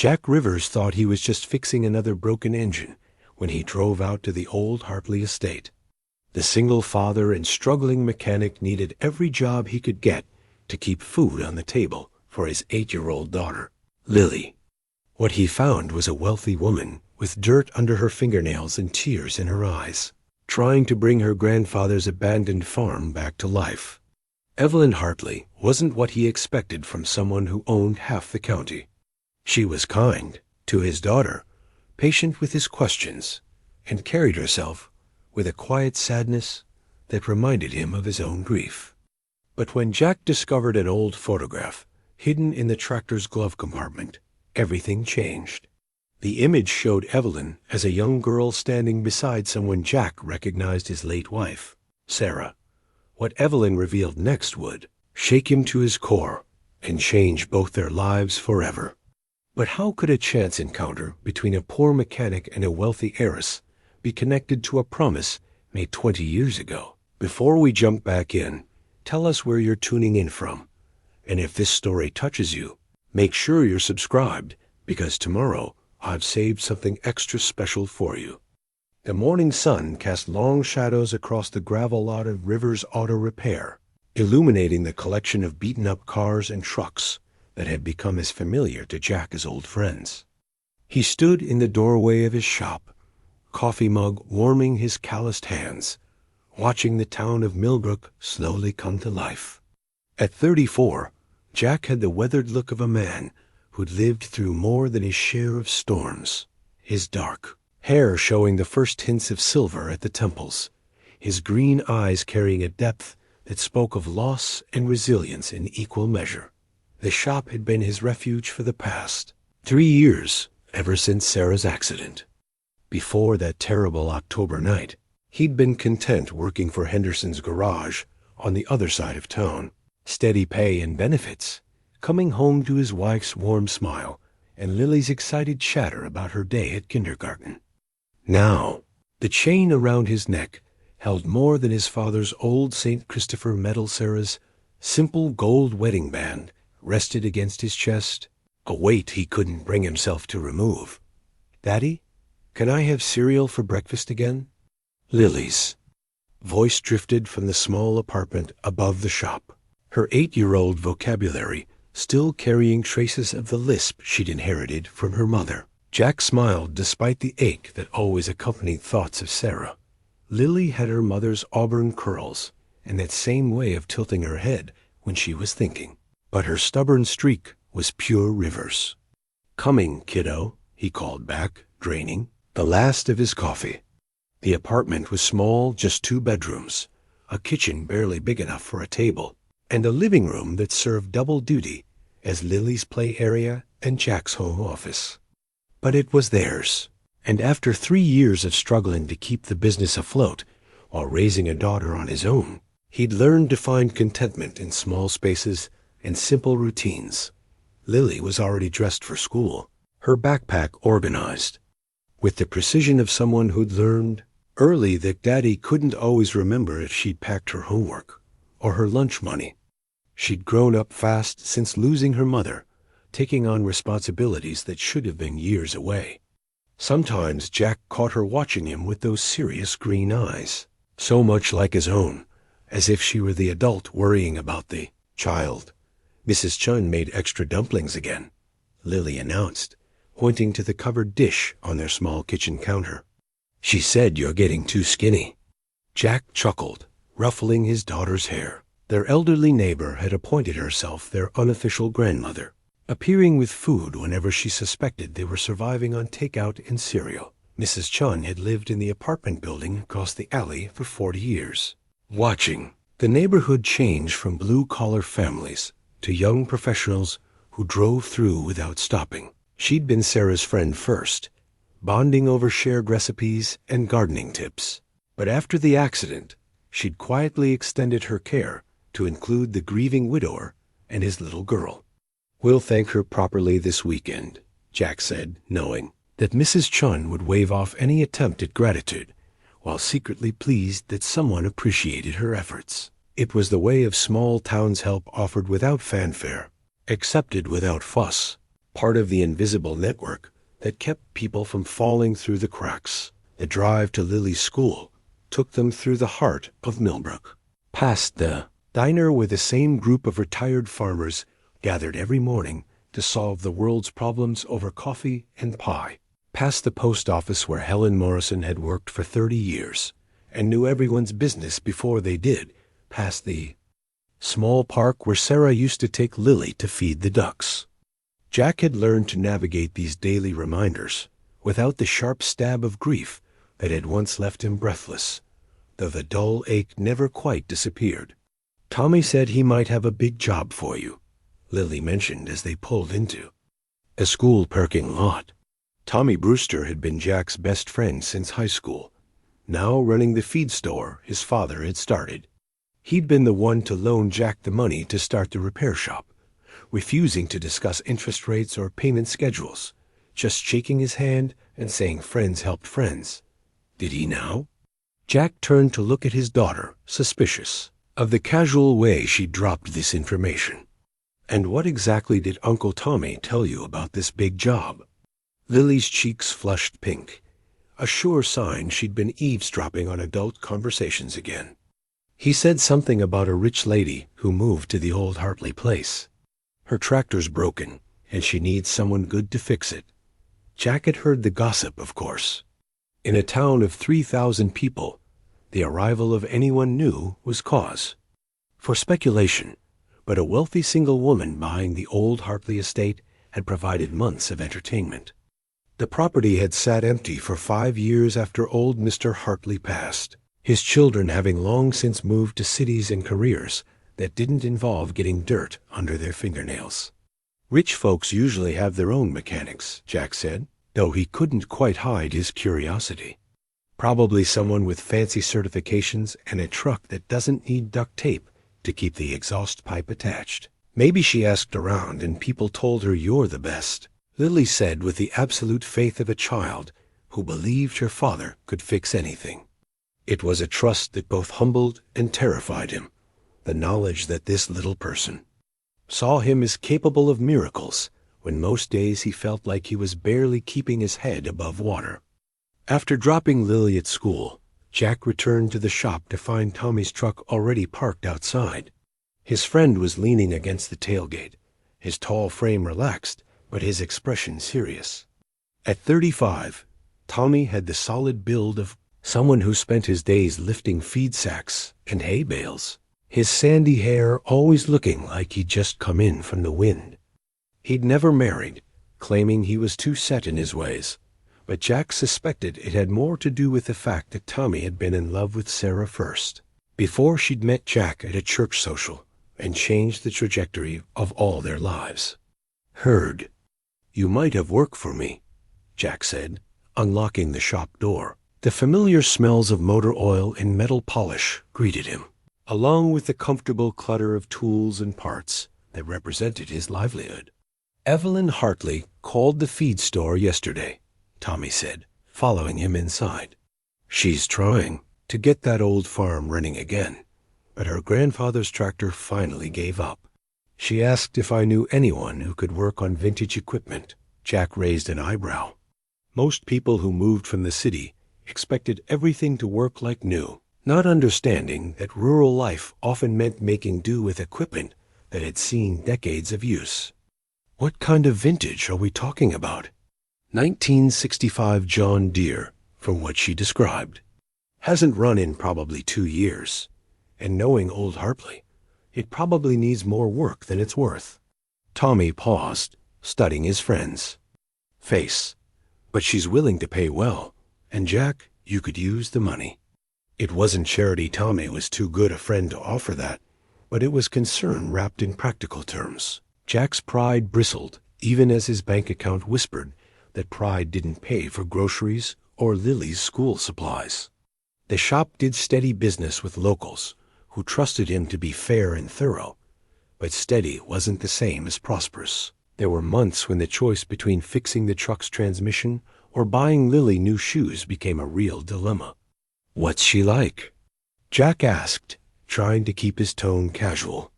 Jack Rivers thought he was just fixing another broken engine when he drove out to the old Hartley estate. The single father and struggling mechanic needed every job he could get to keep food on the table for his 8-year-old daughter, Lily. What he found was a wealthy woman with dirt under her fingernails and tears in her eyes, trying to bring her grandfather's abandoned farm back to life. Evelyn Hartley wasn't what he expected from someone who owned half the county. She was kind to his daughter, patient with his questions, and carried herself with a quiet sadness that reminded him of his own grief. But when Jack discovered an old photograph hidden in the tractor's glove compartment, everything changed. The image showed Evelyn as a young girl standing beside someone Jack recognized his late wife, Sarah. What Evelyn revealed next would shake him to his core and change both their lives forever. But how could a chance encounter between a poor mechanic and a wealthy heiress be connected to a promise made 20 years ago? Before we jump back in, tell us where you're tuning in from. And if this story touches you, make sure you're subscribed, because tomorrow I've saved something extra special for you. The morning sun cast long shadows across the gravel lot of Rivers Auto Repair, illuminating the collection of beaten-up cars and trucks that had become as familiar to Jack as old friends. He stood in the doorway of his shop, coffee mug warming his calloused hands, watching the town of Millbrook slowly come to life. At 34, Jack had the weathered look of a man who'd lived through more than his share of storms. His dark hair showing the first hints of silver at the temples, his green eyes carrying a depth that spoke of loss and resilience in equal measure. The shop had been his refuge for the past 3 years, ever since Sarah's accident. Before that terrible October night, he'd been content working for Henderson's garage on the other side of town. Steady pay and benefits, coming home to his wife's warm smile and Lily's excited chatter about her day at kindergarten. Now, the chain around his neck held more than his father's old St. Christopher medal. Sarah's simple gold wedding band rested against his chest, a weight he couldn't bring himself to remove. "Daddy, can I have cereal for breakfast again?" Lily's voice drifted from the small apartment above the shop, her 8-year-old vocabulary still carrying traces of the lisp she'd inherited from her mother. Jack smiled despite the ache that always accompanied thoughts of Sarah. Lily had her mother's auburn curls and that same way of tilting her head when she was thinking. But her stubborn streak was pure Rivers. "Coming, kiddo," he called back, draining the last of his coffee. The apartment was small, just 2 bedrooms, a kitchen barely big enough for a table, and a living room that served double duty as Lily's play area and Jack's home office. But it was theirs, and after 3 years of struggling to keep the business afloat while raising a daughter on his own, he'd learned to find contentment in small spaces and simple routines. Lily was already dressed for school, her backpack organized, with the precision of someone who'd learned early that Daddy couldn't always remember if she'd packed her homework or her lunch money. She'd grown up fast since losing her mother, taking on responsibilities that should have been years away. Sometimes Jack caught her watching him with those serious green eyes, so much like his own, as if she were the adult worrying about the child. "Mrs. Chun made extra dumplings again," Lily announced, pointing to the covered dish on their small kitchen counter. "She said you're getting too skinny." Jack chuckled, ruffling his daughter's hair. Their elderly neighbor had appointed herself their unofficial grandmother, appearing with food whenever she suspected they were surviving on takeout and cereal. Mrs. Chun had lived in the apartment building across the alley for 40 years, watching the neighborhood change from blue-collar families to young professionals who drove through without stopping. She'd been Sarah's friend first, bonding over shared recipes and gardening tips. But after the accident, she'd quietly extended her care to include the grieving widower and his little girl. "We'll thank her properly this weekend," Jack said, knowing that Mrs. Chun would wave off any attempt at gratitude, while secretly pleased that someone appreciated her efforts. It was the way of small towns help offered without fanfare, accepted without fuss, part of the invisible network that kept people from falling through the cracks. The drive to Lily's school took them through the heart of Millbrook, past the diner where the same group of retired farmers gathered every morning to solve the world's problems over coffee and pie, past the post office where Helen Morrison had worked for 30 years and knew everyone's business before they did, past the small park where Sarah used to take Lily to feed the ducks. Jack had learned to navigate these daily reminders without the sharp stab of grief that had once left him breathless, though the dull ache never quite disappeared. "Tommy said he might have a big job for you," Lily mentioned as they pulled into a school parking lot. Tommy Brewster had been Jack's best friend since high school, now running the feed store his father had started. He'd been the one to loan Jack the money to start the repair shop, refusing to discuss interest rates or payment schedules, just shaking his hand and saying friends helped friends. Did he now? Jack turned to look at his daughter, suspicious of the casual way she dropped this information. "And what exactly did Uncle Tommy tell you about this big job?" Lily's cheeks flushed pink, a sure sign she'd been eavesdropping on adult conversations again. "He said something about a rich lady who moved to the old Hartley place. Her tractor's broken, and she needs someone good to fix it." Jack had heard the gossip, of course. In a town of 3,000 people, the arrival of anyone new was cause for speculation, but a wealthy single woman buying the old Hartley estate had provided months of entertainment. The property had sat empty for 5 years after old Mr. Hartley passed, his children having long since moved to cities and careers that didn't involve getting dirt under their fingernails. "Rich folks usually have their own mechanics," Jack said, though he couldn't quite hide his curiosity. "Probably someone with fancy certifications and a truck that doesn't need duct tape to keep the exhaust pipe attached. Maybe she asked around and people told her you're the best," Lily said with the absolute faith of a child who believed her father could fix anything. It was a trust that both humbled and terrified him, the knowledge that this little person saw him as capable of miracles when most days he felt like he was barely keeping his head above water. After dropping Lily at school, Jack returned to the shop to find Tommy's truck already parked outside. His friend was leaning against the tailgate, his tall frame relaxed, but his expression serious. At 35, Tommy had the solid build of someone who spent his days lifting feed sacks and hay bales, his sandy hair always looking like he'd just come in from the wind. He'd never married, claiming he was too set in his ways, but Jack suspected it had more to do with the fact that Tommy had been in love with Sarah first, before she'd met Jack at a church social and changed the trajectory of all their lives. "Heard you might have work for me," Jack said, unlocking the shop door. The familiar smells of motor oil and metal polish greeted him, along with the comfortable clutter of tools and parts that represented his livelihood. "Evelyn Hartley called the feed store yesterday," Tommy said, following him inside. "She's trying to get that old farm running again, but her grandfather's tractor finally gave up. She asked if I knew anyone who could work on vintage equipment." Jack raised an eyebrow. Most people who moved from the city expected everything to work like new, not understanding that rural life often meant making do with equipment that had seen decades of use. "What kind of vintage are we talking about?" 1965 John Deere, from what she described. "Hasn't run in probably 2 years. And knowing old Hartley, it probably needs more work than it's worth." Tommy paused, studying his friend's face. "But she's willing to pay well, and Jack, you could use the money." It wasn't charity Tommy was too good a friend to offer that, but it was concern wrapped in practical terms. Jack's pride bristled, even as his bank account whispered that pride didn't pay for groceries or Lily's school supplies. The shop did steady business with locals who trusted him to be fair and thorough, but steady wasn't the same as prosperous. There were months when the choice between fixing the truck's transmission or buying Lily new shoes became a real dilemma. "What's she like?" Jack asked, trying to keep his tone casual.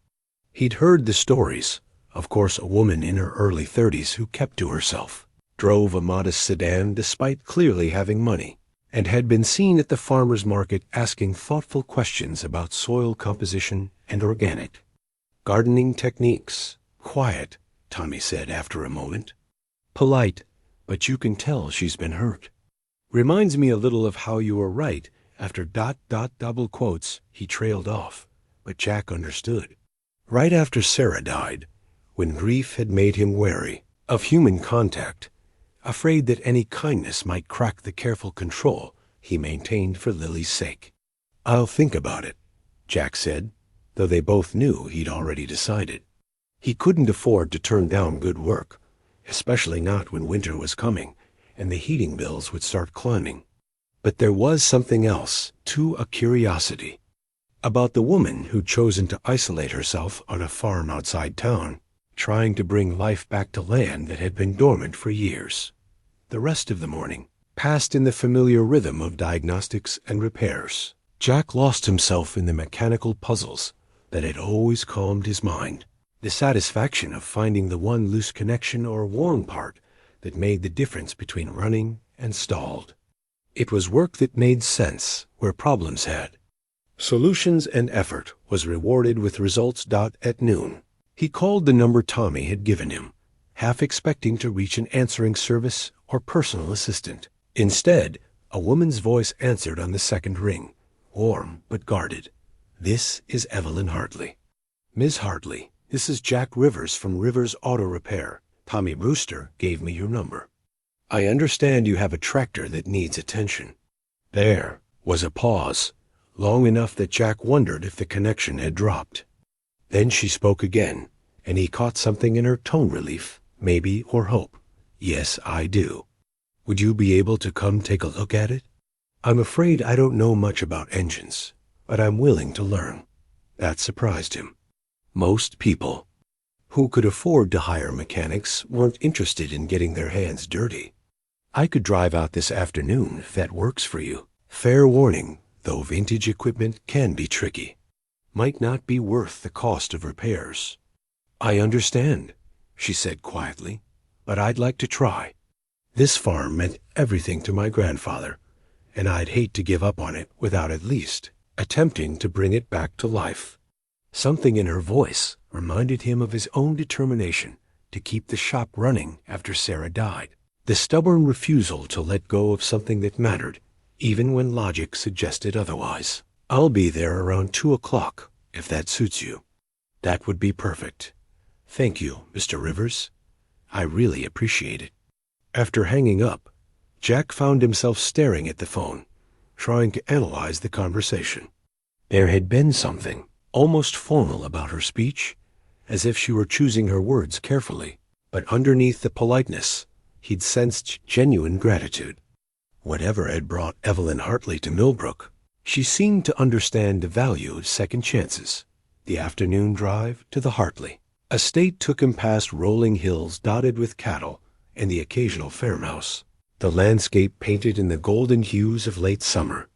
He'd heard the stories, Of course, a woman in her early 30s who kept to herself, drove a modest sedan despite clearly having money, and had been seen at the farmer's market asking thoughtful questions about soil composition and organic gardening techniques. Quiet, Tommy said after a moment. Polite, but you can tell she's been hurt. Reminds me a little of how you were right. After ... double quotes, he trailed off, but Jack understood. Right after Sarah died, when grief had made him wary of human contact, afraid that any kindness might crack the careful control he maintained for Lily's sake. I'll think about it, Jack said, though they both knew he'd already decided. He couldn't afford to turn down good work, especially not when winter was coming and the heating bills would start climbing. But there was something else, too, a curiosity, about the woman who'd chosen to isolate herself on a farm outside town, trying to bring life back to land that had been dormant for years. The rest of the morning passed in the familiar rhythm of diagnostics and repairs. Jack lost himself in the mechanical puzzles that had always calmed his mind. The satisfaction of finding the one loose connection or worn part that made the difference between running and stalled. It was work that made sense where problems had. Solutions and effort was rewarded with results. At noon, he called the number Tommy had given him, half expecting to reach an answering service or personal assistant. Instead, a woman's voice answered on the second ring, warm but guarded. This is Evelyn Hartley. Ms. Hartley, this is Jack Rivers from Rivers Auto Repair. Tommy Brewster gave me your number. I understand you have a tractor that needs attention. There was a pause, long enough that Jack wondered if the connection had dropped. Then she spoke again, and he caught something in her tone: relief, maybe, or hope. Yes, I do. Would you be able to come take a look at it? I'm afraid I don't know much about engines, but I'm willing to learn. That surprised him. Most people who could afford to hire mechanics weren't interested in getting their hands dirty. I could drive out this afternoon if that works for you. Fair warning, though vintage equipment can be tricky. Might not be worth the cost of repairs. I understand, she said quietly, but I'd like to try. This farm meant everything to my grandfather, and I'd hate to give up on it without at least attempting to bring it back to life. Something in her voice reminded him of his own determination to keep the shop running after Sarah died. The stubborn refusal to let go of something that mattered, even when logic suggested otherwise. I'll be there around 2 o'clock, if that suits you. That would be perfect. Thank you, Mr. Rivers. I really appreciate it. After hanging up, Jack found himself staring at the phone, trying to analyze the conversation. There had been something almost formal about her speech, as if she were choosing her words carefully, but underneath the politeness, he'd sensed genuine gratitude. Whatever had brought Evelyn Hartley to Millbrook, she seemed to understand the value of second chances. The afternoon drive to the Hartley estate took him past rolling hills dotted with cattle and the occasional farmhouse, the landscape painted in the golden hues of late summer.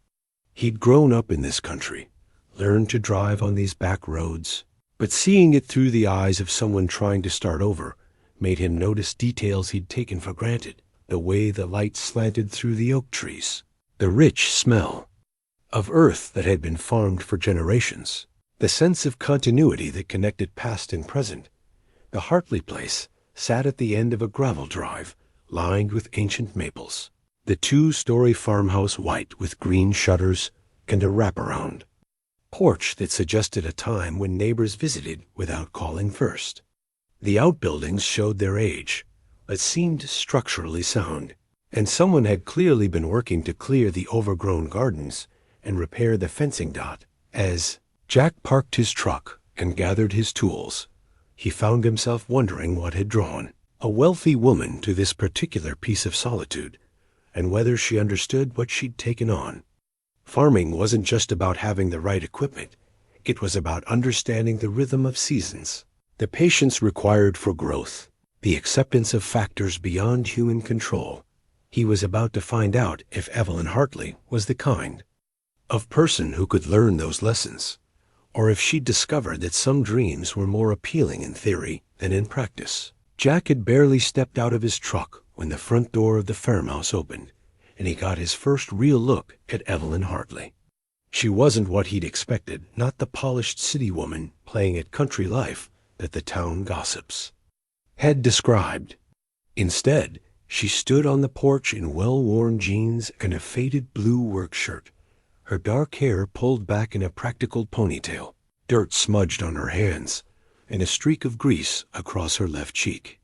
He'd grown up in this country, learned to drive on these back roads, but seeing it through the eyes of someone trying to start over made him notice details he'd taken for granted. The way the light slanted through the oak trees, the rich smell of earth that had been farmed for generations, the sense of continuity that connected past and present. The Hartley place sat at the end of a gravel drive lined with ancient maples, the 2-story farmhouse white with green shutters and a wraparound porch that suggested a time when neighbors visited without calling first. The outbuildings showed their age, but seemed structurally sound, and someone had clearly been working to clear the overgrown gardens and repair the fencing. As Jack parked his truck and gathered his tools, he found himself wondering what had drawn a wealthy woman to this particular piece of solitude, and whether she understood what she'd taken on. Farming wasn't just about having the right equipment. It was about understanding the rhythm of seasons, the patience required for growth, the acceptance of factors beyond human control. He was about to find out if Evelyn Hartley was the kind of person who could learn those lessons, or if she'd discovered that some dreams were more appealing in theory than in practice. Jack had barely stepped out of his truck when the front door of the farmhouse opened, and he got his first real look at Evelyn Hartley. She wasn't what he'd expected, not the polished city woman playing at country life that the town gossips had described. Instead, she stood on the porch in well-worn jeans and a faded blue work shirt, her dark hair pulled back in a practical ponytail, dirt smudged on her hands, and a streak of grease across her left cheek.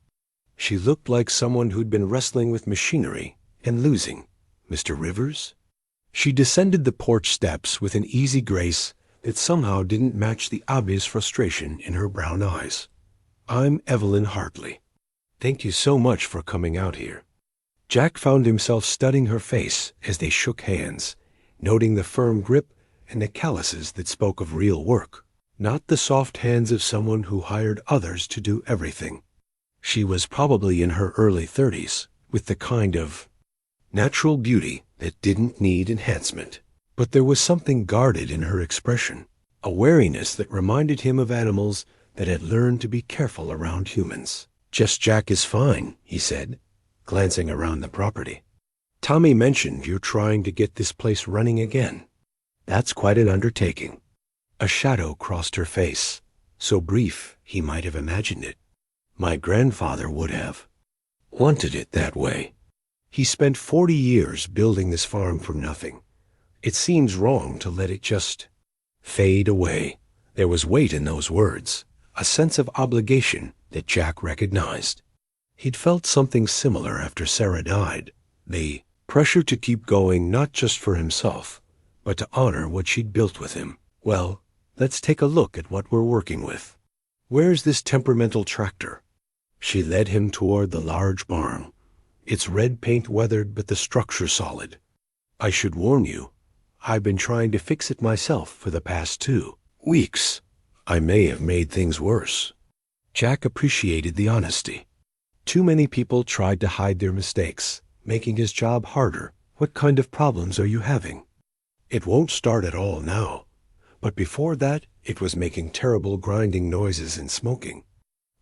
She looked like someone who'd been wrestling with machinery and losing. Mr. Rivers? She descended the porch steps with an easy grace that somehow didn't match the obvious frustration in her brown eyes. I'm Evelyn Hartley. Thank you so much for coming out here. Jack found himself studying her face as they shook hands, noting the firm grip and the calluses that spoke of real work, not the soft hands of someone who hired others to do everything. She was probably in her early 30s, with the kind of natural beauty that didn't need enhancement. But there was something guarded in her expression, a wariness that reminded him of animals that had learned to be careful around humans. Just Jack is fine, he said, glancing around the property. Tommy mentioned you're trying to get this place running again. That's quite an undertaking. A shadow crossed her face, so brief he might have imagined it. My grandfather would have wanted it that way. He spent 40 years building this farm for nothing. It seems wrong to let it just fade away. There was weight in those words, a sense of obligation that Jack recognized. He'd felt something similar after Sarah died, the pressure to keep going not just for himself, but to honor what she'd built with him. Well, let's take a look at what we're working with. Where's this temperamental tractor? She led him toward the large barn, its red paint weathered but the structure solid. I should warn you, I've been trying to fix it myself for the past 2 weeks. I may have made things worse. Jack appreciated the honesty. Too many people tried to hide their mistakes, making his job harder. What kind of problems are you having? It won't start at all now, but before that it was making terrible grinding noises and smoking.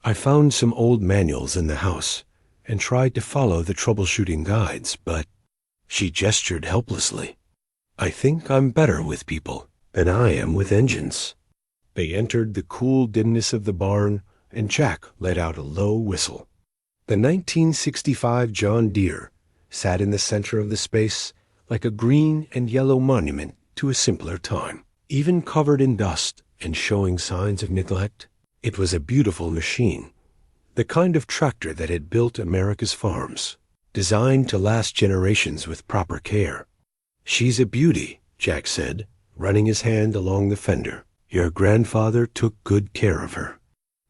I found some old manuals in the house and tried to follow the troubleshooting guides, but she gestured helplessly. I think I'm better with people than I am with engines. They entered the cool dimness of the barn, and Jack let out a low whistle. The 1965 John Deere sat in the center of the space like a green and yellow monument to a simpler time. Even covered in dust and showing signs of neglect, it was a beautiful machine, the kind of tractor that had built America's farms, designed to last generations with proper care. She's a beauty, Jack said, running his hand along the fender. Your grandfather took good care of her.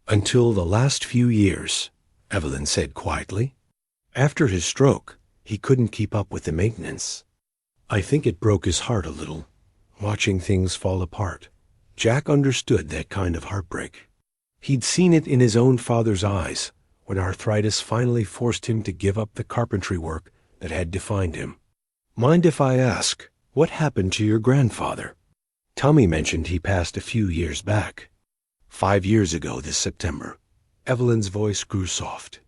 Until the last few years, Evelyn said quietly. After his stroke, he couldn't keep up with the maintenance. I think it broke his heart a little, watching things fall apart. Jack understood that kind of heartbreak. He'd seen it in his own father's eyes when arthritis finally forced him to give up the carpentry work that had defined him. Mind if I ask, what happened to your grandfather? Tommy mentioned he passed a few years back. 5 years ago this September. Evelyn's voice grew soft.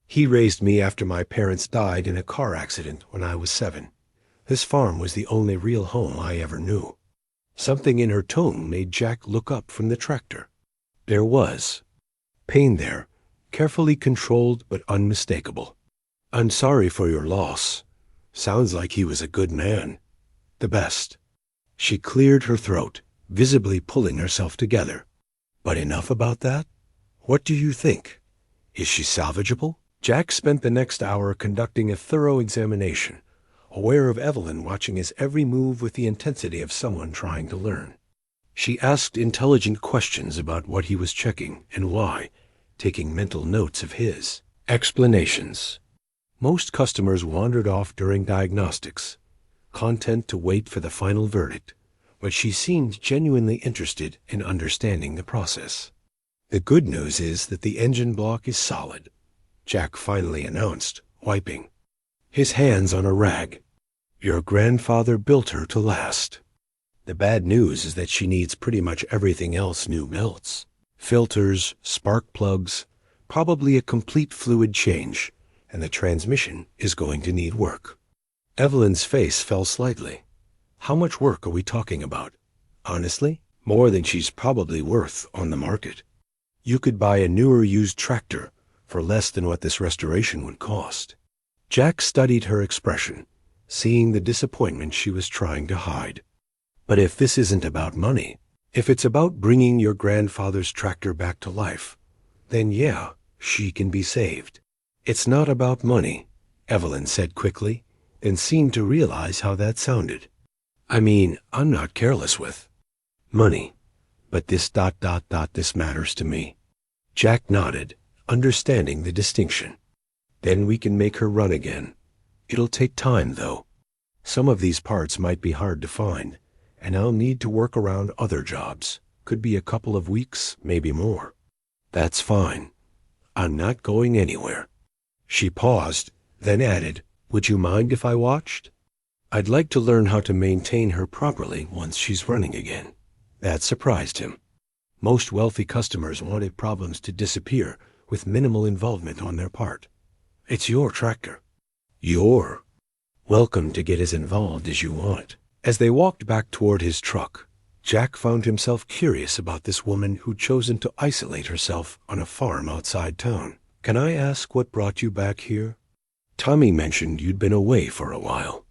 He raised me after my parents died in a car accident when I was 7. His farm was the only real home I ever knew. Something in her tone made Jack look up from the tractor. There was pain there, carefully controlled but unmistakable. I'm sorry for your loss. Sounds like he was a good man. The best. She cleared her throat, visibly pulling herself together. But enough about that. What do you think? Is she salvageable? Jack spent the next hour conducting a thorough examination, aware of Evelyn watching his every move with the intensity of someone trying to learn. She asked intelligent questions about what he was checking and why, taking mental notes of his explanations. Most customers wandered off during diagnostics, content to wait for the final verdict, but she seemed genuinely interested in understanding the process. The good news is that the engine block is solid, Jack finally announced, wiping his hands on a rag. Your grandfather built her to last. The bad news is that she needs pretty much everything else new melts. Filters, spark plugs, probably a complete fluid change, and the transmission is going to need work. Evelyn's face fell slightly. How much work are we talking about? Honestly, more than she's probably worth on the market. You could buy a newer used tractor for less than what this restoration would cost. Jack studied her expression, seeing the disappointment she was trying to hide. But if this isn't about money, if it's about bringing your grandfather's tractor back to life, then yeah, she can be saved. It's not about money, Evelyn said quickly, and seemed to realize how that sounded. I mean, I'm not careless with money, but this ... this matters to me. Jack nodded, understanding the distinction. Then we can make her run again. It'll take time, though. Some of these parts might be hard to find, and I'll need to work around other jobs. Could be a couple of weeks, maybe more. That's fine. I'm not going anywhere. She paused, then added, would you mind if I watched? I'd like to learn how to maintain her properly once she's running again. That surprised him. Most wealthy customers wanted problems to disappear with minimal involvement on their part. It's your tractor. You're welcome to get as involved as you want. As they walked back toward his truck, Jack found himself curious about this woman who'd chosen to isolate herself on a farm outside town. Can I ask what brought you back here? Tommy mentioned you'd been away for a while.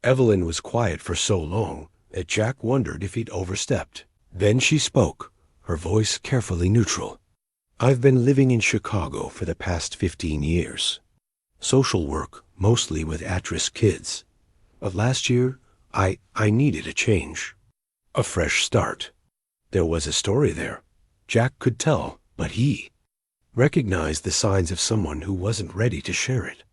Evelyn was quiet for so long that Jack wondered if he'd overstepped. Then she spoke, her voice carefully neutral. I've been living in Chicago for the past 15 years. Social work, mostly with at-risk kids. But last year, I needed a change. A fresh start. There was a story there. Jack could tell, but he recognized the signs of someone who wasn't ready to share it.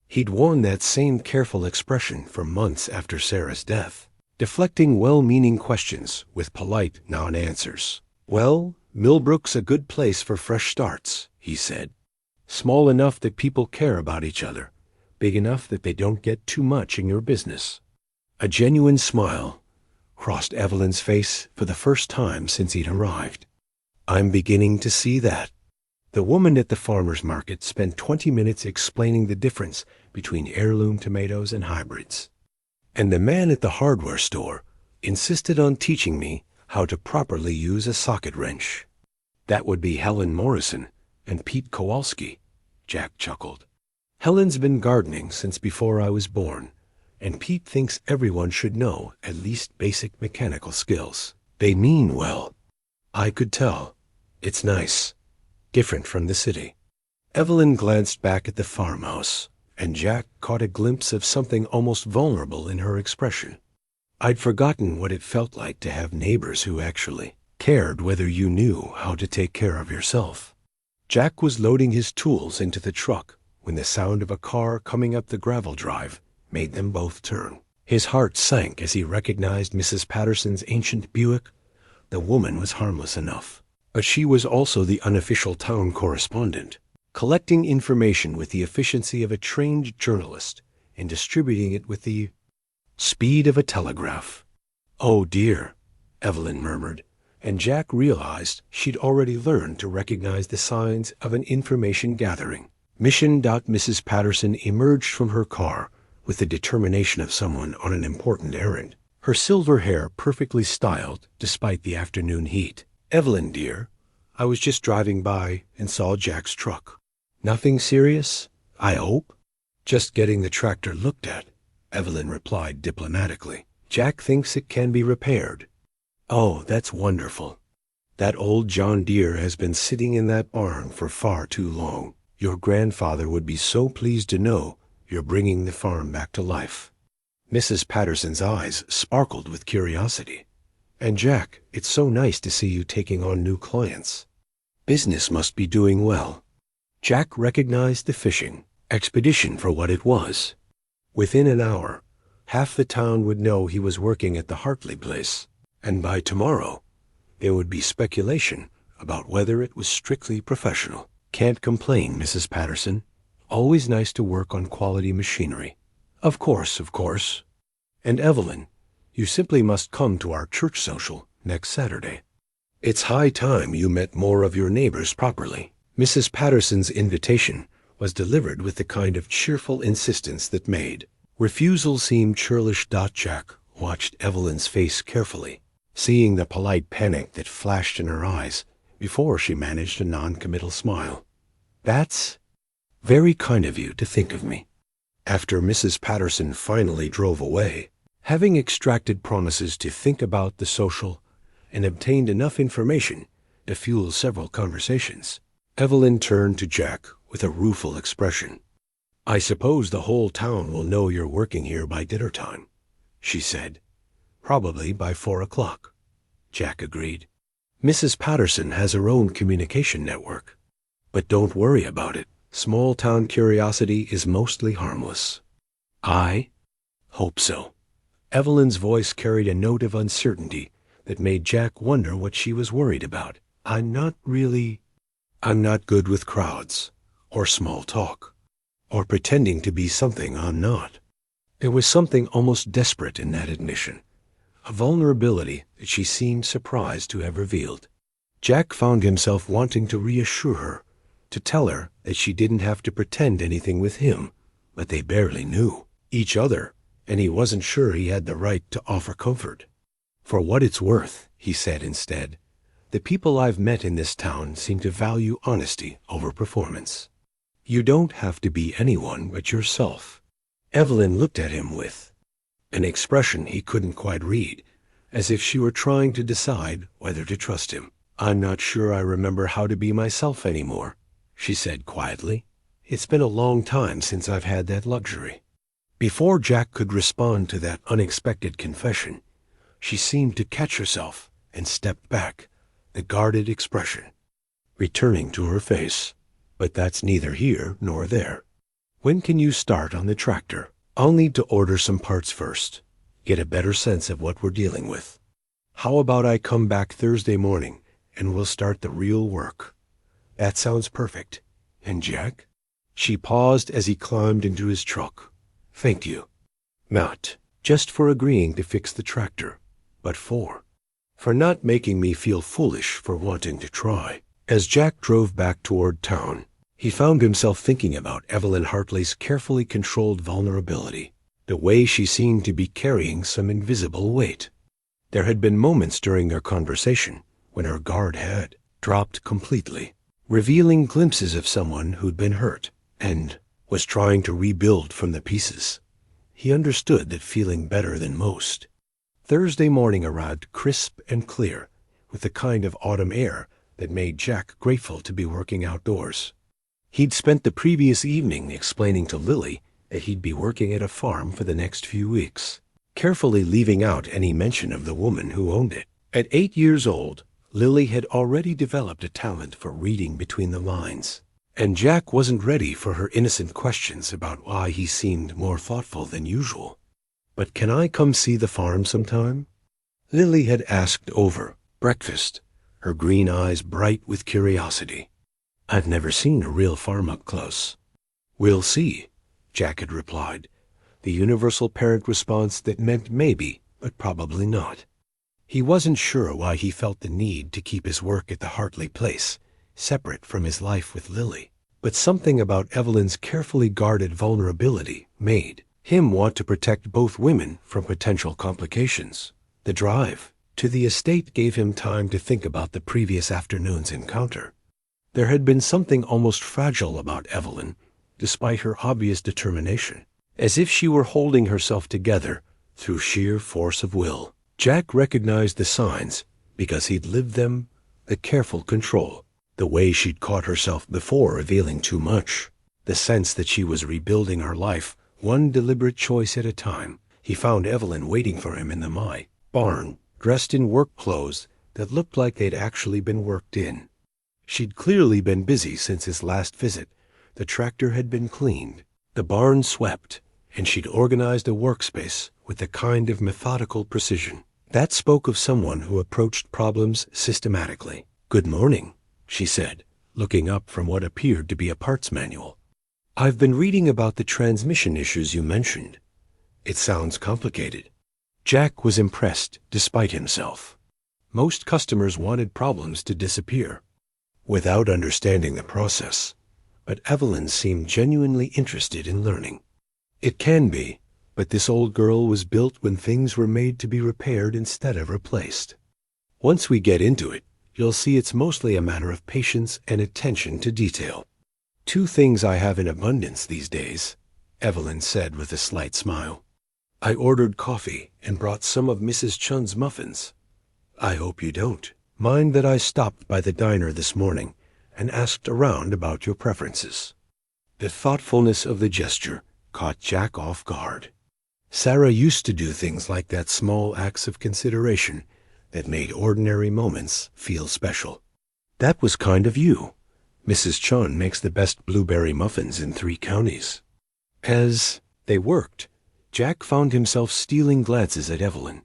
He'd worn that same careful expression for months after Sarah's death, deflecting well-meaning questions with polite non-answers. Well, Millbrook's a good place for fresh starts, he said. Small enough that people care about each other, big enough that they don't get too much in your business. A genuine smile crossed Evelyn's face for the first time since he'd arrived. I'm beginning to see that. The woman at the farmer's market spent 20 minutes explaining the difference between heirloom tomatoes and hybrids. And the man at the hardware store insisted on teaching me how to properly use a socket wrench. That would be Helen Morrison and Pete Kowalski, Jack chuckled. Helen's been gardening since before I was born, and Pete thinks everyone should know at least basic mechanical skills. They mean well. I could tell. It's nice. Different from the city. Evelyn glanced back at the farmhouse, and Jack caught a glimpse of something almost vulnerable in her expression. I'd forgotten what it felt like to have neighbors who actually cared whether you knew how to take care of yourself. Jack was loading his tools into the truck when the sound of a car coming up the gravel drive made them both turn. His heart sank as he recognized Mrs. Patterson's ancient Buick. The woman was harmless enough, but she was also the unofficial town correspondent, collecting information with the efficiency of a trained journalist and distributing it with the speed of a telegraph. Oh dear, Evelyn murmured, and Jack realized she'd already learned to recognize the signs of an information gathering. Mrs. Patterson emerged from her car with the determination of someone on an important errand, her silver hair perfectly styled despite the afternoon heat. Evelyn, dear, I was just driving by and saw Jack's truck. Nothing serious, I hope? Just getting the tractor looked at, Evelyn replied diplomatically. Jack thinks it can be repaired. Oh, that's wonderful. That old John Deere has been sitting in that barn for far too long. Your grandfather would be so pleased to know you're bringing the farm back to life. Mrs. Patterson's eyes sparkled with curiosity. And Jack, it's so nice to see you taking on new clients. Business must be doing well. Jack recognized the fishing expedition for what it was. Within an hour, half the town would know he was working at the Hartley place, and by tomorrow, there would be speculation about whether it was strictly professional. Can't complain, Mrs. Patterson. Always nice to work on quality machinery. Of course. And Evelyn, You simply must come to our church social next Saturday. It's high time you met more of your neighbors properly." Mrs. Patterson's invitation was delivered with the kind of cheerful insistence that made refusal seem churlish. Jack watched Evelyn's face carefully, seeing the polite panic that flashed in her eyes before she managed a non-committal smile. "That's very kind of you to think of me." After Mrs. Patterson finally drove away, having extracted promises to think about the social and obtained enough information to fuel several conversations, Evelyn turned to Jack with a rueful expression. "I suppose the whole town will know you're working here by dinner time," she said. "Probably by 4 o'clock." Jack agreed. "Mrs. Patterson has her own communication network. But don't worry about it. Small-town curiosity is mostly harmless." "I hope so." Evelyn's voice carried a note of uncertainty that made Jack wonder what she was worried about. I'm not good with crowds, or small talk, or pretending to be something I'm not." There was something almost desperate in that admission, a vulnerability that she seemed surprised to have revealed. Jack found himself wanting to reassure her, to tell her that she didn't have to pretend anything with him, but they barely knew each other, and he wasn't sure he had the right to offer comfort. "For what it's worth," he said instead, "the people I've met in this town seem to value honesty over performance. You don't have to be anyone but yourself." Evelyn looked at him with an expression he couldn't quite read, as if she were trying to decide whether to trust him. "I'm not sure I remember how to be myself anymore," she said quietly. "It's been a long time since I've had that luxury." Before Jack could respond to that unexpected confession, she seemed to catch herself and stepped back, the guarded expression returning to her face. "But that's neither here nor there. When can you start on the tractor? I'll need to order some parts first, get a better sense of what we're dealing with. How about I come back Thursday morning and we'll start the real work?" "That sounds perfect. And Jack?" She paused as he climbed into his truck. "Thank you. Not just for agreeing to fix the tractor, but for not making me feel foolish for wanting to try." As Jack drove back toward town, he found himself thinking about Evelyn Hartley's carefully controlled vulnerability, the way she seemed to be carrying some invisible weight. There had been moments during their conversation when her guard had dropped completely, revealing glimpses of someone who'd been hurt and was trying to rebuild from the pieces. He understood that feeling better than most. Thursday morning arrived crisp and clear, with the kind of autumn air that made Jack grateful to be working outdoors. He'd spent the previous evening explaining to Lily that he'd be working at a farm for the next few weeks, carefully leaving out any mention of the woman who owned it. At 8 years old, Lily had already developed a talent for reading between the lines, and Jack wasn't ready for her innocent questions about why he seemed more thoughtful than usual. "But can I come see the farm sometime?" Lily had asked over breakfast, her green eyes bright with curiosity. "I've never seen a real farm up close." "We'll see," Jack had replied, the universal parent response that meant maybe, but probably not. He wasn't sure why he felt the need to keep his work at the Hartley place separate from his life with Lily, but something about Evelyn's carefully guarded vulnerability made him want to protect both women from potential complications. The drive to the estate gave him time to think about the previous afternoon's encounter. There had been something almost fragile about Evelyn, despite her obvious determination, as if she were holding herself together through sheer force of will. Jack recognized the signs because he'd lived them, the careful control, the way she'd caught herself before revealing too much, the sense that she was rebuilding her life one deliberate choice at a time. He found Evelyn waiting for him in the barn, dressed in work clothes that looked like they'd actually been worked in. She'd clearly been busy since his last visit. The tractor had been cleaned, the barn swept, and she'd organized a workspace with the kind of methodical precision that spoke of someone who approached problems systematically. "Good morning," she said, looking up from what appeared to be a parts manual. "I've been reading about the transmission issues you mentioned. It sounds complicated." Jack was impressed despite himself. Most customers wanted problems to disappear without understanding the process, but Evelyn seemed genuinely interested in learning. It can be, but this old girl was built when things were made to be repaired instead of replaced. Once we get into it, you'll see it's mostly a matter of patience and attention to detail. Two things I have in abundance these days, Evelyn said with a slight smile. I ordered coffee and brought some of Mrs. Chun's muffins. I hope you don't mind that I stopped by the diner this morning and asked around about your preferences. The thoughtfulness of the gesture caught Jack off guard. Sarah used to do things like that, small acts of consideration that made ordinary moments feel special. That was kind of you. Mrs. Chun makes the best blueberry muffins in 3 counties. As they worked, Jack found himself stealing glances at Evelyn,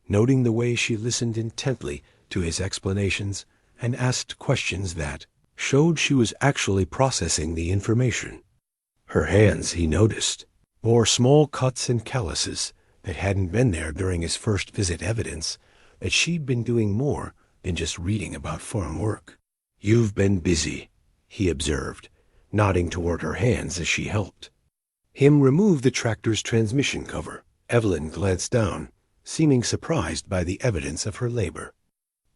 noting the way she listened intently to his explanations and asked questions that showed she was actually processing the information. Her hands, he noticed, bore small cuts and calluses that hadn't been there during his first visit, evidence that she'd been doing more than just reading about farm work. You've been busy, he observed, nodding toward her hands as she helped him remove the tractor's transmission cover. Evelyn glanced down, seeming surprised by the evidence of her labor.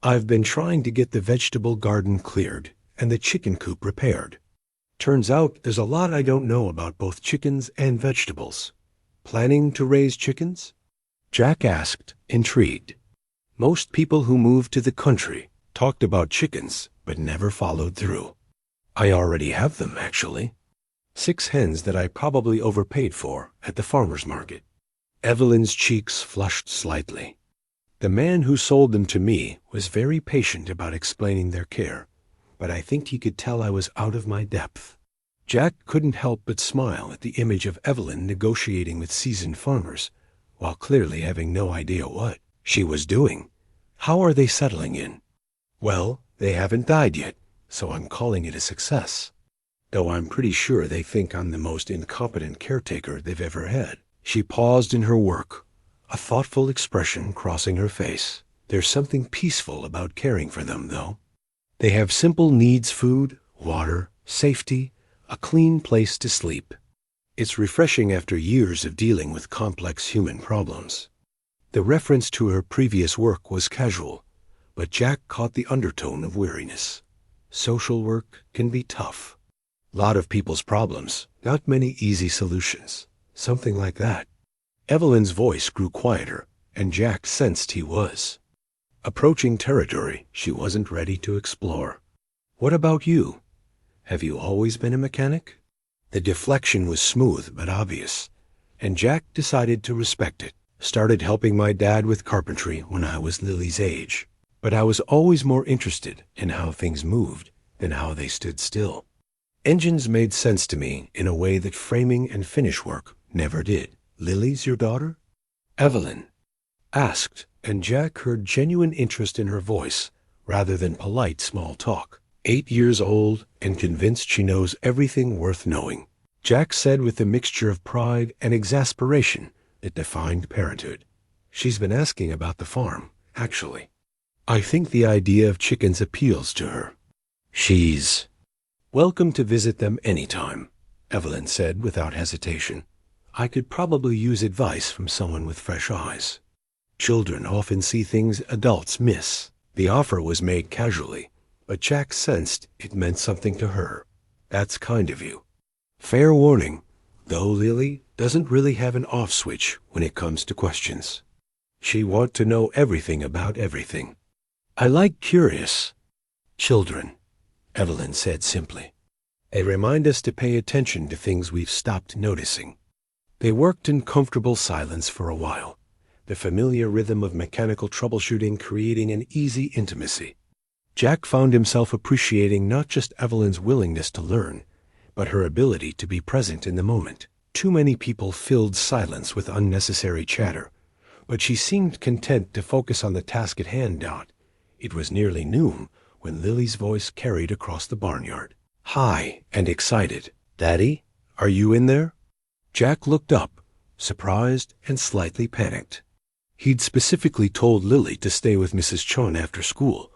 I've been trying to get the vegetable garden cleared and the chicken coop repaired. Turns out there's a lot I don't know about both chickens and vegetables. Planning to raise chickens? Jack asked, intrigued. Most people who moved to the country talked about chickens, but never followed through. I already have them, actually. 6 hens that I probably overpaid for at the farmer's market. Evelyn's cheeks flushed slightly. The man who sold them to me was very patient about explaining their care, but I think he could tell I was out of my depth. Jack couldn't help but smile at the image of Evelyn negotiating with seasoned farmers, while clearly having no idea what she was doing. How are they settling in? Well, they haven't died yet, so I'm calling it a success. Though I'm pretty sure they think I'm the most incompetent caretaker they've ever had. She paused in her work, a thoughtful expression crossing her face. There's something peaceful about caring for them, though. They have simple needs: food, water, safety, a clean place to sleep. It's refreshing after years of dealing with complex human problems. The reference to her previous work was casual, but Jack caught the undertone of weariness. Social work can be tough. Lot of people's problems, not many easy solutions. Something like that. Evelyn's voice grew quieter, and Jack sensed he was approaching territory she wasn't ready to explore. What about you? Have you always been a mechanic? The deflection was smooth but obvious, and Jack decided to respect it. Started helping my dad with carpentry when I was Lily's age, but I was always more interested in how things moved than how they stood still. Engines made sense to me in a way that framing and finish work never did. Lily's your daughter? Evelyn asked, and Jack heard genuine interest in her voice rather than polite small talk. 8 years old and convinced she knows everything worth knowing, Jack said with a mixture of pride and exasperation that defined parenthood. She's been asking about the farm, actually. I think the idea of chickens appeals to her. She's welcome to visit them anytime, Evelyn said without hesitation. I could probably use advice from someone with fresh eyes. Children often see things adults miss. The offer was made casually, but Jack sensed it meant something to her. That's kind of you. Fair warning, though Lily doesn't really have an off switch when it comes to questions. She wants to know everything about everything. I like curious children, Evelyn said simply. They remind us to pay attention to things we've stopped noticing. They worked in comfortable silence for a while, the familiar rhythm of mechanical troubleshooting creating an easy intimacy. Jack found himself appreciating not just Evelyn's willingness to learn, but her ability to be present in the moment. Too many people filled silence with unnecessary chatter, but she seemed content to focus on the task at hand. It was nearly noon when Lily's voice carried across the barnyard. High and excited. Daddy, are you in there? Jack looked up, surprised and slightly panicked. He'd specifically told Lily to stay with Mrs. Chun after school,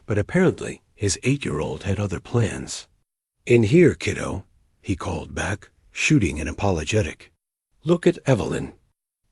but apparently his 8-year-old had other plans. "In here, kiddo," he called back, shooting and apologetic. "Look at Evelyn."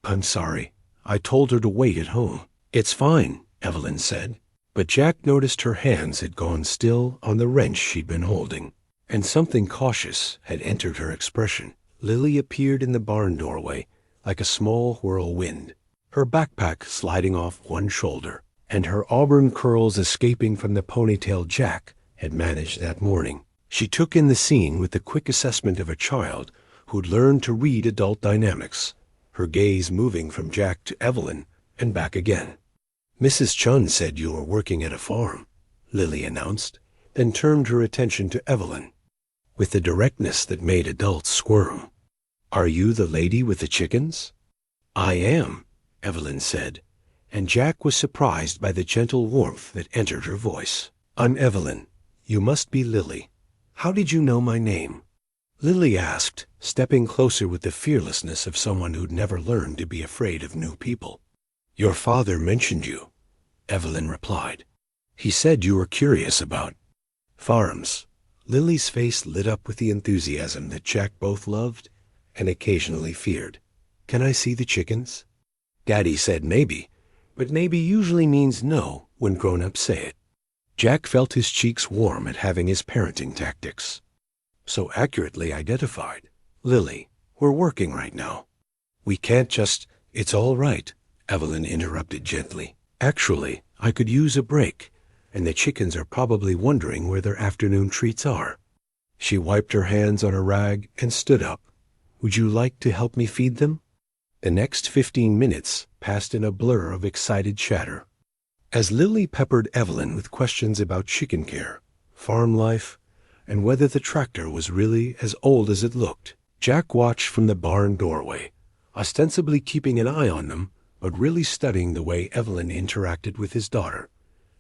"I'm sorry. I told her to wait at home." "It's fine," Evelyn said. But Jack noticed her hands had gone still on the wrench she'd been holding, and something cautious had entered her expression. Lily appeared in the barn doorway like a small whirlwind, her backpack sliding off one shoulder, and her auburn curls escaping from the ponytail Jack had managed that morning. She took in the scene with the quick assessment of a child who'd learned to read adult dynamics, her gaze moving from Jack to Evelyn and back again. "Mrs. Chun said you were working at a farm," Lily announced, then turned her attention to Evelyn with the directness that made adults squirm. "Are you the lady with the chickens?" "I am," Evelyn said, and Jack was surprised by the gentle warmth that entered her voice. "I'm Evelyn. You must be Lily. How did you know my name?" Lily asked, stepping closer with the fearlessness of someone who'd never learned to be afraid of new people. "Your father mentioned you," Evelyn replied. "He said you were curious about farms." Lily's face lit up with the enthusiasm that Jack both loved and occasionally feared. "Can I see the chickens?" "Daddy said maybe, but maybe usually means no when grown-ups say it." Jack felt his cheeks warm at having his parenting tactics so accurately identified. "Lily, we're working right now. We can't just—" "It's all right," Evelyn interrupted gently. "Actually, I could use a break, and the chickens are probably wondering where their afternoon treats are." She wiped her hands on a rag and stood up. "Would you like to help me feed them?" The next 15 minutes passed in a blur of excited chatter, as Lily peppered Evelyn with questions about chicken care, farm life, and whether the tractor was really as old as it looked. Jack watched from the barn doorway, ostensibly keeping an eye on them, but really studying the way Evelyn interacted with his daughter.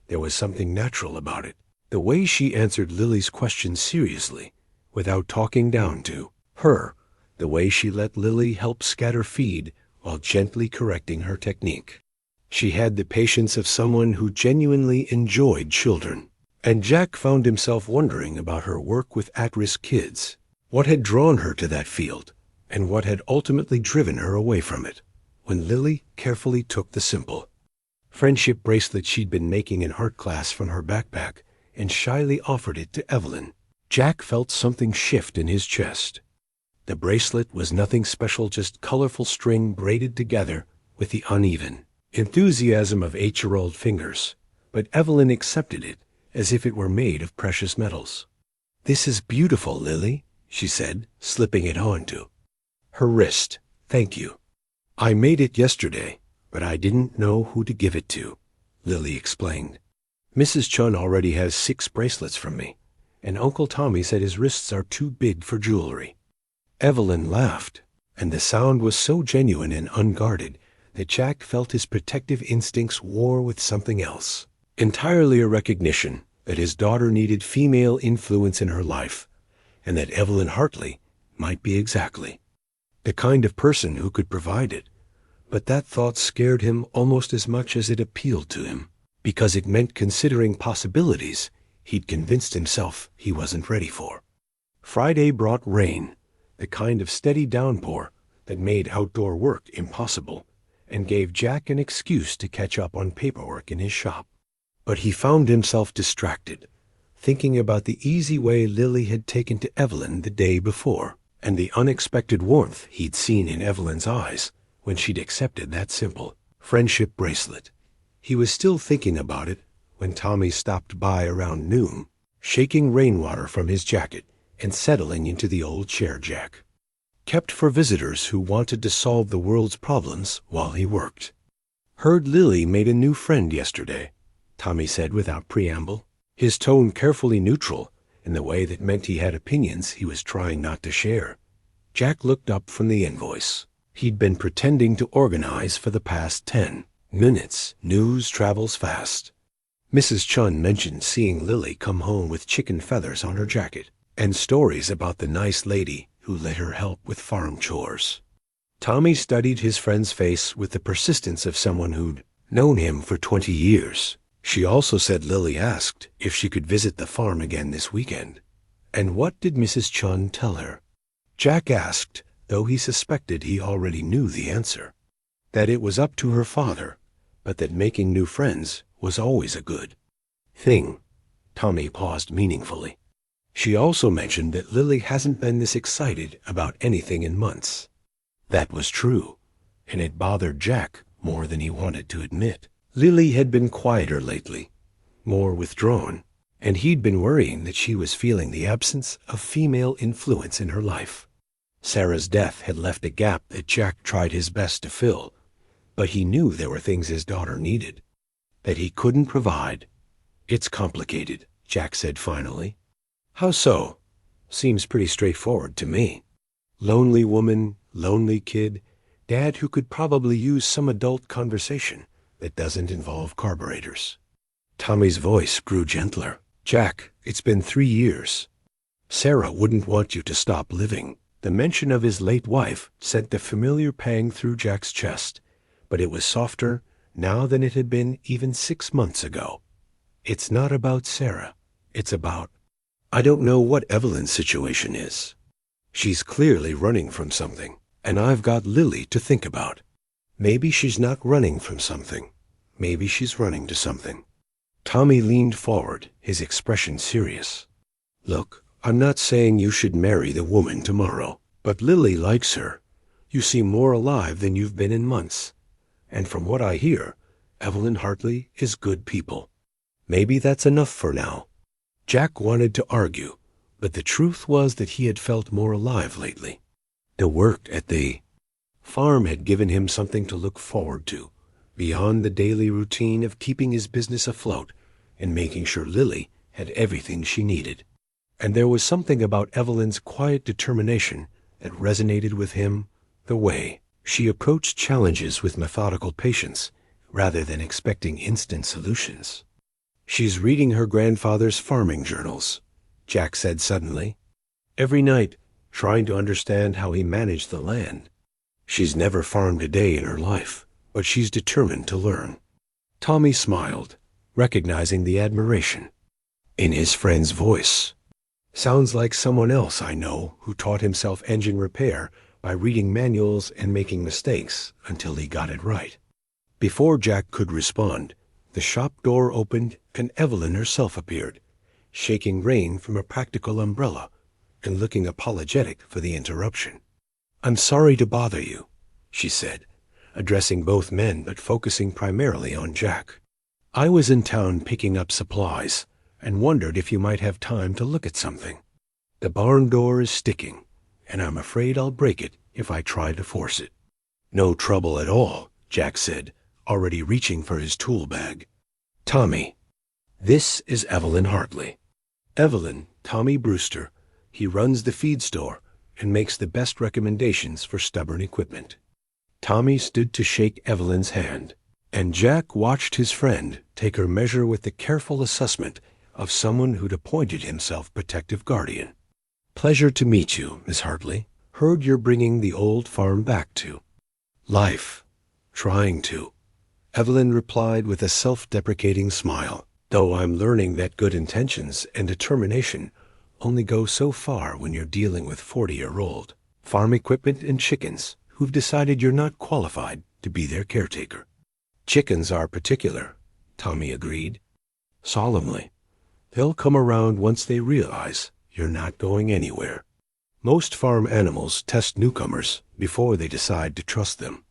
There was something natural about it. The way she answered Lily's questions seriously, without talking down to her. The way she let Lily help scatter feed while gently correcting her technique. She had the patience of someone who genuinely enjoyed children. And Jack found himself wondering about her work with at-risk kids. What had drawn her to that field, and what had ultimately driven her away from it? When Lily carefully took the simple friendship bracelet she'd been making in art class from her backpack and shyly offered it to Evelyn, Jack felt something shift in his chest. The bracelet was nothing special, just colorful string braided together with the uneven enthusiasm of 8-year-old fingers, but Evelyn accepted it as if it were made of precious metals. "This is beautiful, Lily," she said, slipping it onto her wrist. "Thank you. I made it yesterday, but I didn't know who to give it to," Lily explained. "Mrs. Chun already has 6 bracelets from me, and Uncle Tommy said his wrists are too big for jewelry." Evelyn laughed, and the sound was so genuine and unguarded that Jack felt his protective instincts war with something else. Entirely a recognition that his daughter needed female influence in her life, and that Evelyn Hartley might be exactly the kind of person who could provide it. But that thought scared him almost as much as it appealed to him, because it meant considering possibilities he'd convinced himself he wasn't ready for. Friday brought rain, the kind of steady downpour that made outdoor work impossible, and gave Jack an excuse to catch up on paperwork in his shop. But he found himself distracted, thinking about the easy way Lily had taken to Evelyn the day before, and the unexpected warmth he'd seen in Evelyn's eyes when she'd accepted that simple friendship bracelet. He was still thinking about it when Tommy stopped by around noon, shaking rainwater from his jacket and settling into the old chair Jack kept for visitors who wanted to solve the world's problems while he worked. "Heard Lily made a new friend yesterday," Tommy said without preamble, his tone carefully neutral in the way that meant he had opinions he was trying not to share. Jack looked up from the invoice he'd been pretending to organize for the past 10 minutes. News travels fast. Mrs. Chun mentioned seeing Lily come home with chicken feathers on her jacket, and stories about the nice lady who let her help with farm chores. Tommy studied his friend's face with the persistence of someone who'd known him for 20 years. She also said Lily asked if she could visit the farm again this weekend. And what did Mrs. Chun tell her? Jack asked, though he suspected he already knew the answer. That it was up to her father, but that making new friends was always a good thing. Tommy paused meaningfully. She also mentioned that Lily hasn't been this excited about anything in months. That was true, and it bothered Jack more than he wanted to admit. Lily had been quieter lately, more withdrawn, and he'd been worrying that she was feeling the absence of female influence in her life. Sarah's death had left a gap that Jack tried his best to fill, but he knew there were things his daughter needed that he couldn't provide. It's complicated, Jack said finally. How so? Seems pretty straightforward to me. Lonely woman, lonely kid, dad who could probably use some adult conversation that doesn't involve carburetors. Tommy's voice grew gentler. Jack, it's been 3 years. Sarah wouldn't want you to stop living. The mention of his late wife sent the familiar pang through Jack's chest, but it was softer now than it had been even 6 months ago. It's not about Sarah. It's about... I don't know what Evelyn's situation is. She's clearly running from something, and I've got Lily to think about. Maybe she's not running from something. Maybe she's running to something. Tommy leaned forward, his expression serious. Look, I'm not saying you should marry the woman tomorrow, but Lily likes her. You seem more alive than you've been in months. And from what I hear, Evelyn Hartley is good people. Maybe that's enough for now. Jack wanted to argue, but the truth was that he had felt more alive lately. The work at the farm had given him something to look forward to, beyond the daily routine of keeping his business afloat and making sure Lily had everything she needed. And there was something about Evelyn's quiet determination that resonated with him, the way she approached challenges with methodical patience rather than expecting instant solutions. She's reading her grandfather's farming journals, Jack said suddenly. Every night, trying to understand how he managed the land. She's never farmed a day in her life, but she's determined to learn. Tommy smiled, recognizing the admiration in his friend's voice. Sounds like someone else I know who taught himself engine repair by reading manuals and making mistakes until he got it right. Before Jack could respond, the shop door opened and Evelyn herself appeared, shaking rain from a practical umbrella and looking apologetic for the interruption. I'm sorry to bother you, she said, addressing both men but focusing primarily on Jack. I was in town picking up supplies and wondered if you might have time to look at something. The barn door is sticking, and I'm afraid I'll break it if I try to force it. No trouble at all, Jack said, already reaching for his tool bag. Tommy, this is Evelyn Hartley. Evelyn, Tommy Brewster. He runs the feed store and makes the best recommendations for stubborn equipment. Tommy stood to shake Evelyn's hand, and Jack watched his friend take her measure with the careful assessment of someone who'd appointed himself protective guardian. Pleasure to meet you, Miss Hartley. Heard you're bringing the old farm back to life. Trying to. Evelyn replied with a self-deprecating smile, though I'm learning that good intentions and determination only go so far when you're dealing with 40-year-old farm equipment and chickens who've decided you're not qualified to be their caretaker. Chickens are particular, Tommy agreed, solemnly. They'll come around once they realize you're not going anywhere. Most farm animals test newcomers before they decide to trust them.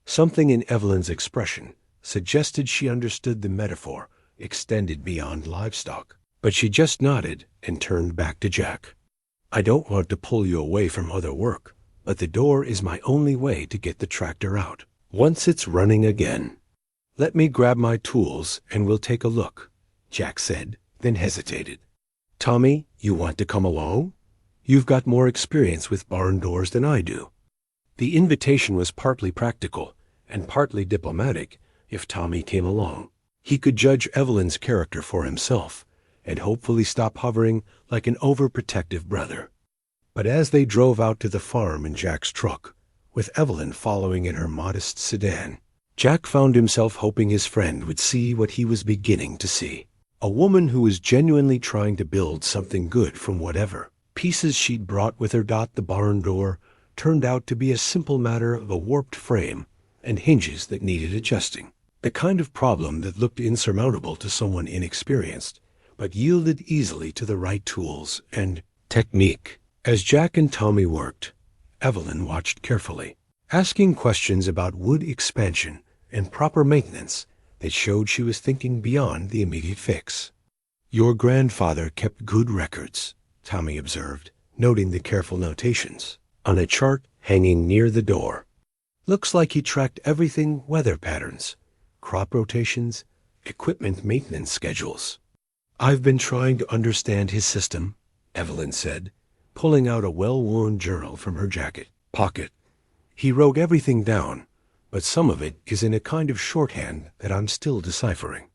Something in Evelyn's expression suggested she understood the metaphor extended beyond livestock, but she just nodded and turned back to Jack. I don't want to pull you away from other work, but the door is my only way to get the tractor out once it's running again. Let me grab my tools and we'll take a look, Jack said, then hesitated. Tommy, you want to come along? You've got more experience with barn doors than I do. The invitation was partly practical and partly diplomatic. If Tommy came along, he could judge Evelyn's character for himself and hopefully stop hovering like an overprotective brother. But as they drove out to the farm in Jack's truck, with Evelyn following in her modest sedan. Jack found himself hoping his friend would see what he was beginning to see. A woman who was genuinely trying to build something good from whatever pieces she'd brought with her. The barn door turned out to be a simple matter of a warped frame and hinges that needed adjusting. The kind of problem that looked insurmountable to someone inexperienced, but yielded easily to the right tools and technique. As Jack and Tommy worked, Evelyn watched carefully, asking questions about wood expansion and proper maintenance that showed she was thinking beyond the immediate fix. "Your grandfather kept good records," Tommy observed, noting the careful notations on a chart hanging near the door. "Looks like he tracked everything: weather patterns, crop rotations, equipment maintenance schedules." "I've been trying to understand his system," Evelyn said, pulling out a well-worn journal from her jacket pocket. "He wrote everything down, but some of it is in a kind of shorthand that I'm still deciphering.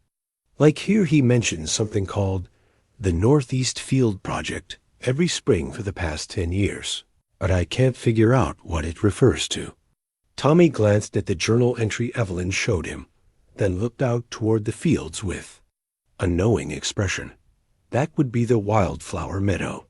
Like here he mentions something called the Northeast Field Project every spring for the past 10 years, but I can't figure out what it refers to." Tommy glanced at the journal entry Evelyn showed him, then looked out toward the fields with a knowing expression. "That would be the wildflower meadow.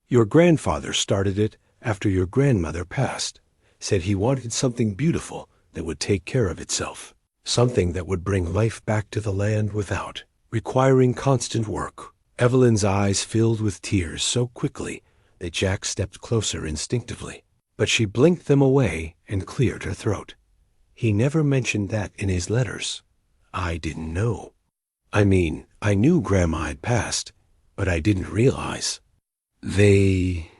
Your grandfather started it after your grandmother passed. Said he wanted something beautiful that would take care of itself, something that would bring life back to the land without requiring constant work." Evelyn's eyes filled with tears so quickly that Jack stepped closer instinctively, but she blinked them away and cleared her throat. "He never mentioned that in his letters. I didn't know. I mean, I knew Grandma had passed, but I didn't realize." "They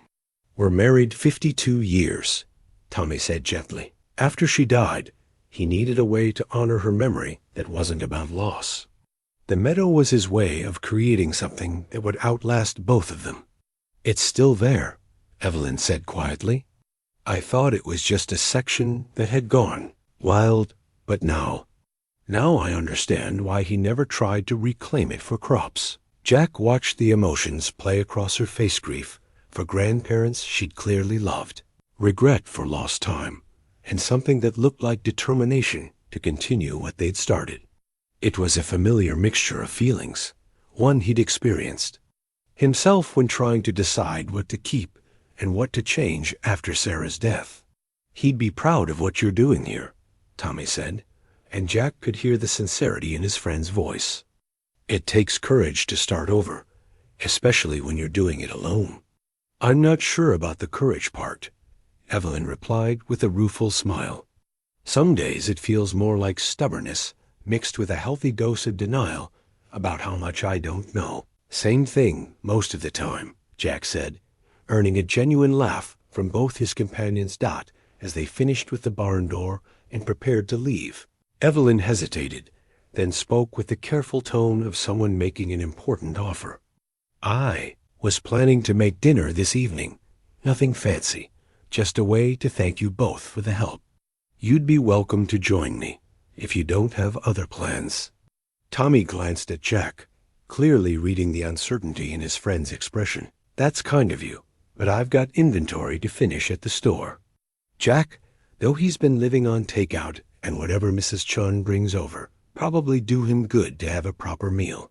were married 52 years, Tommy said gently. "After she died, he needed a way to honor her memory that wasn't about loss. The meadow was his way of creating something that would outlast both of them." "It's still there," Evelyn said quietly. "I thought it was just a section that had gone wild, but now I understand why he never tried to reclaim it for crops." Jack watched the emotions play across her face: grief for grandparents she'd clearly loved, regret for lost time, and something that looked like determination to continue what they'd started. It was a familiar mixture of feelings, one he'd experienced himself when trying to decide what to keep and what to change after Sarah's death. "He'd be proud of what you're doing here," Tommy said, and Jack could hear the sincerity in his friend's voice. "It takes courage to start over, especially when you're doing it alone." "I'm not sure about the courage part," Evelyn replied with a rueful smile. "Some days it feels more like stubbornness mixed with a healthy dose of denial about how much I don't know." "Same thing most of the time," Jack said, earning a genuine laugh from both his companions. As they finished with the barn door and prepared to leave, Evelyn hesitated, then spoke with the careful tone of someone making an important offer. "I was planning to make dinner this evening. Nothing fancy, just a way to thank you both for the help. You'd be welcome to join me if you don't have other plans." Tommy glanced at Jack, clearly reading the uncertainty in his friend's expression. "That's kind of you, but I've got inventory to finish at the store." Jack, though he's been living on takeout and whatever Mrs. Chun brings over, probably do him good to have a proper meal.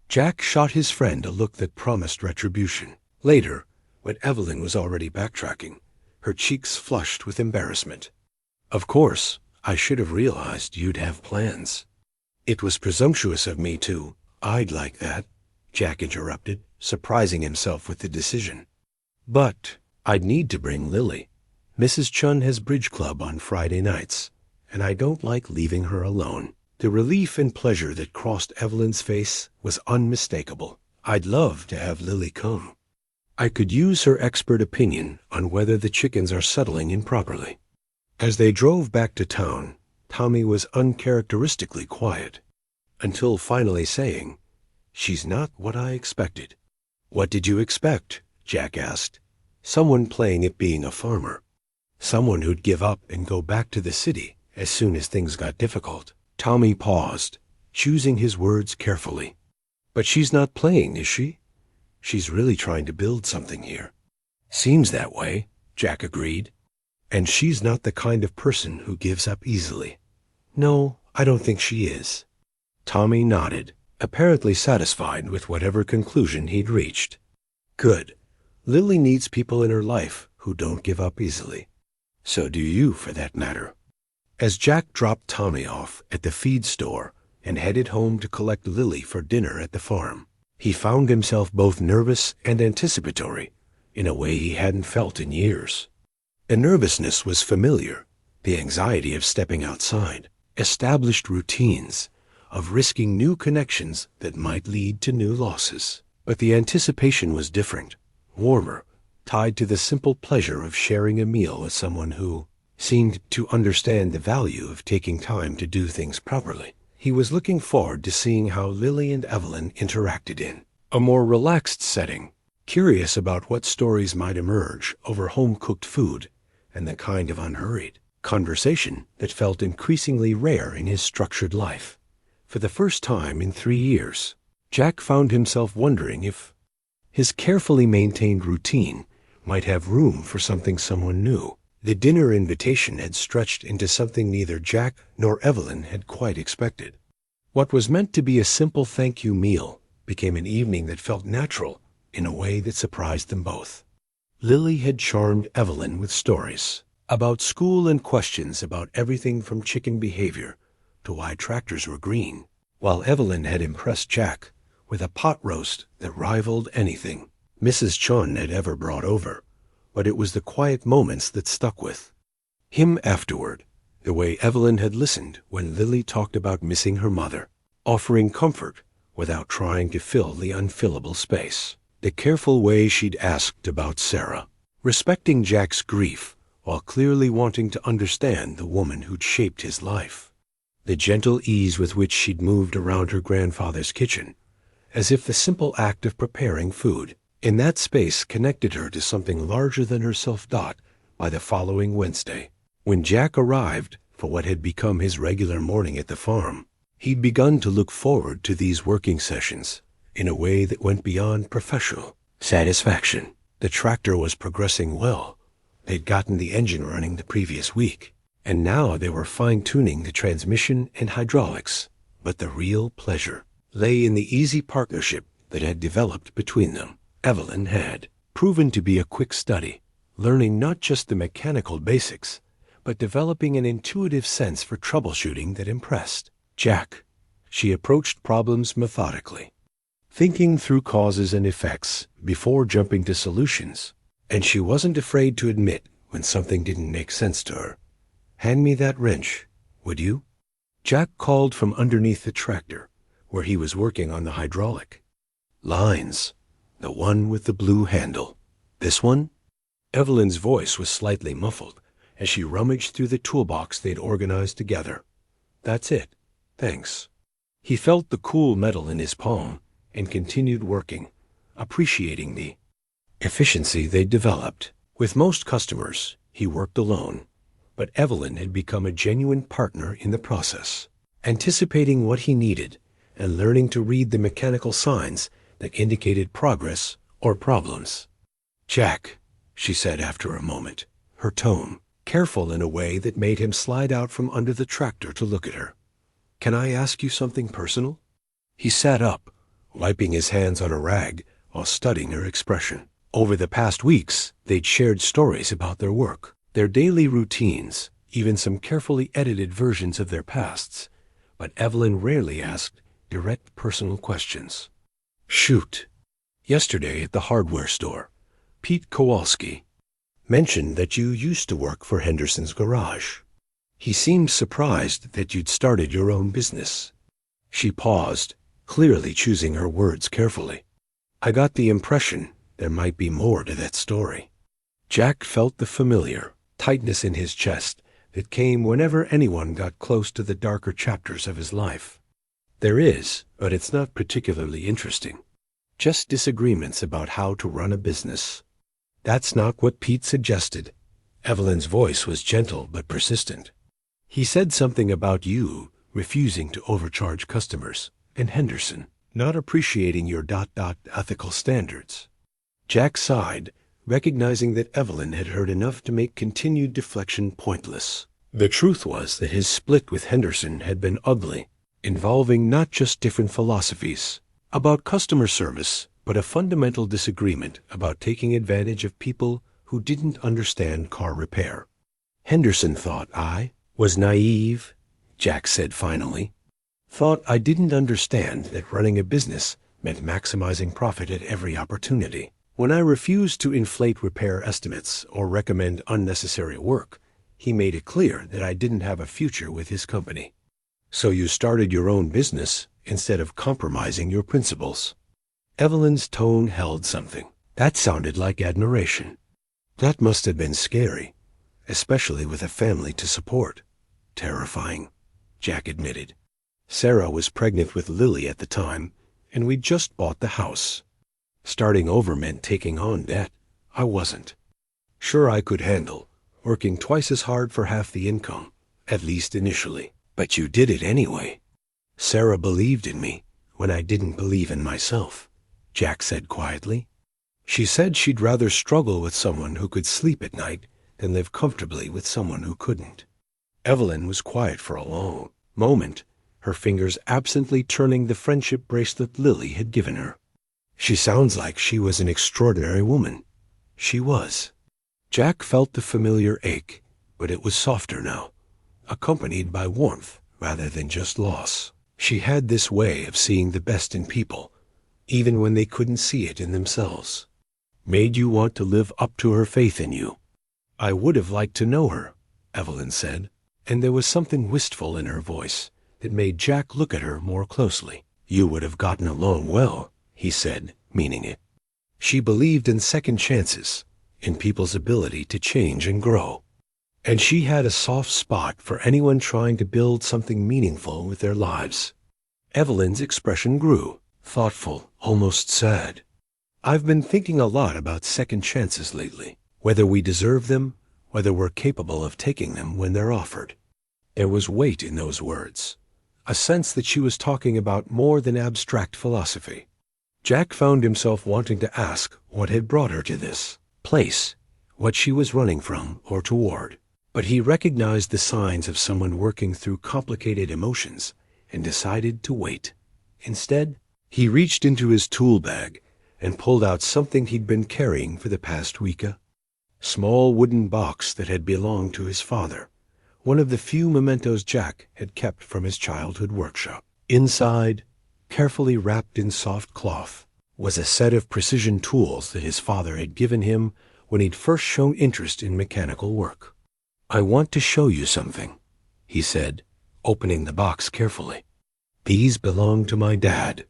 Jack shot his friend a look that promised retribution. Later, when Evelyn was already backtracking, her cheeks flushed with embarrassment. "Of course, I should have realized you'd have plans." "It was presumptuous of me to. I'd like that," Jack interrupted, surprising himself with the decision. "But I'd need to bring Lily. Mrs. Chun has bridge club on Friday nights, and I don't like leaving her alone." The relief and pleasure that crossed Evelyn's face was unmistakable. "I'd love to have Lily come. I could use her expert opinion on whether the chickens are settling in properly." As they drove back to town, Tommy was uncharacteristically quiet, until finally saying, "She's not what I expected." "What did you expect?" Jack asked. "Someone playing at being a farmer. Someone who'd give up and go back to the city as soon as things got difficult." Tommy paused, choosing his words carefully. "But she's not playing, is she? She's really trying to build something here." "Seems that way," Jack agreed. And she's not the kind of person who gives up easily. No, I don't think she is. Tommy nodded, apparently satisfied with whatever conclusion he'd reached. Good. Lily needs people in her life who don't give up easily. So do you, for that matter. As Jack dropped Tommy off at the feed store and headed home to collect Lily for dinner at the farm, he found himself both nervous and anticipatory in a way he hadn't felt in years. The nervousness was familiar, the anxiety of stepping outside, established routines, of risking new connections that might lead to new losses. But the anticipation was different, warmer, tied to the simple pleasure of sharing a meal with someone who seemed to understand the value of taking time to do things properly. He was looking forward to seeing how Lily and Evelyn interacted in a more relaxed setting, curious about what stories might emerge over home-cooked food and the kind of unhurried conversation that felt increasingly rare in his structured life. For the first time in 3 years, Jack found himself wondering if his carefully maintained routine might have room for someone new. The dinner invitation had stretched into something neither Jack nor Evelyn had quite expected. What was meant to be a simple thank you meal became an evening that felt natural in a way that surprised them both. Lily had charmed Evelyn with stories about school and questions about everything from chicken behavior to why tractors were green, while Evelyn had impressed Jack with a pot roast that rivaled anything Mrs. Chun had ever brought over. But it was the quiet moments that stuck with him afterward, the way Evelyn had listened when Lily talked about missing her mother, offering comfort without trying to fill the unfillable space, the careful way she'd asked about Sarah, respecting Jack's grief while clearly wanting to understand the woman who'd shaped his life, the gentle ease with which she'd moved around her grandfather's kitchen, as if the simple act of preparing food in that space connected her to something larger than herself. By the following Wednesday, when Jack arrived for what had become his regular morning at the farm, he'd begun to look forward to these working sessions in a way that went beyond professional satisfaction. The tractor was progressing well. They'd gotten the engine running the previous week, and now they were fine-tuning the transmission and hydraulics. But the real pleasure lay in the easy partnership that had developed between them. Evelyn had proven to be a quick study, learning not just the mechanical basics, but developing an intuitive sense for troubleshooting that impressed Jack. She approached problems methodically, thinking through causes and effects before jumping to solutions, and she wasn't afraid to admit when something didn't make sense to her. "Hand me that wrench, would you?" Jack called from underneath the tractor, where he was working on the hydraulic lines. "The one with the blue handle. This one?" Evelyn's voice was slightly muffled as she rummaged through the toolbox they'd organized together. "That's it. Thanks." He felt the cool metal in his palm and continued working, appreciating the efficiency they'd developed. With most customers, he worked alone, but Evelyn had become a genuine partner in the process, anticipating what he needed and learning to read the mechanical signs that indicated progress or problems. "Jack," she said after a moment, her tone careful in a way that made him slide out from under the tractor to look at her. "Can I ask you something personal?" He sat up, wiping his hands on a rag while studying her expression. Over the past weeks, they'd shared stories about their work, their daily routines, even some carefully edited versions of their pasts, but Evelyn rarely asked direct personal questions. "Shoot. Yesterday at the hardware store, Pete Kowalski mentioned that you used to work for Henderson's garage. He seemed surprised that you'd started your own business." She paused, clearly choosing her words carefully. "I got the impression there might be more to that story." Jack felt the familiar tightness in his chest that came whenever anyone got close to the darker chapters of his life. "There is, but it's not particularly interesting. Just disagreements about how to run a business." "That's not what Pete suggested." Evelyn's voice was gentle but persistent. "He said something about you refusing to overcharge customers, and Henderson not appreciating your ethical standards." Jack sighed, recognizing that Evelyn had heard enough to make continued deflection pointless. The truth was that his split with Henderson had been ugly, involving not just different philosophies about customer service, but a fundamental disagreement about taking advantage of people who didn't understand car repair. Henderson thought I was naive, Jack said finally. Thought I didn't understand that running a business meant maximizing profit at every opportunity. When I refused to inflate repair estimates or recommend unnecessary work, he made it clear that I didn't have a future with his company. So you started your own business instead of compromising your principles. Evelyn's tone held something. That sounded like admiration. That must have been scary, especially with a family to support. Terrifying, Jack admitted. Sarah was pregnant with Lily at the time, and we'd just bought the house. Starting over meant taking on debt. I wasn't. Sure, I could handle working twice as hard for half the income, at least initially. But you did it anyway. Sarah believed in me when I didn't believe in myself, Jack said quietly. She said she'd rather struggle with someone who could sleep at night than live comfortably with someone who couldn't. Evelyn was quiet for a long moment, her fingers absently turning the friendship bracelet Lily had given her. She sounds like she was an extraordinary woman. She was. Jack felt the familiar ache, but it was softer now, accompanied by warmth rather than just loss. She had this way of seeing the best in people, even when they couldn't see it in themselves. Made you want to live up to her faith in you. I would have liked to know her, Evelyn said, and there was something wistful in her voice that made Jack look at her more closely. You would have gotten along well, he said, meaning it. She believed in second chances, in people's ability to change and grow. And she had a soft spot for anyone trying to build something meaningful with their lives. Evelyn's expression grew, thoughtful, almost sad. I've been thinking a lot about second chances lately, whether we deserve them, whether we're capable of taking them when they're offered. There was weight in those words, a sense that she was talking about more than abstract philosophy. Jack found himself wanting to ask what had brought her to this place, what she was running from or toward. But he recognized the signs of someone working through complicated emotions and decided to wait. Instead, he reached into his tool bag and pulled out something he'd been carrying for the past week. A small wooden box that had belonged to his father, one of the few mementos Jack had kept from his childhood workshop. Inside, carefully wrapped in soft cloth, was a set of precision tools that his father had given him when he'd first shown interest in mechanical work. I want to show you something, he said, opening the box carefully. These belong to my dad.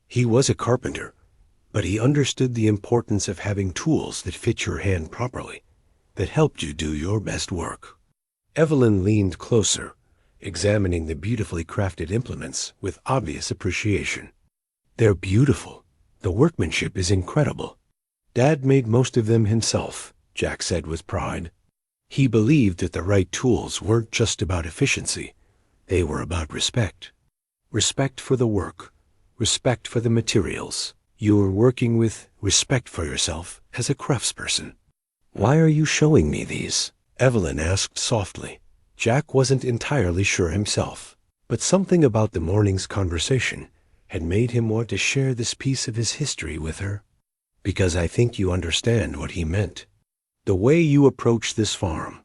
He was a carpenter, but he understood the importance of having tools that fit your hand properly, that helped you do your best work. Evelyn leaned closer, examining the beautifully crafted implements with obvious appreciation. They're beautiful. The workmanship is incredible. Dad made most of them himself, Jack said with pride. He believed that the right tools weren't just about efficiency. They were about respect. Respect for the work, respect for the materials. You were working with respect for yourself as a craftsperson. Why are you showing me these? Evelyn asked softly. Jack wasn't entirely sure himself, but something about the morning's conversation had made him want to share this piece of his history with her. Because I think you understand what he meant. The way you approach this farm,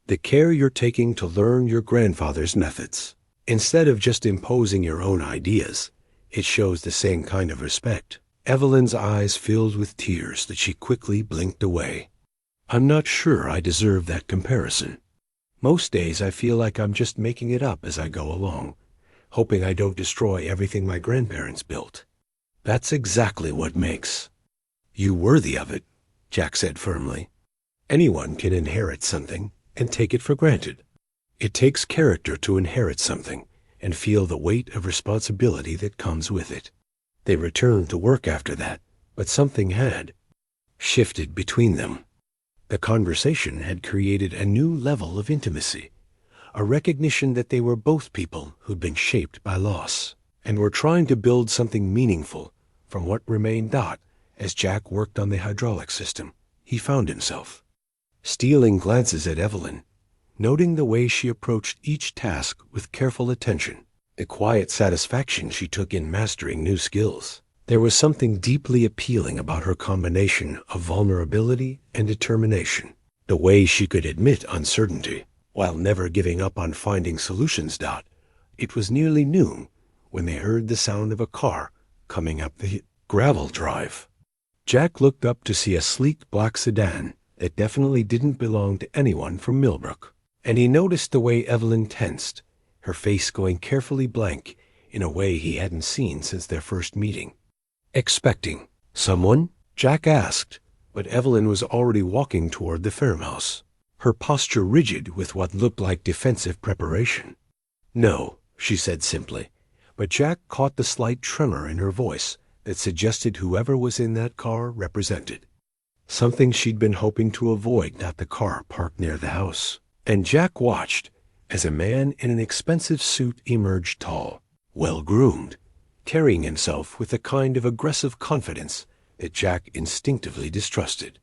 the care you're taking to learn your grandfather's methods, instead of just imposing your own ideas, it shows the same kind of respect. Evelyn's eyes filled with tears that she quickly blinked away. I'm not sure I deserve that comparison. Most days I feel like I'm just making it up as I go along, hoping I don't destroy everything my grandparents built. That's exactly what makes you worthy of it, Jack said firmly. Anyone can inherit something and take it for granted. It takes character to inherit something and feel the weight of responsibility that comes with it. They returned to work after that, but something had shifted between them. The conversation had created a new level of intimacy, a recognition that they were both people who'd been shaped by loss and were trying to build something meaningful from what remained. As Jack worked on the hydraulic system, he found himself. Stealing glances at Evelyn, noting the way she approached each task with careful attention, the quiet satisfaction she took in mastering new skills. There was something deeply appealing about her combination of vulnerability and determination. The way she could admit uncertainty, while never giving up on finding solutions. It was nearly noon when they heard the sound of a car coming up the gravel drive. Jack looked up to see a sleek black sedan that definitely didn't belong to anyone from Millbrook, and he noticed the way Evelyn tensed, her face going carefully blank in a way he hadn't seen since their first meeting. "Expecting someone?" Jack asked, but Evelyn was already walking toward the farmhouse, her posture rigid with what looked like defensive preparation. "No," she said simply, but Jack caught the slight tremor in her voice that suggested whoever was in that car represented something she'd been hoping to avoid, not the car parked near the house. And Jack watched as a man in an expensive suit emerged, tall, well-groomed, carrying himself with a kind of aggressive confidence that Jack instinctively distrusted.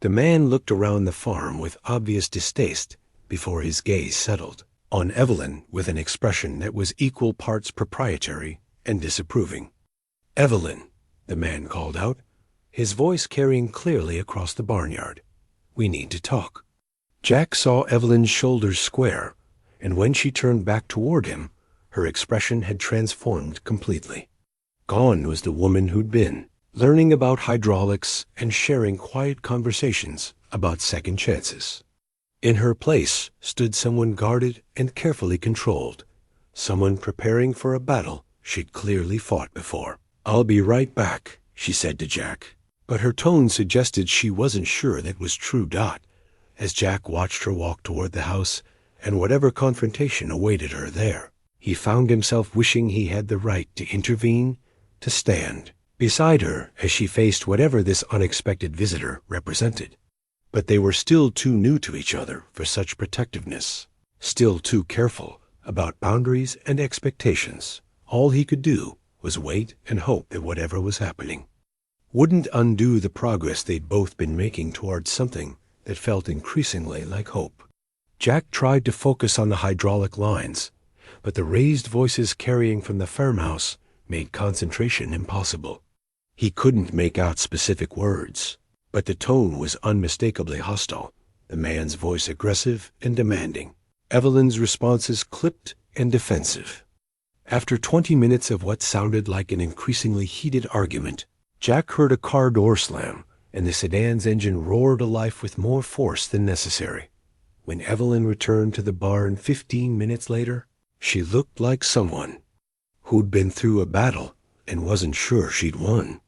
The man looked around the farm with obvious distaste before his gaze settled on Evelyn with an expression that was equal parts proprietary and disapproving. "Evelyn," the man called out, his voice carrying clearly across the barnyard. "We need to talk." Jack saw Evelyn's shoulders square, and when she turned back toward him, her expression had transformed completely. Gone was the woman who'd been learning about hydraulics and sharing quiet conversations about second chances. In her place stood someone guarded and carefully controlled, someone preparing for a battle she'd clearly fought before. "I'll be right back," she said to Jack, but her tone suggested she wasn't sure that was true. As Jack watched her walk toward the house and whatever confrontation awaited her there, he found himself wishing he had the right to intervene, to stand beside her as she faced whatever this unexpected visitor represented. But they were still too new to each other for such protectiveness, still too careful about boundaries and expectations. All he could do was wait and hope that whatever was happening wouldn't undo the progress they'd both been making towards something that felt increasingly like hope. Jack tried to focus on the hydraulic lines, but the raised voices carrying from the farmhouse made concentration impossible. He couldn't make out specific words, but the tone was unmistakably hostile, the man's voice aggressive and demanding, Evelyn's responses clipped and defensive. After 20 minutes of what sounded like an increasingly heated argument, Jack heard a car door slam, and the sedan's engine roared to life with more force than necessary. When Evelyn returned to the barn 15 minutes later, she looked like someone who'd been through a battle and wasn't sure she'd won.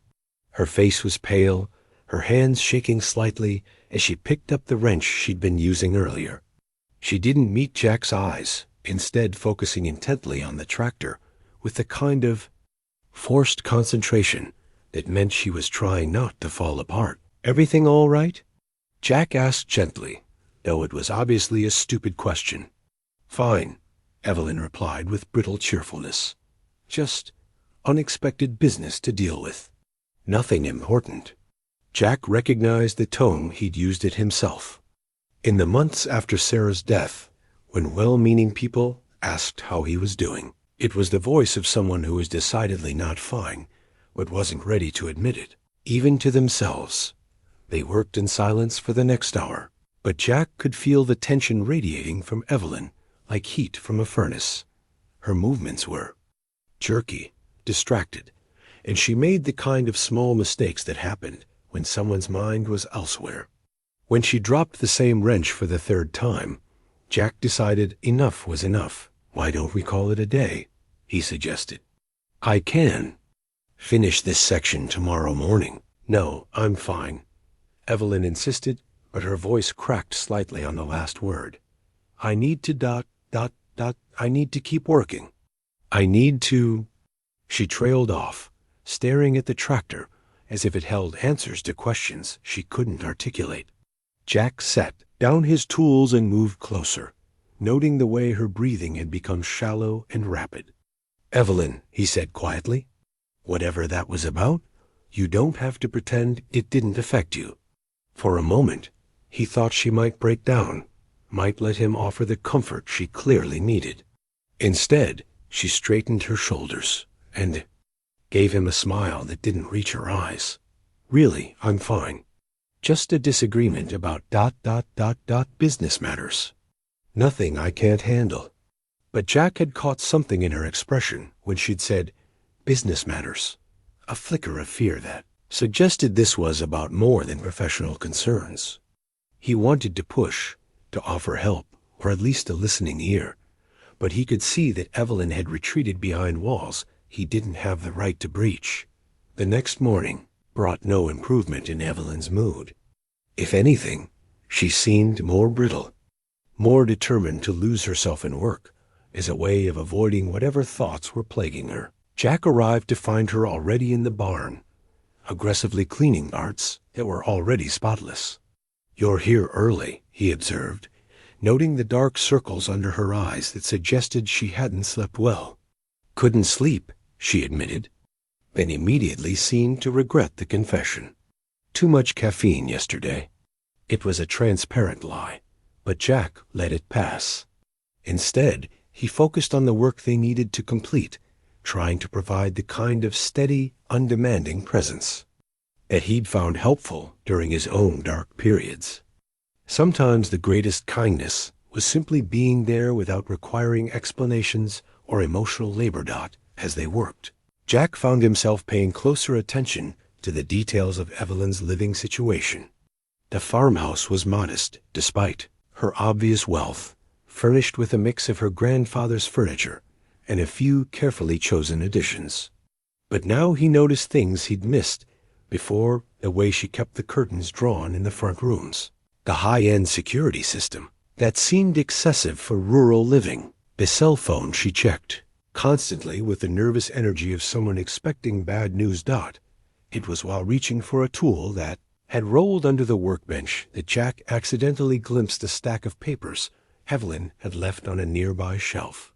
Her face was pale, her hands shaking slightly as she picked up the wrench she'd been using earlier. She didn't meet Jack's eyes, instead focusing intently on the tractor with the kind of forced concentration that meant she was trying not to fall apart. "Everything all right?" Jack asked gently, though it was obviously a stupid question. "Fine," Evelyn replied with brittle cheerfulness. "Just unexpected business to deal with. Nothing important." Jack recognized the tone he'd used it himself. In the months after Sarah's death, when well-meaning people asked how he was doing, it was the voice of someone who was decidedly not fine, but wasn't ready to admit it, even to themselves. They worked in silence for the next hour, but Jack could feel the tension radiating from Evelyn like heat from a furnace. Her movements were jerky, distracted, and she made the kind of small mistakes that happened when someone's mind was elsewhere. When she dropped the same wrench for the third time, Jack decided enough was enough. "Why don't we call it a day?" he suggested. "I can finish this section tomorrow morning." "No, I'm fine," Evelyn insisted, but her voice cracked slightly on the last word. "I need to I need to keep working. I need to—" She trailed off, staring at the tractor as if it held answers to questions she couldn't articulate. Jack set down his tools and moved closer, noting the way her breathing had become shallow and rapid. "Evelyn," he said quietly, "whatever that was about, you don't have to pretend it didn't affect you. For a moment, he thought she might break down, might let him offer the comfort she clearly needed. Instead, she straightened her shoulders and gave him a smile that didn't reach her eyes. Really, I'm fine. Just a disagreement about ... business matters. Nothing I can't handle. But Jack had caught something in her expression when she'd said, business matters. A flicker of fear that suggested this was about more than professional concerns. He wanted to push, to offer help, or at least a listening ear, but he could see that Evelyn had retreated behind walls he didn't have the right to breach. The next morning brought no improvement in Evelyn's mood. If anything, she seemed more brittle, more determined to lose herself in work as a way of avoiding whatever thoughts were plaguing her. Jack arrived to find her already in the barn, aggressively cleaning parts that were already spotless. You're here early, he observed, noting the dark circles under her eyes that suggested she hadn't slept well. Couldn't sleep, she admitted, then immediately seemed to regret the confession. Too much caffeine yesterday. It was a transparent lie, but Jack let it pass. Instead, he focused on the work they needed to complete, trying to provide the kind of steady, undemanding presence that he'd found helpful during his own dark periods. Sometimes the greatest kindness was simply being there without requiring explanations or emotional labor. As they worked, Jack found himself paying closer attention to the details of Evelyn's living situation. The farmhouse was modest, despite her obvious wealth, furnished with a mix of her grandfather's furniture and a few carefully chosen additions. But now he noticed things he'd missed before: the way she kept the curtains drawn in the front rooms, the high-end security system that seemed excessive for rural living, the cell phone she checked constantly with the nervous energy of someone expecting bad news. It was while reaching for a tool that had rolled under the workbench that Jack accidentally glimpsed a stack of papers Evelyn had left on a nearby shelf.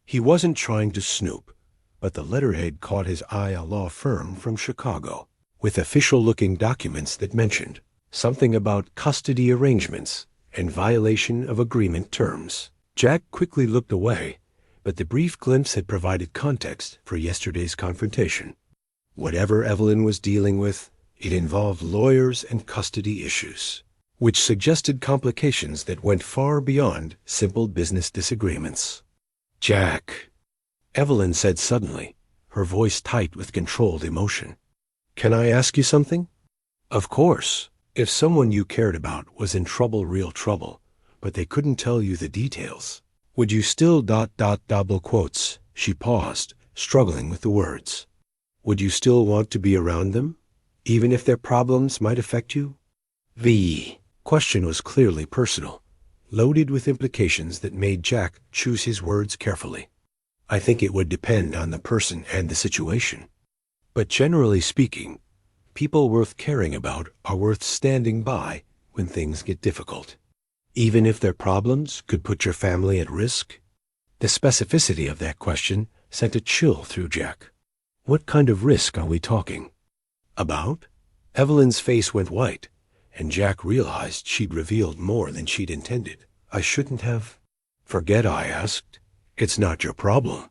He wasn't trying to snoop, but the letterhead caught his eye: a law firm from Chicago, with official-looking documents that mentioned something about custody arrangements and violation of agreement terms. Jack quickly looked away, but the brief glimpse had provided context for yesterday's confrontation. Whatever Evelyn was dealing with, it involved lawyers and custody issues, which suggested complications that went far beyond simple business disagreements. Jack, Evelyn said suddenly, her voice tight with controlled emotion. Can I ask you something? Of course. If someone you cared about was in trouble, real trouble, but they couldn't tell you the details, would you still ... double quotes. She paused, struggling with the words. Would you still want to be around them, even if their problems might affect you? The question was clearly personal, loaded with implications that made Jack choose his words carefully. I think it would depend on the person and the situation. But generally speaking, people worth caring about are worth standing by when things get difficult, even if their problems could put your family at risk. The specificity of that question sent a chill through Jack. What kind of risk are we talking about? Evelyn's face went white, and Jack realized she'd revealed more than she'd intended. I shouldn't have. Forget I asked. It's not your problem.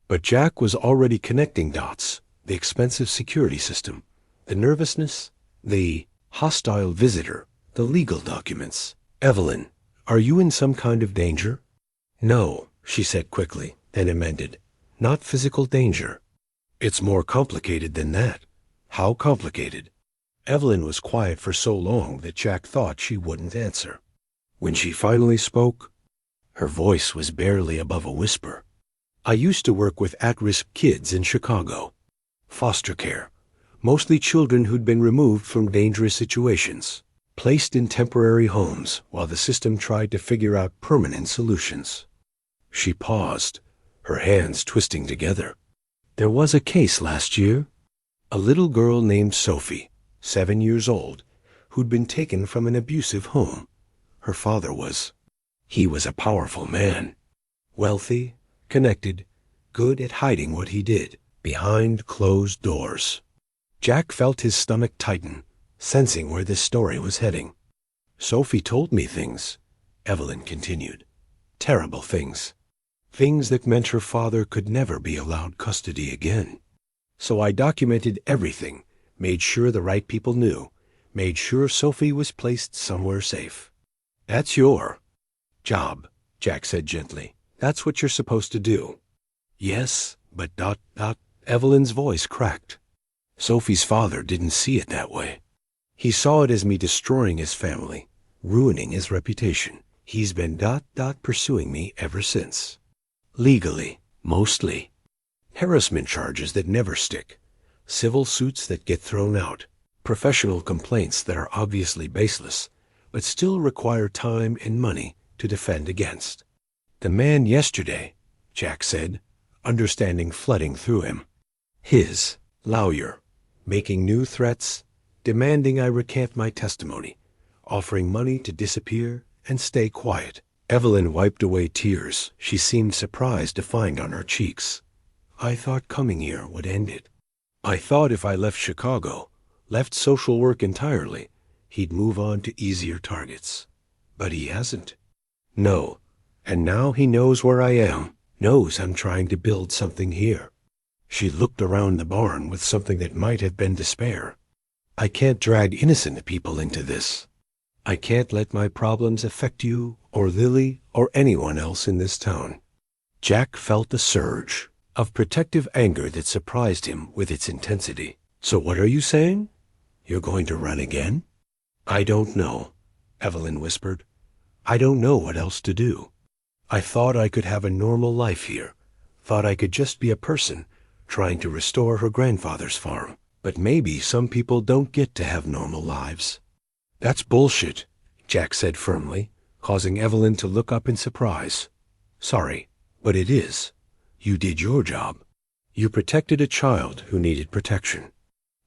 But Jack was already connecting dots: the expensive security system, the nervousness, the hostile visitor, the legal documents. Evelyn, are you in some kind of danger? No, she said quickly, then amended. Not physical danger. It's more complicated than that. How complicated? Evelyn was quiet for so long that Jack thought she wouldn't answer. When she finally spoke, her voice was barely above a whisper. I used to work with at-risk kids in Chicago. Foster care. Mostly children who'd been removed from dangerous situations, placed in temporary homes while the system tried to figure out permanent solutions. She paused, her hands twisting together. There was a case last year. A little girl named Sophie, 7 years old, who'd been taken from an abusive home. Her father was a powerful man, wealthy, connected, good at hiding what he did behind closed doors. Jack felt his stomach tighten, sensing where this story was heading. Sophie told me things, Evelyn continued. Terrible things. Things that meant her father could never be allowed custody again. So I documented everything, made sure the right people knew, made sure Sophie was placed somewhere safe. That's your job, Jack said gently. That's what you're supposed to do. Yes, but ... Evelyn's voice cracked. Sophie's father didn't see it that way. He saw it as me destroying his family, ruining his reputation. He's been ... pursuing me ever since. Legally, mostly. Harassment charges that never stick. Civil suits that get thrown out. Professional complaints that are obviously baseless, but still require time and money to defend against. The man yesterday, Jack said, understanding flooding through him. His lawyer, making new threats, demanding I recant my testimony, offering money to disappear and stay quiet. Evelyn wiped away tears she seemed surprised to find on her cheeks. I thought coming here would end it. I thought if I left Chicago, left social work entirely, he'd move on to easier targets. But he hasn't. No, and now he knows where I am, knows I'm trying to build something here. She looked around the barn with something that might have been despair. I can't drag innocent people into this. I can't let my problems affect you or Lily or anyone else in this town. Jack felt a surge of protective anger that surprised him with its intensity. So what are you saying? You're going to run again? I don't know, Evelyn whispered. I don't know what else to do. I thought I could have a normal life here, thought I could just be a person trying to restore her grandfather's farm. But maybe some people don't get to have normal lives. That's bullshit, Jack said firmly, causing Evelyn to look up in surprise. Sorry, but it is. You did your job. You protected a child who needed protection.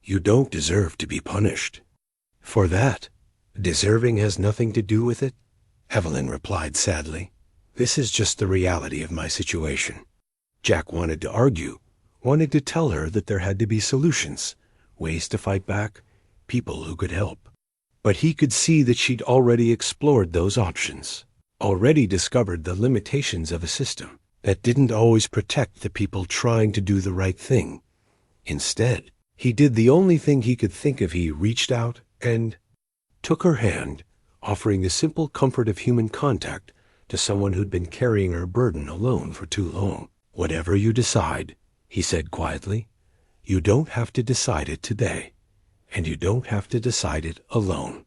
You don't deserve to be punished. For that, deserving has nothing to do with it, Evelyn replied sadly. This is just the reality of my situation. Jack wanted to argue, wanted to tell her that there had to be solutions, ways to fight back, people who could help. But he could see that she'd already explored those options, already discovered the limitations of a system that didn't always protect the people trying to do the right thing. Instead, he did the only thing he could think of. He reached out and took her hand, offering the simple comfort of human contact to someone who'd been carrying her burden alone for too long. Whatever you decide, he said quietly, you don't have to decide it today, and you don't have to decide it alone.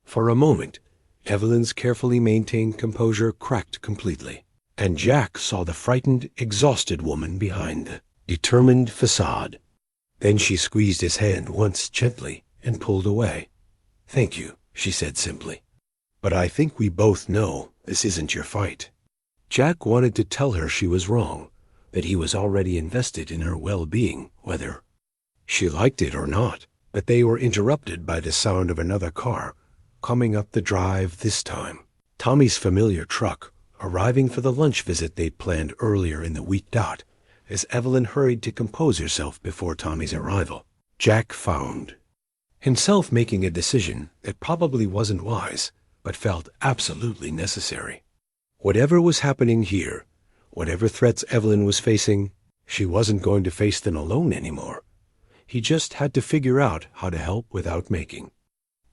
For a moment, Evelyn's carefully maintained composure cracked completely, and Jack saw the frightened, exhausted woman behind the determined facade. Then she squeezed his hand once gently and pulled away. Thank you, she said simply. But I think we both know this isn't your fight. Jack wanted to tell her she was wrong, that he was already invested in her well-being, whether she liked it or not. But they were interrupted by the sound of another car, coming up the drive this time. Tommy's familiar truck, arriving for the lunch visit they'd planned earlier in the week. As Evelyn hurried to compose herself before Tommy's arrival, Jack found himself making a decision that probably wasn't wise, but felt absolutely necessary. Whatever was happening here, whatever threats Evelyn was facing, she wasn't going to face them alone anymore. He just had to figure out how to help without making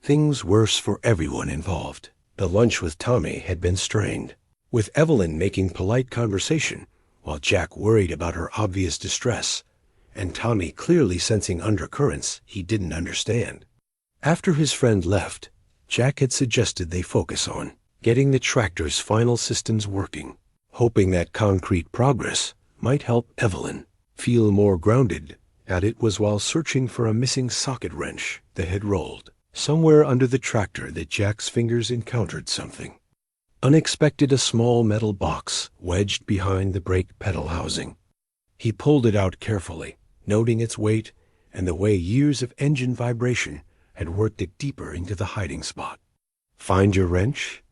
things worse for everyone involved. The lunch with Tommy had been strained, with Evelyn making polite conversation while Jack worried about her obvious distress, and Tommy clearly sensing undercurrents he didn't understand. After his friend left, Jack had suggested they focus on getting the tractor's final systems working, hoping that concrete progress might help Evelyn feel more grounded. At it was while searching for a missing socket wrench that had rolled somewhere under the tractor that Jack's fingers encountered something unexpected, a small metal box wedged behind the brake pedal housing. He pulled it out carefully, noting its weight and the way years of engine vibration had worked it deeper into the hiding spot. Find your wrench?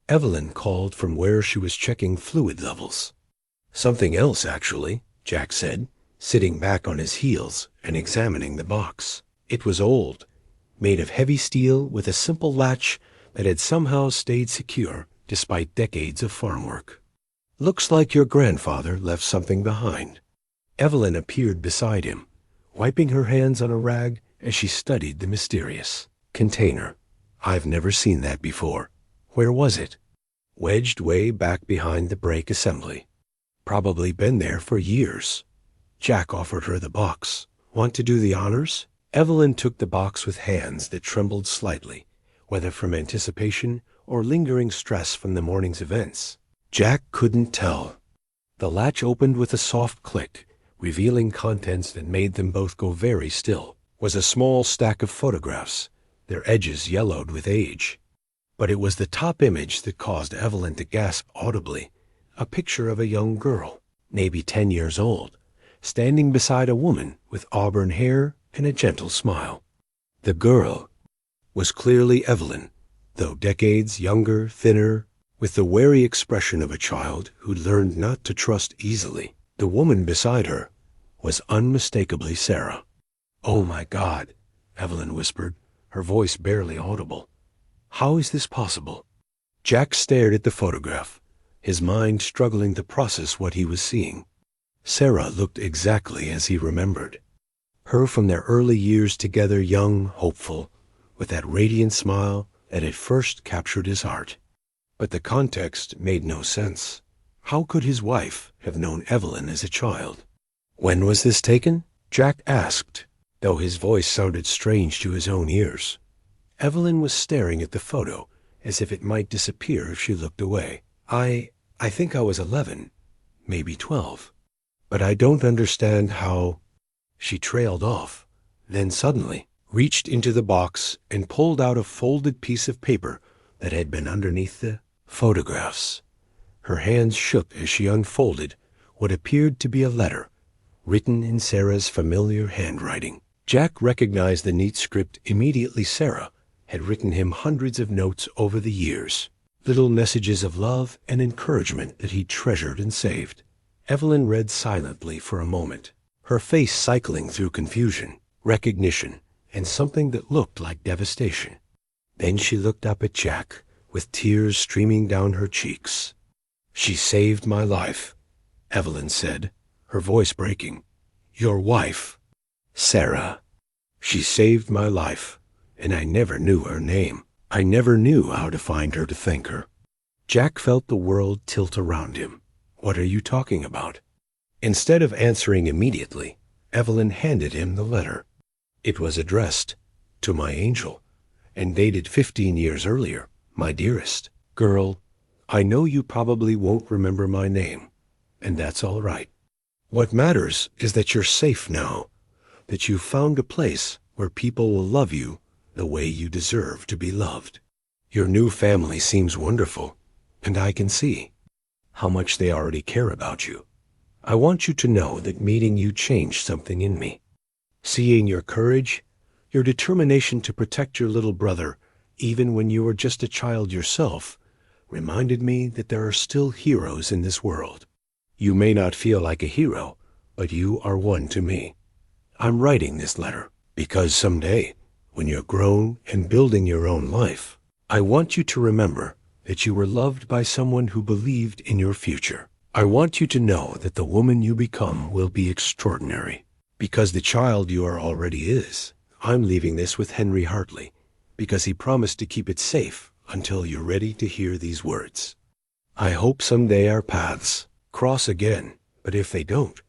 Evelyn called from where she was checking fluid levels. Something else, actually, Jack said, sitting back on his heels and examining the box. It was old, made of heavy steel with a simple latch that had somehow stayed secure despite decades of farm work. "Looks like your grandfather left something behind." Evelyn appeared beside him, wiping her hands on a rag as she studied the mysterious container. "I've never seen that before. Where was it?" "Wedged way back behind the brake assembly. Probably been there for years." Jack offered her the box. "Want to do the honors?" Evelyn took the box with hands that trembled slightly, whether from anticipation or lingering stress from the morning's events. Jack couldn't tell. The latch opened with a soft click, revealing contents that made them both go very still. Was a small stack of photographs, their edges yellowed with age. But it was the top image that caused Evelyn to gasp audibly. A picture of a young girl, maybe 10 years old, standing beside a woman with auburn hair and a gentle smile. The girl was clearly Evelyn, though decades younger, thinner, with the wary expression of a child who'd learned not to trust easily. The woman beside her was unmistakably Sarah. "Oh my God," Evelyn whispered, her voice barely audible. "How is this possible?" Jack stared at the photograph, his mind struggling to process what he was seeing. Sarah looked exactly as he remembered. Her from their early years together, young, hopeful, with that radiant smile that had first captured his heart. But the context made no sense. How could his wife have known Evelyn as a child? "When was this taken?" Jack asked, though his voice sounded strange to his own ears. Evelyn was staring at the photo as if it might disappear if she looked away. I think I was 11, maybe 12. But I don't understand how—" She trailed off, then suddenly reached into the box and pulled out a folded piece of paper that had been underneath the photographs. Her hands shook as she unfolded what appeared to be a letter, written in Sarah's familiar handwriting. Jack recognized the neat script immediately. Sarah had written him hundreds of notes over the years, little messages of love and encouragement that he treasured and saved. Evelyn read silently for a moment, her face cycling through confusion, recognition, and something that looked like devastation. Then she looked up at Jack, with tears streaming down her cheeks. "She saved my life," Evelyn said, her voice breaking. "Your wife, Sarah. She saved my life, and I never knew her name. I never knew how to find her to thank her." Jack felt the world tilt around him. "What are you talking about?" Instead of answering immediately, Evelyn handed him the letter. It was addressed to my angel and dated 15 years earlier. "My dearest girl, I know you probably won't remember my name, and that's all right. What matters is that you're safe now, that you've found a place where people will love you the way you deserve to be loved. Your new family seems wonderful, and I can see how much they already care about you. I want you to know that meeting you changed something in me. Seeing your courage, your determination to protect your little brother, even when you were just a child yourself, reminded me that there are still heroes in this world. You may not feel like a hero, but you are one to me. I'm writing this letter because someday, when you're grown and building your own life, I want you to remember that you were loved by someone who believed in your future. I want you to know that the woman you become will be extraordinary, because the child you are already is. I'm leaving this with Henry Hartley, because he promised to keep it safe until you're ready to hear these words. I hope someday our paths cross again, but if they don't,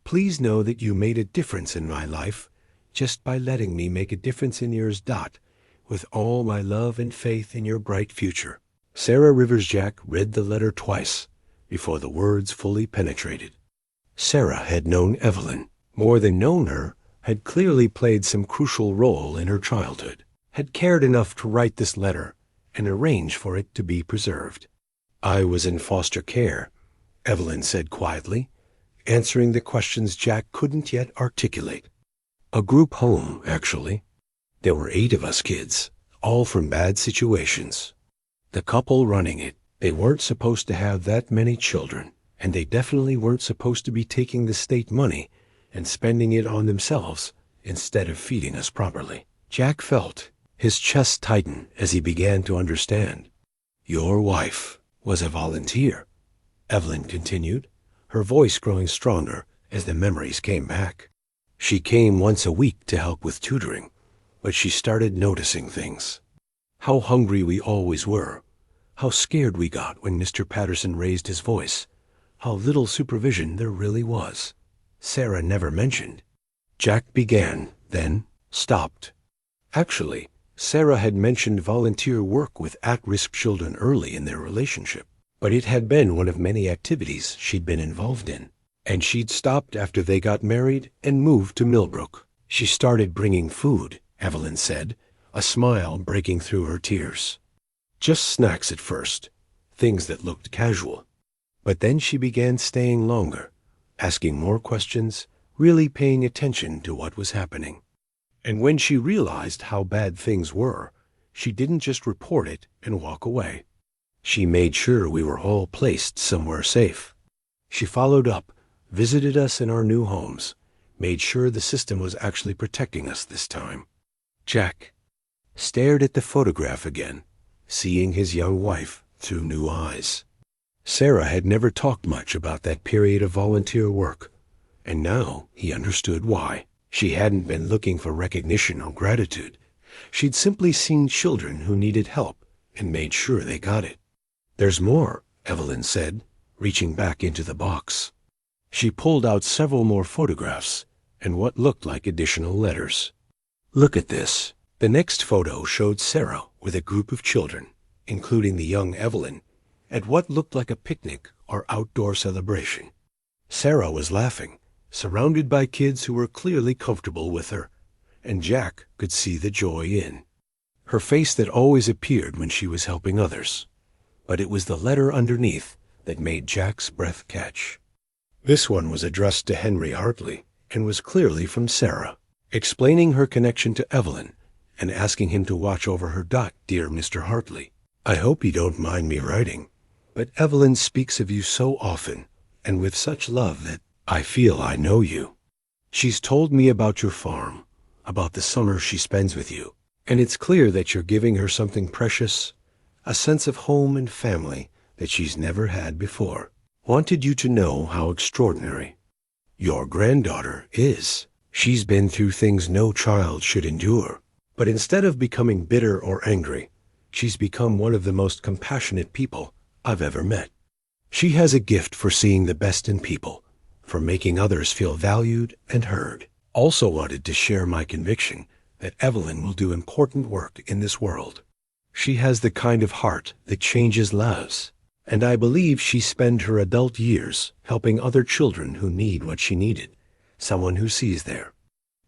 please know that you made a difference in my life just by letting me make a difference in yours. With all my love and faith in your bright future." Sarah Rivers. Jack read the letter twice before the words fully penetrated. Sarah had known Evelyn. More than known her, had clearly played some crucial role in her childhood, had cared enough to write this letter and arrange for it to be preserved. "I was in foster care," Evelyn said quietly, answering the questions Jack couldn't yet articulate. "A group home, actually. There were 8 of us kids, all from bad situations. The couple running it, they weren't supposed to have that many children, and they definitely weren't supposed to be taking the state money and spending it on themselves instead of feeding us properly." Jack felt His chest tightened as he began to understand. "Your wife was a volunteer," Evelyn continued, her voice growing stronger as the memories came back. "She came once a week to help with tutoring, but she started noticing things. How hungry we always were, how scared we got when Mr. Patterson raised his voice, how little supervision there really was. Sarah never mentioned." Jack began, then stopped. Actually, Sarah had mentioned volunteer work with at-risk children early in their relationship, but it had been one of many activities she'd been involved in, and she'd stopped after they got married and moved to Millbrook. "She started bringing food," Evelyn said, a smile breaking through her tears. "Just snacks at first, things that looked casual. But then she began staying longer, asking more questions, really paying attention to what was happening. And when she realized how bad things were, she didn't just report it and walk away. She made sure we were all placed somewhere safe. She followed up, visited us in our new homes, made sure the system was actually protecting us this time." Jack stared at the photograph again, seeing his young wife through new eyes. Sarah had never talked much about that period of volunteer work, and now he understood why. She hadn't been looking for recognition or gratitude. She'd simply seen children who needed help and made sure they got it. "There's more," Evelyn said, reaching back into the box. She pulled out several more photographs and what looked like additional letters. "Look at this." The next photo showed Sarah with a group of children, including the young Evelyn, at what looked like a picnic or outdoor celebration. Sarah was laughing, surrounded by kids who were clearly comfortable with her, and Jack could see the joy in her face that always appeared when she was helping others. But it was the letter underneath that made Jack's breath catch. This one was addressed to Henry Hartley and was clearly from Sarah, explaining her connection to Evelyn and asking him to watch over her. "Dear Mr. Hartley, I hope you don't mind me writing, but Evelyn speaks of you so often and with such love that I feel I know you. She's told me about your farm, about the summer she spends with you, and it's clear that you're giving her something precious, a sense of home and family that she's never had before. Wanted you to know how extraordinary your granddaughter is. She's been through things no child should endure, but instead of becoming bitter or angry, she's become one of the most compassionate people I've ever met. She has a gift for seeing the best in people, for making others feel valued and heard. Also wanted to share my conviction that Evelyn will do important work in this world. She has the kind of heart that changes lives, and I believe she spent her adult years helping other children who need what she needed, someone who sees their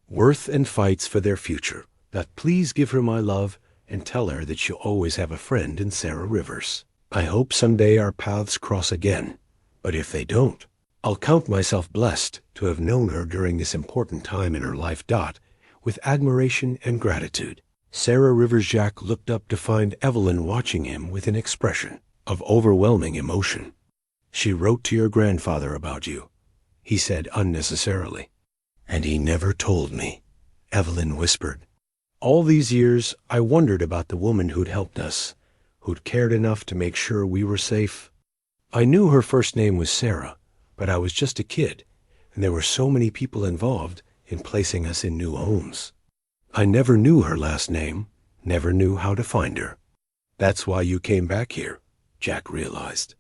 worth and fights for their future. That please give her my love and tell her that she'll always have a friend in Sarah Rivers. I hope someday our paths cross again, but if they don't, I'll count myself blessed to have known her during this important time in her life. With admiration and gratitude." Sarah Rivers. Jack looked up to find Evelyn watching him with an expression of overwhelming emotion. "She wrote to your grandfather about you," he said unnecessarily. "And he never told me," Evelyn whispered. "All these years I wondered about the woman who'd helped us, who'd cared enough to make sure we were safe. I knew her first name was Sarah, but I was just a kid, and there were so many people involved in placing us in new homes. I never knew her last name, never knew how to find her. That's why you came back here," Jack realized.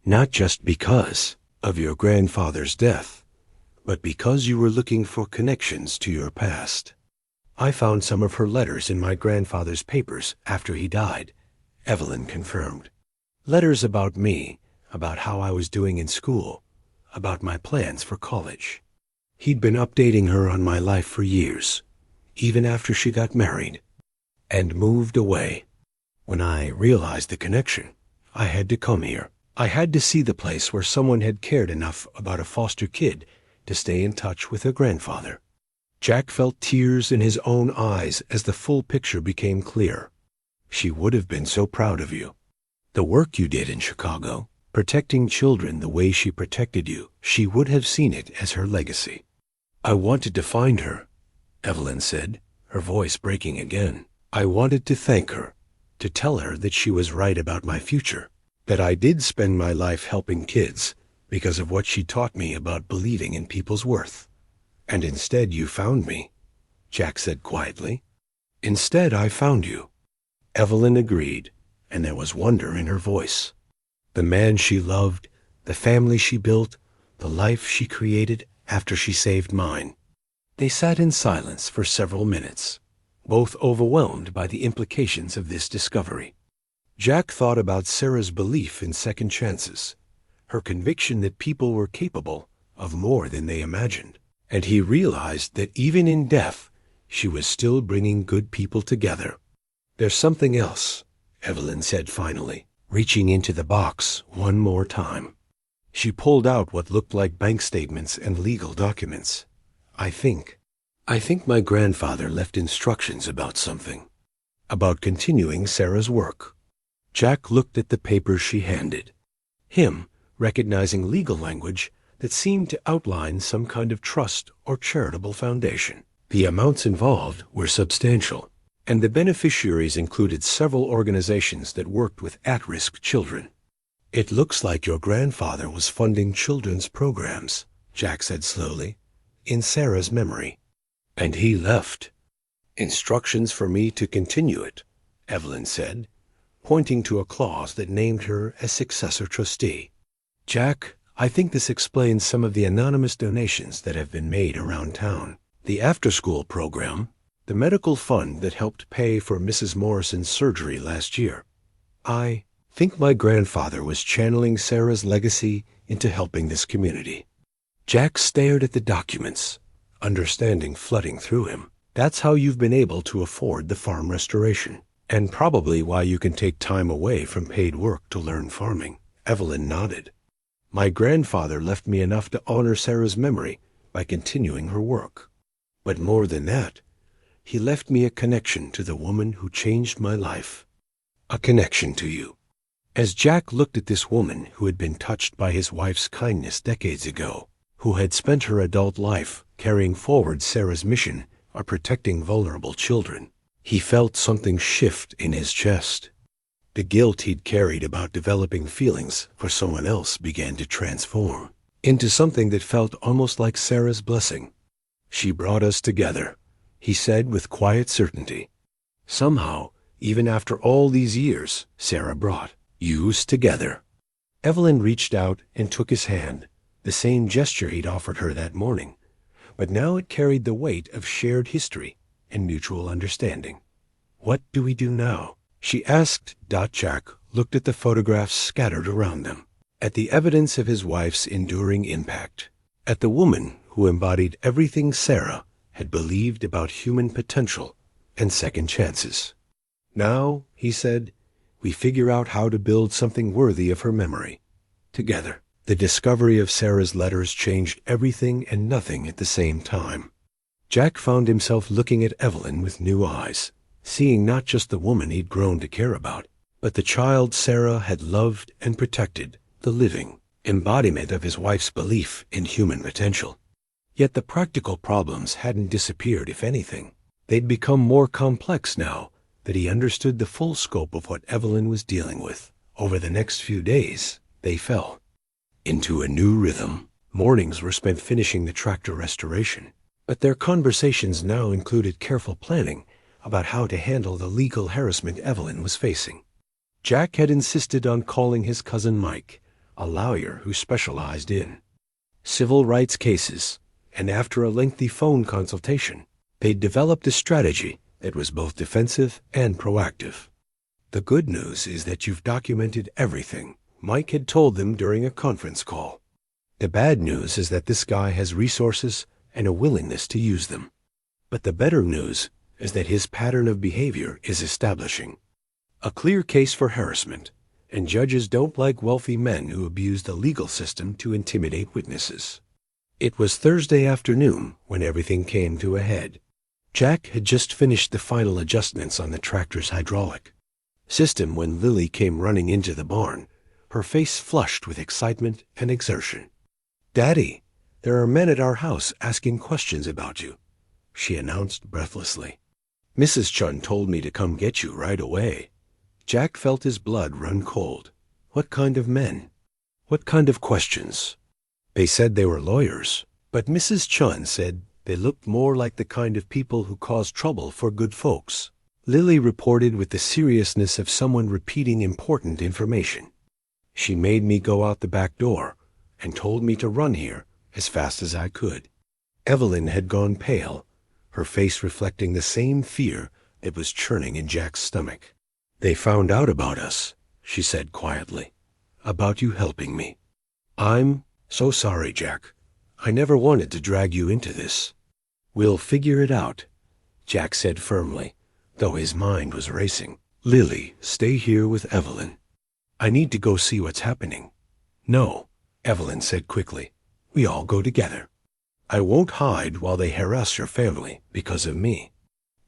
"Not just because of your grandfather's death, but because you were looking for connections to your past. I found some of her letters in my grandfather's papers after he died," Evelyn confirmed. "Letters about me, about how I was doing in school, about my plans for college. He'd been updating her on my life for years, even after she got married and moved away. When I realized the connection, I had to come here. I had to see the place where someone had cared enough about a foster kid to stay in touch with her grandfather." Jack felt tears in his own eyes as the full picture became clear. "She would have been so proud of you. The work you did in Chicago, protecting children the way she protected you, she would have seen it as her legacy." "I wanted to find her," Evelyn said, her voice breaking again. I wanted to thank her, to tell her that she was right about my future, that I did spend my life helping kids because of what she taught me about believing in people's worth. And instead you found me, Jack said quietly. Instead I found you. Evelyn agreed, and there was wonder in her voice. The man she loved, the family she built, the life she created after she saved mine. They sat in silence for several minutes, both overwhelmed by the implications of this discovery. Jack thought about Sarah's belief in second chances, her conviction that people were capable of more than they imagined, and he realized that even in death, she was still bringing good people together. There's something else, Evelyn said finally, reaching into the box one more time. She pulled out what looked like bank statements and legal documents. I think my grandfather left instructions about something, about continuing Sarah's work. Jack looked at the papers she handed, him recognizing legal language that seemed to outline some kind of trust or charitable foundation. The amounts involved were substantial, and the beneficiaries included several organizations that worked with at-risk children. It looks like your grandfather was funding children's programs, Jack said slowly, in Sarah's memory. And he left instructions for me to continue it, Evelyn said, pointing to a clause that named her as successor trustee. Jack, I think this explains some of the anonymous donations that have been made around town. The after-school program, the medical fund that helped pay for Mrs. Morrison's surgery last year. I think my grandfather was channeling Sarah's legacy into helping this community. Jack stared at the documents, understanding flooding through him. That's how you've been able to afford the farm restoration, and probably why you can take time away from paid work to learn farming. Evelyn nodded. My grandfather left me enough to honor Sarah's memory by continuing her work. But more than that, he left me a connection to the woman who changed my life. A connection to you. As Jack looked at this woman who had been touched by his wife's kindness decades ago, who had spent her adult life carrying forward Sarah's mission of protecting vulnerable children, he felt something shift in his chest. The guilt he'd carried about developing feelings for someone else began to transform into something that felt almost like Sarah's blessing. She brought us together, he said with quiet certainty. Somehow, even after all these years, Sarah brought yous together. Evelyn reached out and took his hand, the same gesture he'd offered her that morning, but now it carried the weight of shared history and mutual understanding. What do we do now? She asked. Jack looked at the photographs scattered around them, at the evidence of his wife's enduring impact, at the woman who embodied everything Sarah had believed about human potential and second chances. Now, he said, we figure out how to build something worthy of her memory. Together. The discovery of Sarah's letters changed everything and nothing at the same time. Jack found himself looking at Evelyn with new eyes, seeing not just the woman he'd grown to care about, but the child Sarah had loved and protected, the living embodiment of his wife's belief in human potential. Yet the practical problems hadn't disappeared, if anything. They'd become more complex now that he understood the full scope of what Evelyn was dealing with. Over the next few days, they fell into a new rhythm. Mornings were spent finishing the tractor restoration, but their conversations now included careful planning about how to handle the legal harassment Evelyn was facing. Jack had insisted on calling his cousin Mike, a lawyer who specialized in civil rights cases, and after a lengthy phone consultation, they'd developed a strategy that was both defensive and proactive. The good news is that you've documented everything, Mike had told them during a conference call. The bad news is that this guy has resources and a willingness to use them. But the better news is that his pattern of behavior is establishing a clear case for harassment, and judges don't like wealthy men who abuse the legal system to intimidate witnesses. It was Thursday afternoon when everything came to a head. Jack had just finished the final adjustments on the tractor's hydraulic system when Lily came running into the barn, her face flushed with excitement and exertion. "Daddy, there are men at our house asking questions about you," she announced breathlessly. Mrs. Chun told me to come get you right away. Jack felt his blood run cold. What kind of men? What kind of questions? They said they were lawyers, but Mrs. Chun said they looked more like the kind of people who cause trouble for good folks. Lily reported with the seriousness of someone repeating important information. She made me go out the back door and told me to run here as fast as I could. Evelyn had gone pale, her face reflecting the same fear that was churning in Jack's stomach. They found out about us, she said quietly, about you helping me. I'm so sorry, Jack. I never wanted to drag you into this. We'll figure it out, Jack said firmly, though his mind was racing. Lily, stay here with Evelyn. I need to go see what's happening. No, Evelyn said quickly. We all go together. I won't hide while they harass your family because of me.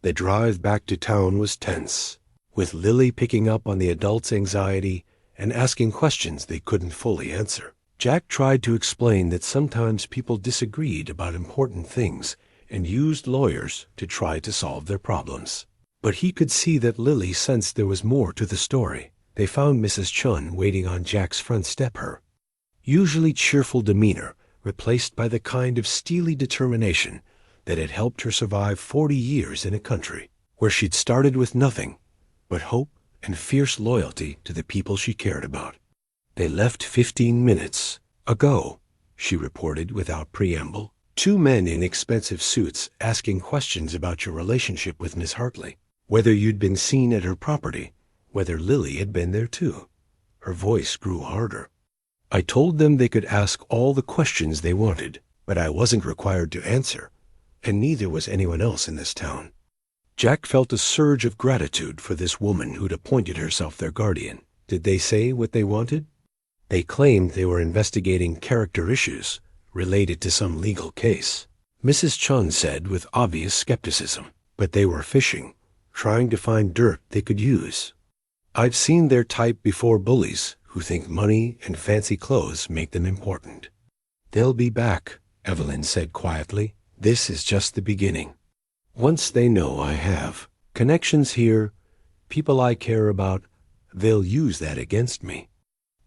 The drive back to town was tense, with Lily picking up on the adults' anxiety and asking questions they couldn't fully answer. Jack tried to explain that sometimes people disagreed about important things and used lawyers to try to solve their problems. But he could see that Lily sensed there was more to the story. They found Mrs. Chun waiting on Jack's front step, her usually cheerful demeanor replaced by the kind of steely determination that had helped her survive 40 years in a country where she'd started with nothing but hope and fierce loyalty to the people she cared about. They left 15 minutes ago, she reported without preamble. 2 men in expensive suits asking questions about your relationship with Miss Hartley, whether you'd been seen at her property, whether Lily had been there too. Her voice grew harder. I told them they could ask all the questions they wanted, but I wasn't required to answer, and neither was anyone else in this town. Jack felt a surge of gratitude for this woman who'd appointed herself their guardian. Did they say what they wanted? They claimed they were investigating character issues related to some legal case, Mrs. Chun said with obvious skepticism. But they were fishing, trying to find dirt they could use. I've seen their type before, bullies who think money and fancy clothes make them important. They'll be back, Evelyn said quietly. This is just the beginning. Once they know I have connections here, people I care about, they'll use that against me.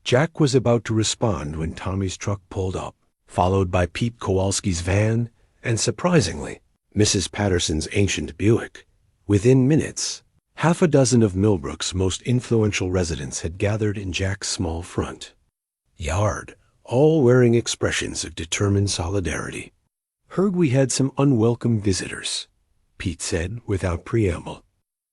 Jack was about to respond when Tommy's truck pulled up, followed by Pete Kowalski's van, and surprisingly, Mrs. Patterson's ancient Buick. Within minutes, 6 of Millbrook's most influential residents had gathered in Jack's small front yard, all wearing expressions of determined solidarity. Heard we had some unwelcome visitors, Pete said without preamble.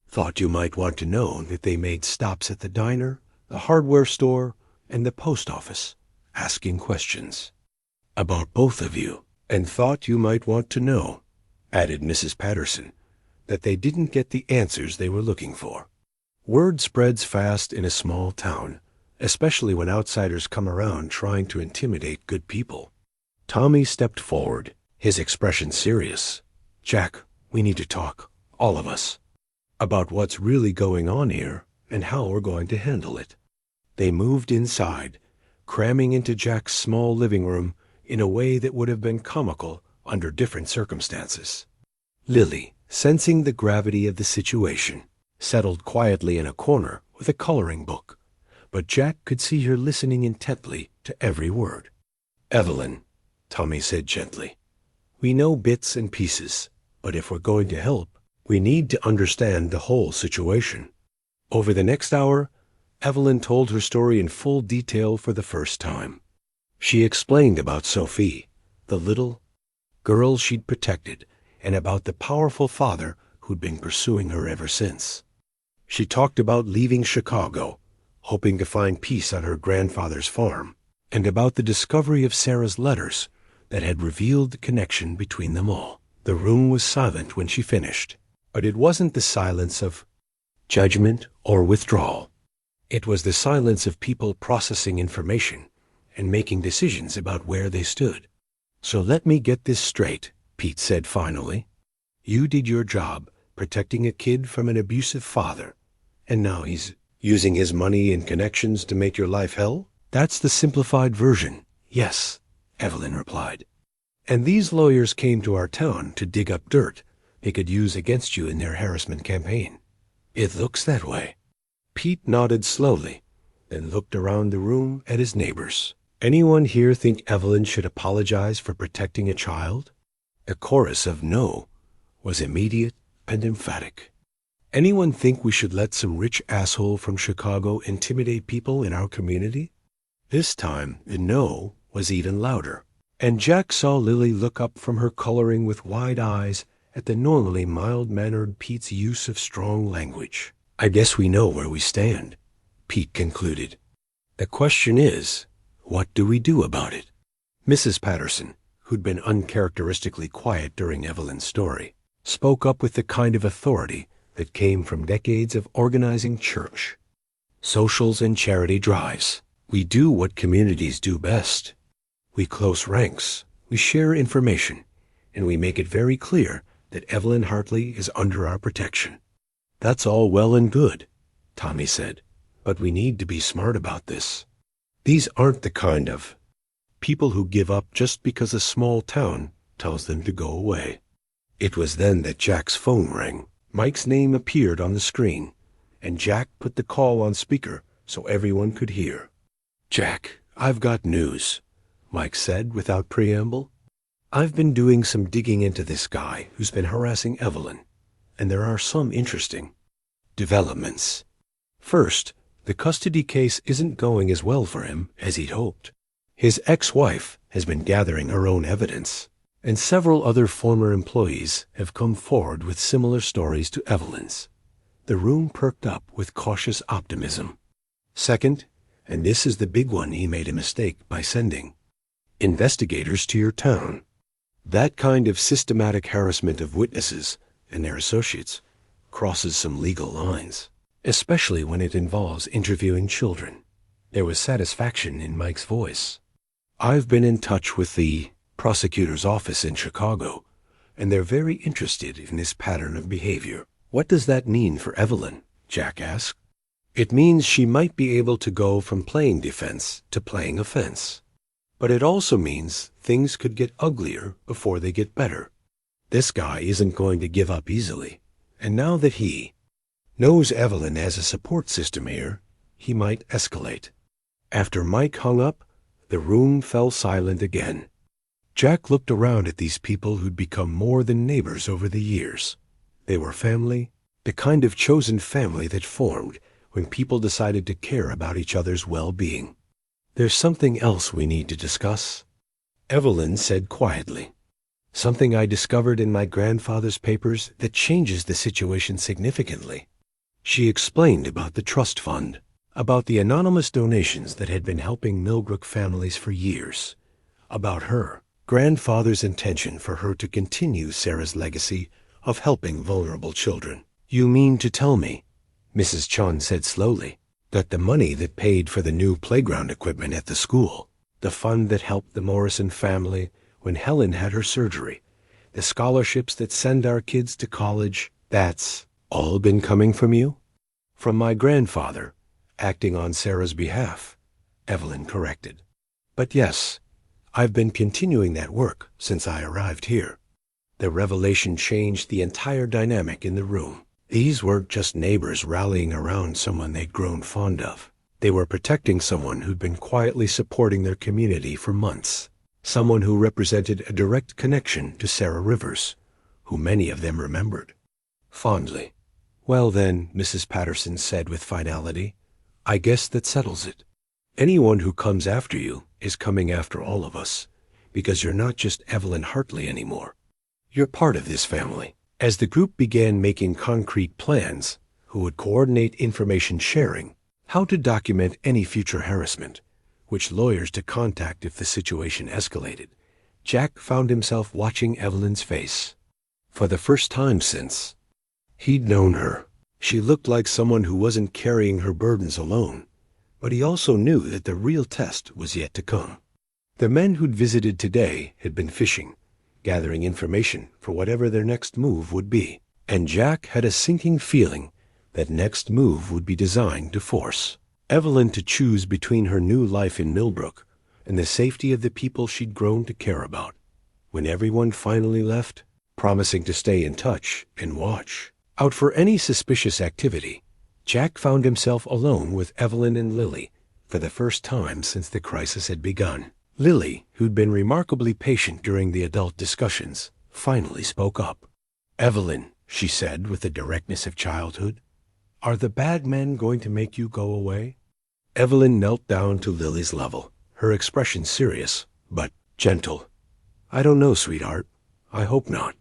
Thought you might want to know that they made stops at the diner, the hardware store, and the post office, asking questions about both of you, and thought you might want to know, added Mrs. Patterson, that they didn't get the answers they were looking for. Word spreads fast in a small town, especially when outsiders come around trying to intimidate good people. Tommy stepped forward, his expression serious. Jack, we need to talk, all of us, about what's really going on here and how we're going to handle it. They moved inside, cramming into Jack's small living room in a way that would have been comical under different circumstances. Lily, sensing the gravity of the situation, settled quietly in a corner with a coloring book, but Jack could see her listening intently to every word. Evelyn, Tommy said gently, we know bits and pieces, but if we're going to help, we need to understand the whole situation. Over the next hour, Evelyn told her story in full detail for the first time. She explained about Sophie, the little girl she'd protected, and about the powerful father who'd been pursuing her ever since. She talked about leaving Chicago, hoping to find peace on her grandfather's farm, and about the discovery of Sarah's letters that had revealed the connection between them all. The room was silent when she finished, but it wasn't the silence of judgment or withdrawal. It was the silence of people processing information and making decisions about where they stood. So let me get this straight, Pete said finally. You did your job protecting a kid from an abusive father, and now he's using his money and connections to make your life hell? That's the simplified version. Yes, Evelyn replied. And these lawyers came to our town to dig up dirt they could use against you in their harassment campaign. It looks that way. Pete nodded slowly, then looked around the room at his neighbors. Anyone here think Evelyn should apologize for protecting a child? A chorus of no was immediate and emphatic. Anyone think we should let some rich asshole from Chicago intimidate people in our community? This time, the no was even louder, and Jack saw Lily look up from her coloring with wide eyes at the normally mild-mannered Pete's use of strong language. I guess we know where we stand, Pete concluded. The question is, what do we do about it? Mrs. Patterson, who'd been uncharacteristically quiet during Evelyn's story, spoke up with the kind of authority that came from decades of organizing church, socials, and charity drives. We do what communities do best. We close ranks, we share information, and we make it very clear that Evelyn Hartley is under our protection. That's all well and good, Tommy said, but we need to be smart about this. These aren't the kind of people who give up just because a small town tells them to go away. It was then that Jack's phone rang. Mike's name appeared on the screen, and Jack put the call on speaker so everyone could hear. Jack, I've got news, Mike said without preamble. I've been doing some digging into this guy who's been harassing Evelyn, and there are some interesting developments. First, the custody case isn't going as well for him as he'd hoped. His ex-wife has been gathering her own evidence, and several other former employees have come forward with similar stories to Evelyn's. The room perked up with cautious optimism. Second, and this is the big one he made a mistake by sending, investigators to your town. That kind of systematic harassment of witnesses and their associates crosses some legal lines, especially when it involves interviewing children. There was satisfaction in Mike's voice. I've been in touch with the prosecutor's office in Chicago, and they're very interested in this pattern of behavior. What does that mean for Evelyn? Jack asked. It means she might be able to go from playing defense to playing offense. But it also means things could get uglier before they get better. This guy isn't going to give up easily, and now that he knows Evelyn has a support system here, he might escalate. After Mike hung up, the room fell silent again. Jack looked around at these people who'd become more than neighbors over the years. They were family, the kind of chosen family that formed when people decided to care about each other's well-being. There's something else we need to discuss, Evelyn said quietly. Something I discovered in my grandfather's papers that changes the situation significantly. She explained about the trust fund, about the anonymous donations that had been helping Millbrook families for years, about her grandfather's intention for her to continue Sarah's legacy of helping vulnerable children. You mean to tell me, Mrs. Chun said slowly, that the money that paid for the new playground equipment at the school, the fund that helped the Morrison family when Helen had her surgery, the scholarships that send our kids to college, that's all been coming from you? From my grandfather, acting on Sarah's behalf, Evelyn corrected. But yes, I've been continuing that work since I arrived here. The revelation changed the entire dynamic in the room. These weren't just neighbors rallying around someone they'd grown fond of. They were protecting someone who'd been quietly supporting their community for months, someone who represented a direct connection to Sarah Rivers, who many of them remembered fondly. Well then, Mrs. Patterson said with finality, I guess that settles it. Anyone who comes after you is coming after all of us, because you're not just Evelyn Hartley anymore. You're part of this family. As the group began making concrete plans, who would coordinate information sharing, how to document any future harassment, which lawyers to contact if the situation escalated, Jack found himself watching Evelyn's face. For the first time since he'd known her, she looked like someone who wasn't carrying her burdens alone, but he also knew that the real test was yet to come. The men who'd visited today had been fishing, gathering information for whatever their next move would be, and Jack had a sinking feeling that next move would be designed to force Evelyn to choose between her new life in Millbrook and the safety of the people she'd grown to care about. When everyone finally left, promising to stay in touch and watch out for any suspicious activity. Jack found himself alone with Evelyn and Lily for the first time since the crisis had begun. Lily, who'd been remarkably patient during the adult discussions, finally spoke up. "Evelyn," she said with the directness of childhood, "are the bad men going to make you go away?" Evelyn knelt down to Lily's level, her expression serious, but gentle. "I don't know, sweetheart. I hope not.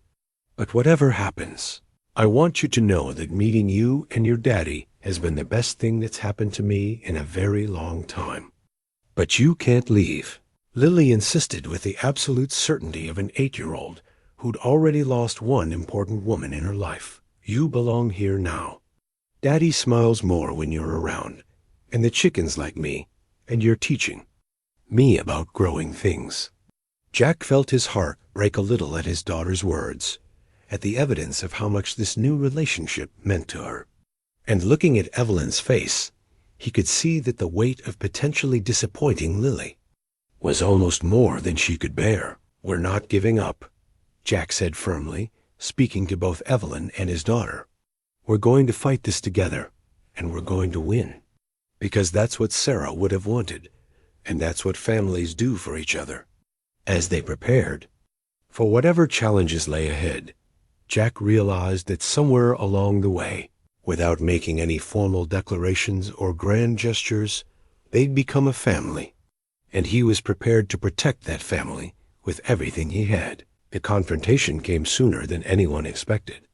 But whatever happens, I want you to know that meeting you and your daddy has been the best thing that's happened to me in a very long time. But you can't leave." Lily insisted with the absolute certainty of an 8-year-old who'd already lost one important woman in her life. "You belong here now. Daddy smiles more when you're around, and the chickens like me, and you're teaching me about growing things." Jack felt his heart break a little at his daughter's words, at the evidence of how much this new relationship meant to her. And looking at Evelyn's face, he could see that the weight of potentially disappointing Lily was almost more than she could bear. "We're not giving up," Jack said firmly, speaking to both Evelyn and his daughter. "We're going to fight this together, and we're going to win. Because that's what Sarah would have wanted, and that's what families do for each other." As they prepared for whatever challenges lay ahead, Jack realized that somewhere along the way, without making any formal declarations or grand gestures, they'd become a family, and he was prepared to protect that family with everything he had. The confrontation came sooner than anyone expected.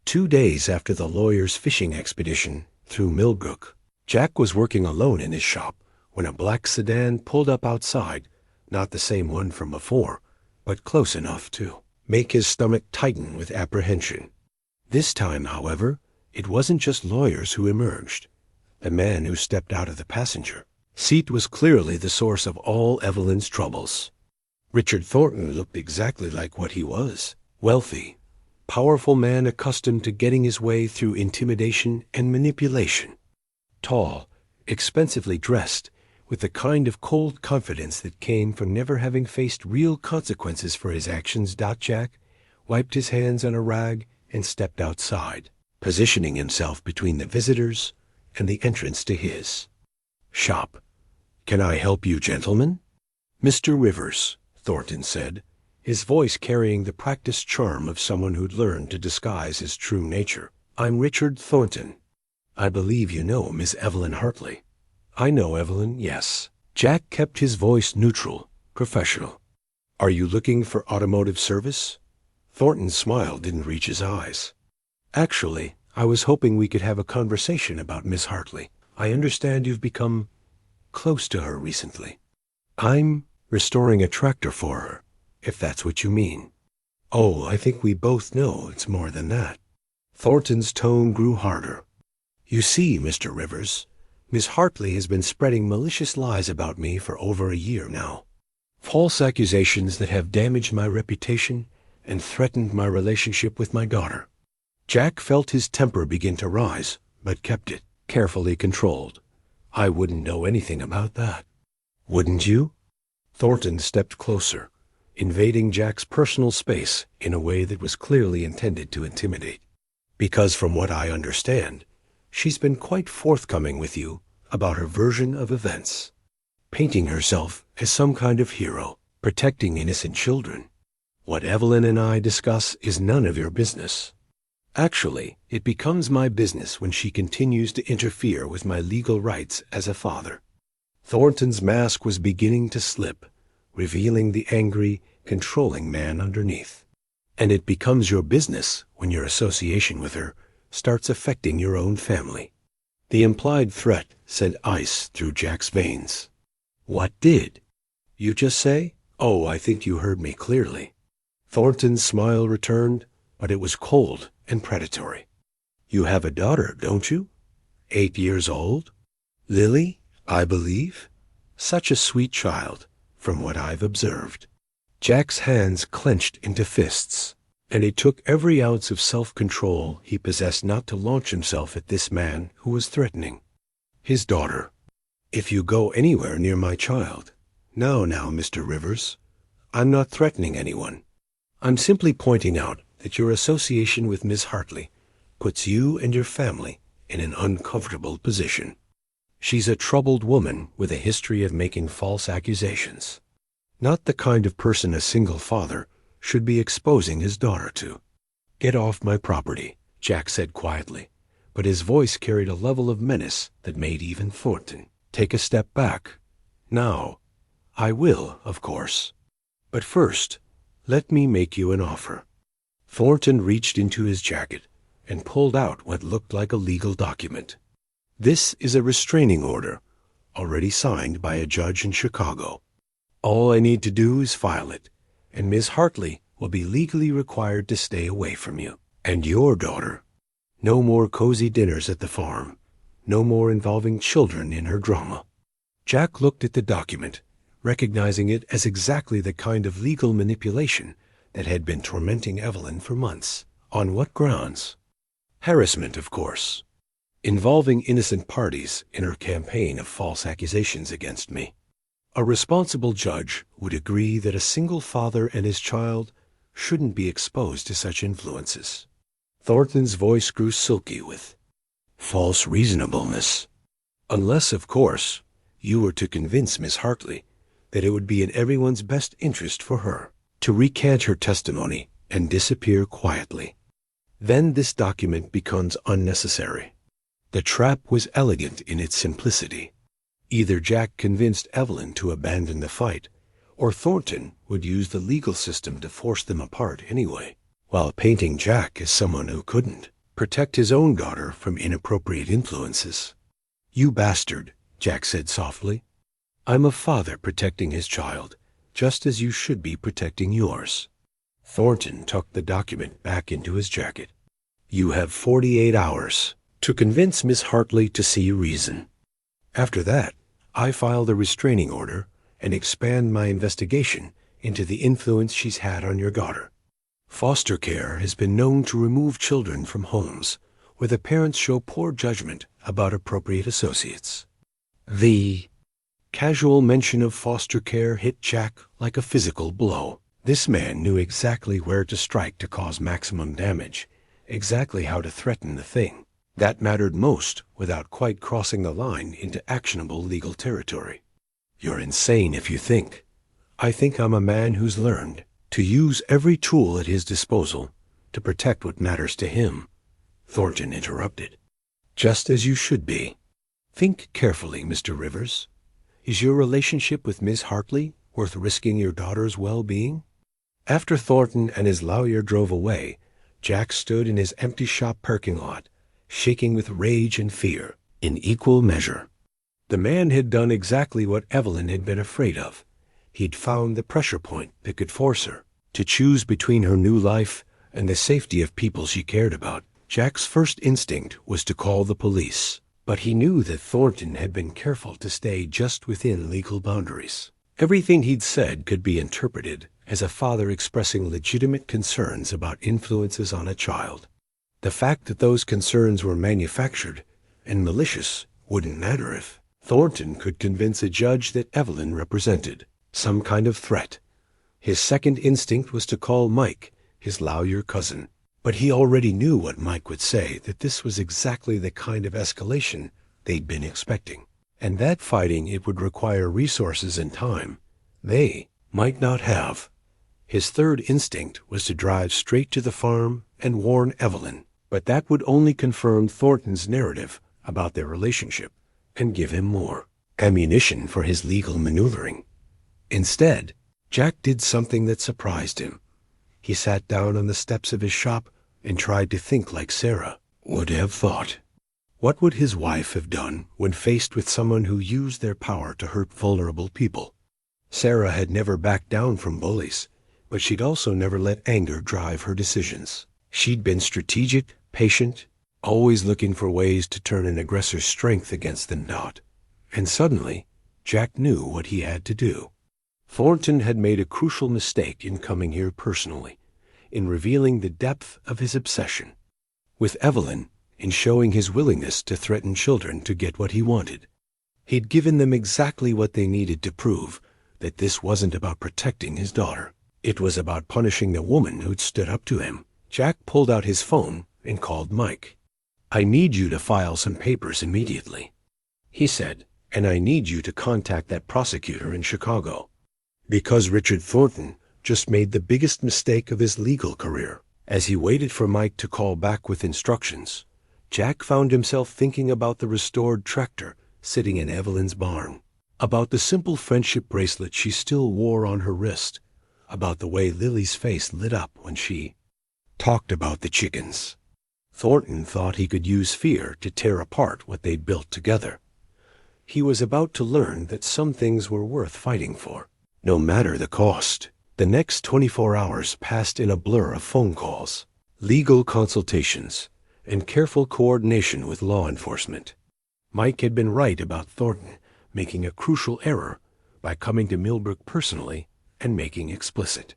2 days after the lawyer's fishing expedition through Millbrook, Jack was working alone in his shop when a black sedan pulled up outside, not the same one from before, but close enough to make his stomach tighten with apprehension. This time, however, it wasn't just lawyers who emerged. The man who stepped out of the passenger seat was clearly the source of all Evelyn's troubles. Richard Thornton looked exactly like what he was: wealthy, powerful man accustomed to getting his way through intimidation and manipulation. Tall, expensively dressed, with the kind of cold confidence that came from never having faced real consequences for his actions. Jack wiped his hands on a rag and stepped outside, positioning himself between the visitors and the entrance to his shop. "Can I help you, gentlemen?" "Mr. Rivers," Thornton said, his voice carrying the practiced charm of someone who'd learned to disguise his true nature. "I'm Richard Thornton. I believe you know Miss Evelyn Hartley." "I know Evelyn, yes." Jack kept his voice neutral, professional. "Are you looking for automotive service?" Thornton's smile didn't reach his eyes. "Actually, I was hoping we could have a conversation about Miss Hartley. I understand you've become close to her recently." "I'm restoring a tractor for her, if that's what you mean." "Oh, I think we both know it's more than that." Thornton's tone grew harder. "You see, Mr. Rivers, Miss Hartley has been spreading malicious lies about me for over a year now. False accusations that have damaged my reputation and threatened my relationship with my daughter." Jack felt his temper begin to rise, but kept it carefully controlled. "I wouldn't know anything about that." "Wouldn't you?" Thornton stepped closer, invading Jack's personal space in a way that was clearly intended to intimidate. "Because from what I understand, she's been quite forthcoming with you about her version of events, painting herself as some kind of hero, protecting innocent children. What Evelyn and I discuss is none of your business. Actually, it becomes my business when she continues to interfere with my legal rights as a father." Thornton's mask was beginning to slip, revealing the angry, controlling man underneath. "And it becomes your business when your association with her starts affecting your own family." The implied threat sent ice through Jack's veins. "What did you just say?" "Oh, I think you heard me clearly." Thornton's smile returned, but it was cold and predatory. "You have a daughter, don't you? 8 years old? Lily, I believe? Such a sweet child, from what I've observed." Jack's hands clenched into fists, and it took every ounce of self-control he possessed not to launch himself at this man who was threatening his daughter. "If you go anywhere near my child—" Now, Mr. Rivers, I'm not threatening anyone. I'm simply pointing out that your association with Miss Hartley puts you and your family in an uncomfortable position. She's a troubled woman with a history of making false accusations. Not the kind of person a single father should be exposing his daughter to. Get off my property, Jack said quietly, but his voice carried a level of menace that made even Thornton take a step back. Now, I will, of course. But first, let me make you an offer. Thornton reached into his jacket and pulled out what looked like a legal document. This is a restraining order, already signed by a judge in Chicago. All I need to do is file it, and Miss Hartley will be legally required to stay away from you and your daughter. No more cozy dinners at the farm. No more involving children in her drama. Jack looked at the document, recognizing it as exactly the kind of legal manipulation that had been tormenting Evelyn for months. On what grounds? Harassment, of course. Involving innocent parties in her campaign of false accusations against me. A responsible judge would agree that a single father and his child shouldn't be exposed to such influences. Thornton's voice grew silky with false reasonableness. Unless, of course, you were to convince Miss Hartley that it would be in everyone's best interest for her to recant her testimony and disappear quietly. Then this document becomes unnecessary. The trap was elegant in its simplicity. Either Jack convinced Evelyn to abandon the fight, or Thornton would use the legal system to force them apart anyway, while painting Jack as someone who couldn't protect his own daughter from inappropriate influences. You bastard, Jack said softly. I'm a father protecting his child, just as you should be protecting yours. Thornton tucked the document back into his jacket. You have 48 hours to convince Miss Hartley to see reason. After that, I file the restraining order and expand my investigation into the influence she's had on your daughter. Foster care has been known to remove children from homes where the parents show poor judgment about appropriate associates. The casual mention of foster care hit Jack like a physical blow. This man knew exactly where to strike to cause maximum damage, exactly how to threaten the thing that mattered most without quite crossing the line into actionable legal territory. You're insane if you think. I think I'm a man who's learned to use every tool at his disposal to protect what matters to him, Thornton interrupted. Just as you should be. Think carefully, Mr. Rivers. Is your relationship with Miss Hartley worth risking your daughter's well-being? After Thornton and his lawyer drove away, Jack stood in his empty shop parking lot, shaking with rage and fear in equal measure. The man had done exactly what Evelyn had been afraid of. He'd found the pressure point that could force her to choose between her new life and the safety of people she cared about. Jack's first instinct was to call the police, but he knew that Thornton had been careful to stay just within legal boundaries. Everything he'd said could be interpreted as a father expressing legitimate concerns about influences on a child. The fact that those concerns were manufactured and malicious wouldn't matter if Thornton could convince a judge that Evelyn represented some kind of threat. His second instinct was to call Mike, his lawyer cousin. But he already knew what Mike would say, that this was exactly the kind of escalation they'd been expecting, and that fighting it would require resources and time they might not have. His third instinct was to drive straight to the farm and warn Evelyn, but that would only confirm Thornton's narrative about their relationship and give him more ammunition for his legal maneuvering. Instead, Jack did something that surprised him. He sat down on the steps of his shop and tried to think like Sarah would have thought. What would his wife have done when faced with someone who used their power to hurt vulnerable people? Sarah had never backed down from bullies, but she'd also never let anger drive her decisions. She'd been strategic, patient, always looking for ways to turn an aggressor's strength against them not. And suddenly, Jack knew what he had to do. Thornton had made a crucial mistake in coming here personally, in revealing the depth of his obsession with Evelyn, in showing his willingness to threaten children to get what he wanted. He'd given them exactly what they needed to prove that this wasn't about protecting his daughter. It was about punishing the woman who'd stood up to him, Jack pulled out his phone and called Mike. "I need you to file some papers immediately," he said, "and I need you to contact that prosecutor in Chicago." Because Richard Thornton just made the biggest mistake of his legal career. As he waited for Mike to call back with instructions, Jack found himself thinking about the restored tractor sitting in Evelyn's barn, about the simple friendship bracelet she still wore on her wrist, about the way Lily's face lit up when she talked about the chickens. Thornton thought he could use fear to tear apart what they'd built together. He was about to learn that some things were worth fighting for, no matter the cost. The next 24 hours passed in a blur of phone calls, legal consultations, and careful coordination with law enforcement. Mike had been right about Thornton making a crucial error by coming to Millbrook personally and making explicit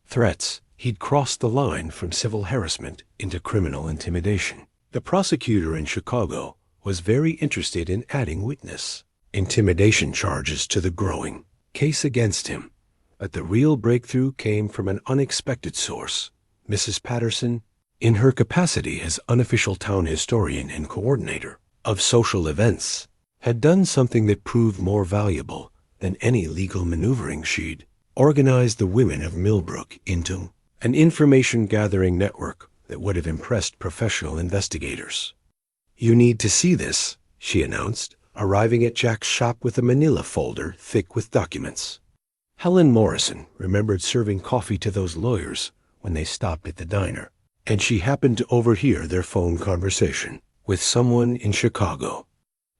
threats. He'd crossed the line from civil harassment into criminal intimidation. The prosecutor in Chicago was very interested in adding witness intimidation charges to the growing case against him. But the real breakthrough came from an unexpected source. Mrs. Patterson, in her capacity as unofficial town historian and coordinator of social events, had done something that proved more valuable than any legal maneuvering she'd organized the women of Millbrook into an information-gathering network that would have impressed professional investigators. "You need to see this," she announced, arriving at Jack's shop with a manila folder thick with documents. Helen Morrison remembered serving coffee to those lawyers when they stopped at the diner, and she happened to overhear their phone conversation with someone in Chicago.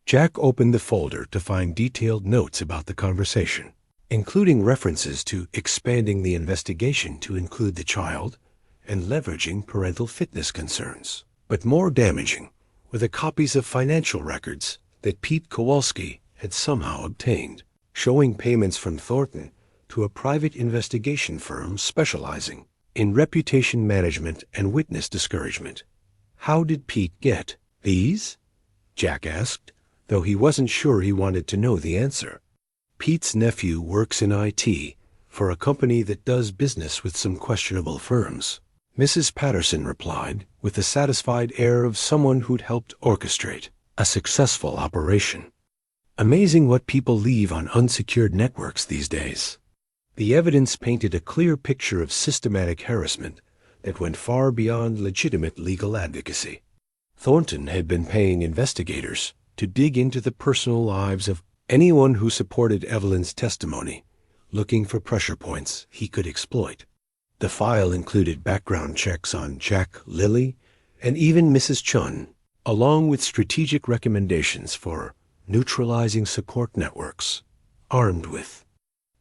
Jack opened the folder to find detailed notes about the conversation, including references to expanding the investigation to include the child and leveraging parental fitness concerns. But more damaging were the copies of financial records that Pete Kowalski had somehow obtained, showing payments from Thornton to a private investigation firm specializing in reputation management and witness discouragement. How did Pete get these? Jack asked, though he wasn't sure he wanted to know the answer. Pete's nephew works in IT for a company that does business with some questionable firms, Mrs. Patterson replied, with the satisfied air of someone who'd helped orchestrate a successful operation. Amazing what people leave on unsecured networks these days. The evidence painted a clear picture of systematic harassment that went far beyond legitimate legal advocacy. Thornton had been paying investigators to dig into the personal lives of anyone who supported Evelyn's testimony, looking for pressure points he could exploit. The file included background checks on Jack, Lily, and even Mrs. Chun, along with strategic recommendations for neutralizing support networks. Armed with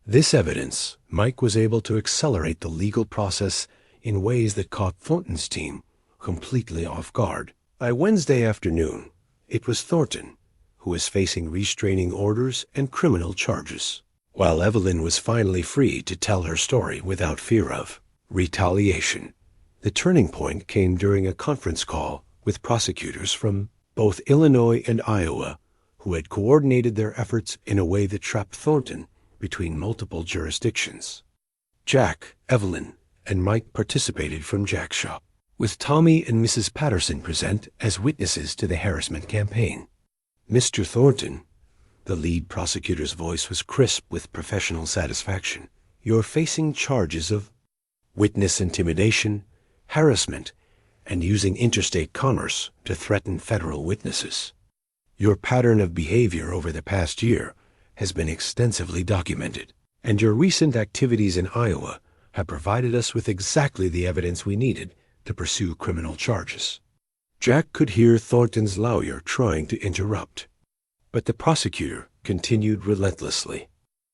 this evidence, Mike was able to accelerate the legal process in ways that caught Thornton's team completely off guard. By Wednesday afternoon, it was Thornton who was facing restraining orders and criminal charges, while Evelyn was finally free to tell her story without fear of retaliation. The turning point came during a conference call with prosecutors from both Illinois and Iowa who had coordinated their efforts in a way that trapped Thornton between multiple jurisdictions. Jack, Evelyn, and Mike participated from Jack's shop, with Tommy and Mrs. Patterson present as witnesses to the harassment campaign. "Mr. Thornton," the lead prosecutor's voice was crisp with professional satisfaction, "you're facing charges of witness intimidation, harassment, and using interstate commerce to threaten federal witnesses. Your pattern of behavior over the past year has been extensively documented, and your recent activities in Iowa have provided us with exactly the evidence we needed to pursue criminal charges." Jack could hear Thornton's lawyer trying to interrupt, but the prosecutor continued relentlessly.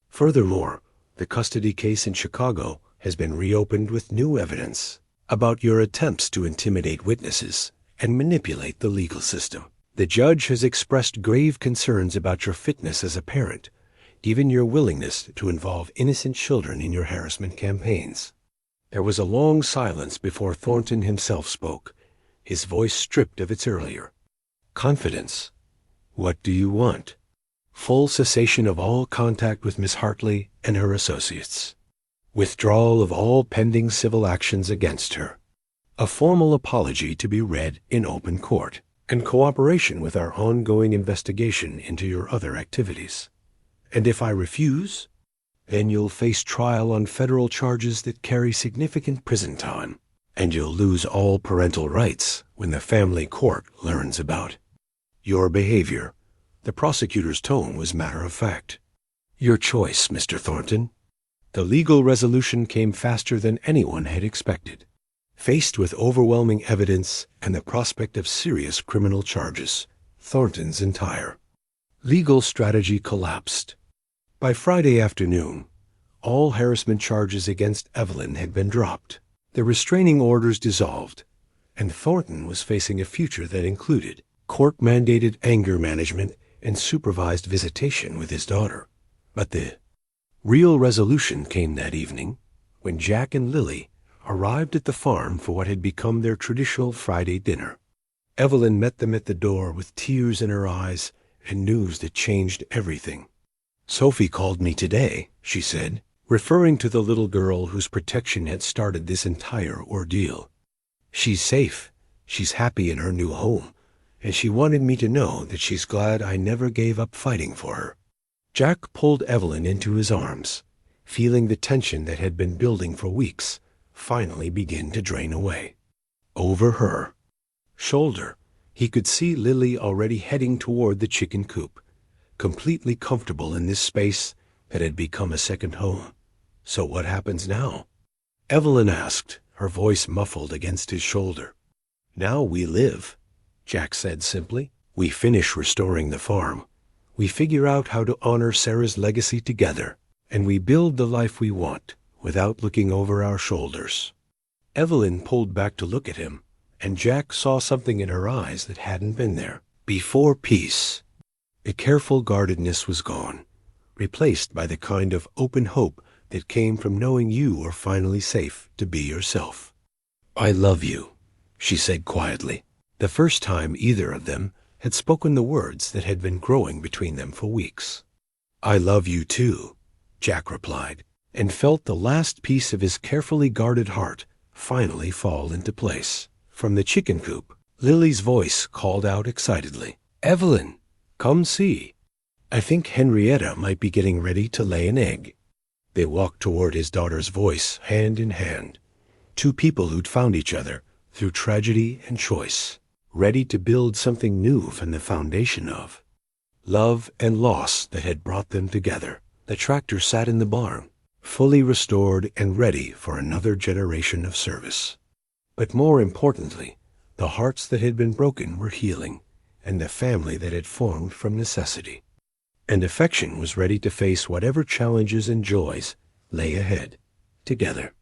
"Furthermore, the custody case in Chicago has been reopened with new evidence about your attempts to intimidate witnesses and manipulate the legal system. The judge has expressed grave concerns about your fitness as a parent, given your willingness to involve innocent children in your harassment campaigns." There was a long silence before Thornton himself spoke, his voice stripped of its earlier confidence. "What do you want?" "Full cessation of all contact with Miss Hartley and her associates. Withdrawal of all pending civil actions against her. a formal apology to be read in open court, and cooperation with our ongoing investigation into your other activities. And if I refuse, then you'll face trial on federal charges that carry significant prison time, and you'll lose all parental rights when the family court learns about your behavior. The prosecutor's tone was matter-of-fact. Your choice, Mr. Thornton. The legal resolution came faster than anyone had expected. Faced with overwhelming evidence and the prospect of serious criminal charges, Thornton's entire legal strategy collapsed. By Friday afternoon, all harassment charges against Evelyn had been dropped, the restraining orders dissolved, and Thornton was facing a future that included court-mandated anger management and supervised visitation with his daughter. But the real resolution came that evening when Jack and Lily arrived at the farm for what had become their traditional Friday dinner. Evelyn met them at the door with tears in her eyes and news that changed everything. Sophie called me today, she said, referring to the little girl whose protection had started this entire ordeal. She's safe, she's happy in her new home, and she wanted me to know that she's glad I never gave up fighting for her. Jack pulled Evelyn into his arms, feeling the tension that had been building for weeks finally begin to drain away. Over her shoulder, he could see Lily already heading toward the chicken coop, completely comfortable in this space that had become a second home. So what happens now? Evelyn asked, her voice muffled against his shoulder. Now we live, Jack said simply. We finish restoring the farm. We figure out how to honor Sarah's legacy together, and we build the life we want without looking over our shoulders. Evelyn pulled back to look at him, and Jack saw something in her eyes that hadn't been there before. Peace. The careful guardedness was gone, replaced by the kind of open hope that came from knowing you were finally safe to be yourself. I love you, she said quietly, the first time either of them had spoken the words that had been growing between them for weeks. I love you too, Jack replied, and felt the last piece of his carefully guarded heart finally fall into place. From the chicken coop, Lily's voice called out excitedly, Evelyn, come see. I think Henrietta might be getting ready to lay an egg. They walked toward his daughter's voice, hand in hand, two people who'd found each other through tragedy and choice, ready to build something new from the foundation of love and loss that had brought them together. The tractor sat in the barn, fully restored and ready for another generation of service. But more importantly, the hearts that had been broken were healing, and the family that had formed from necessity. And affection was ready to face whatever challenges and joys lay ahead, together.